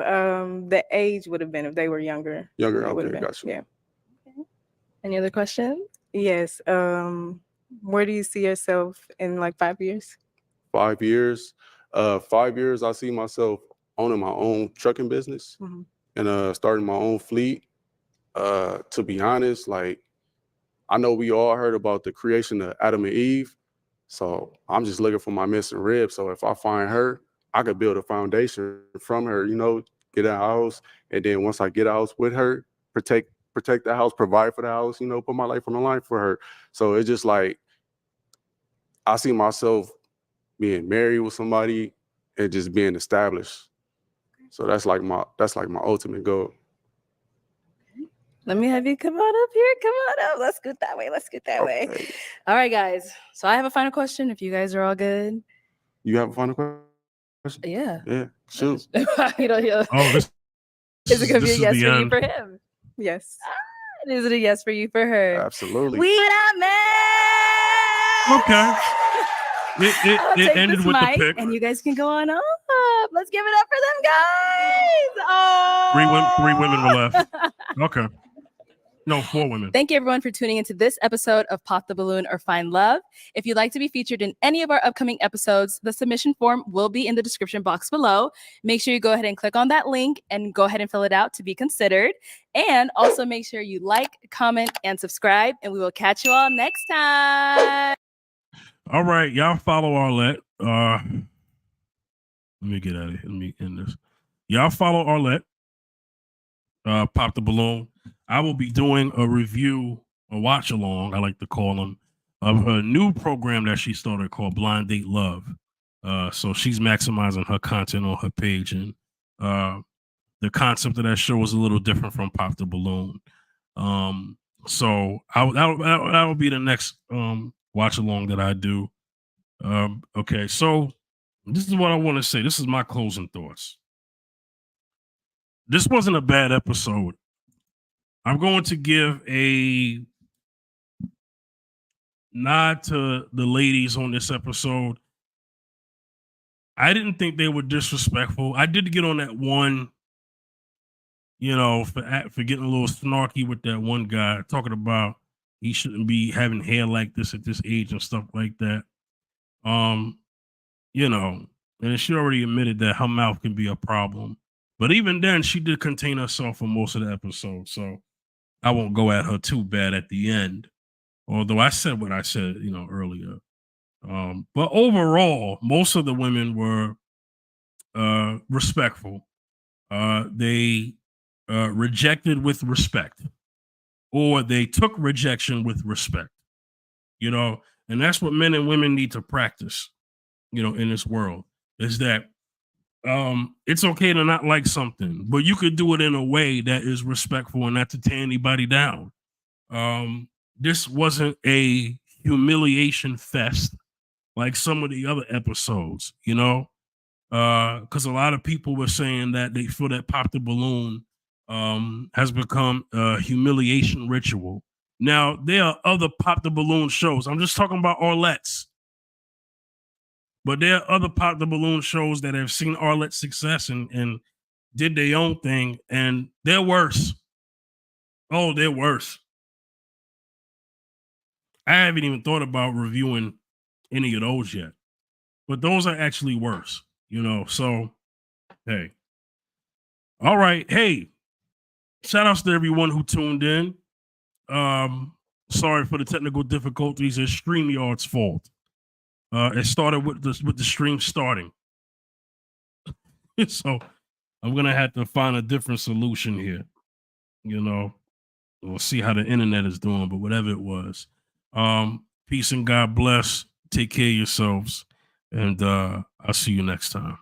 the age would have been if they were younger. Younger, It would have okay, been. got you. Yeah. Any other questions? Yes. Where do you see yourself in like 5 years? 5 years. 5 years, I see myself owning my own trucking business Mhm. and starting my own fleet. To be honest, like I know we all heard about the creation of Adam and Eve. So I'm just looking for my missing rib. So if I find her, I could build a foundation from her, you know, get a house. And then once I get a house with her, protect the house, provide for the house, you know, put my life on the line for her. So it's just like I see myself being married with somebody and just being established. So that's like my ultimate goal. Let me have you come on up here. Come on up. Let's scoot that way. Let's scoot that way. Okay. All right, guys. So I have a final question. If you guys are all good. You have a final question? Yeah. Yeah. Shoot. You know, yeah. Oh, this Is it gonna be this a is yes the for you end. for him? Yes. Is it a yes for you for her? Absolutely. We got man. Okay. It I'll take ended this with the mic, pick. and you guys can go on up. Let's give it up for them guys. Oh, 3 women were left. Okay. No, 4 women. Thank you, everyone, for tuning into this episode of Pop the Balloon or Find Love. If you'd like to be featured in any of our upcoming episodes, the submission form will be in the description box below. Make sure you go ahead and click on that link and go ahead and fill it out to be considered. And also make sure you like, comment, and subscribe. And we will catch you all next time. All right, y'all follow Arlette. Let me get out of here. Let me end this. Y'all follow Arlette. Pop the Balloon. I will be doing a review, a watch along, I like to call them, of her new program that she started called Blind Date Love. So she's maximizing her content on her page, and the concept of that show is a little different from Pop the Balloon. So that'll be the next watch along that I do. Okay, so this is what I want to say. This is my closing thoughts. This wasn't a bad episode. I'm going to give a nod to the ladies on this episode. I didn't think they were disrespectful. I did get on that one, you know, for getting a little snarky with that one guy talking about he shouldn't be having hair like this at this age and stuff like that. You know, and she already admitted that her mouth can be a problem. But even then, she did contain herself for most of the episode. So I won't go at her too bad at the end. Although I said what I said, you know, earlier. But overall, most of the women were respectful. They rejected with respect, or they took rejection with respect. You know, and that's what men and women need to practice, you know, in this world, is that it's okay to not like something, but you could do it in a way that is respectful and not to tear anybody down. This wasn't a humiliation fest like some of the other episodes, you know, because a lot of people were saying that they feel that Pop the Balloon has become a humiliation ritual. Now, there are other Pop the Balloon shows. I'm just talking about Arlette's. But there are other Pop the Balloon shows that have seen Arlette's success and did their own thing, and they're worse. Oh, they're worse. I haven't even thought about reviewing any of those yet. But those are actually worse, you know. So, hey. All right. Hey, shout outs to everyone who tuned in. Sorry for the technical difficulties. It's StreamYard's fault. It started with the stream starting. So I'm gonna have to find a different solution here. You know, we'll see how the internet is doing, but whatever it was. Peace and God bless. Take care of yourselves. And I'll see you next time.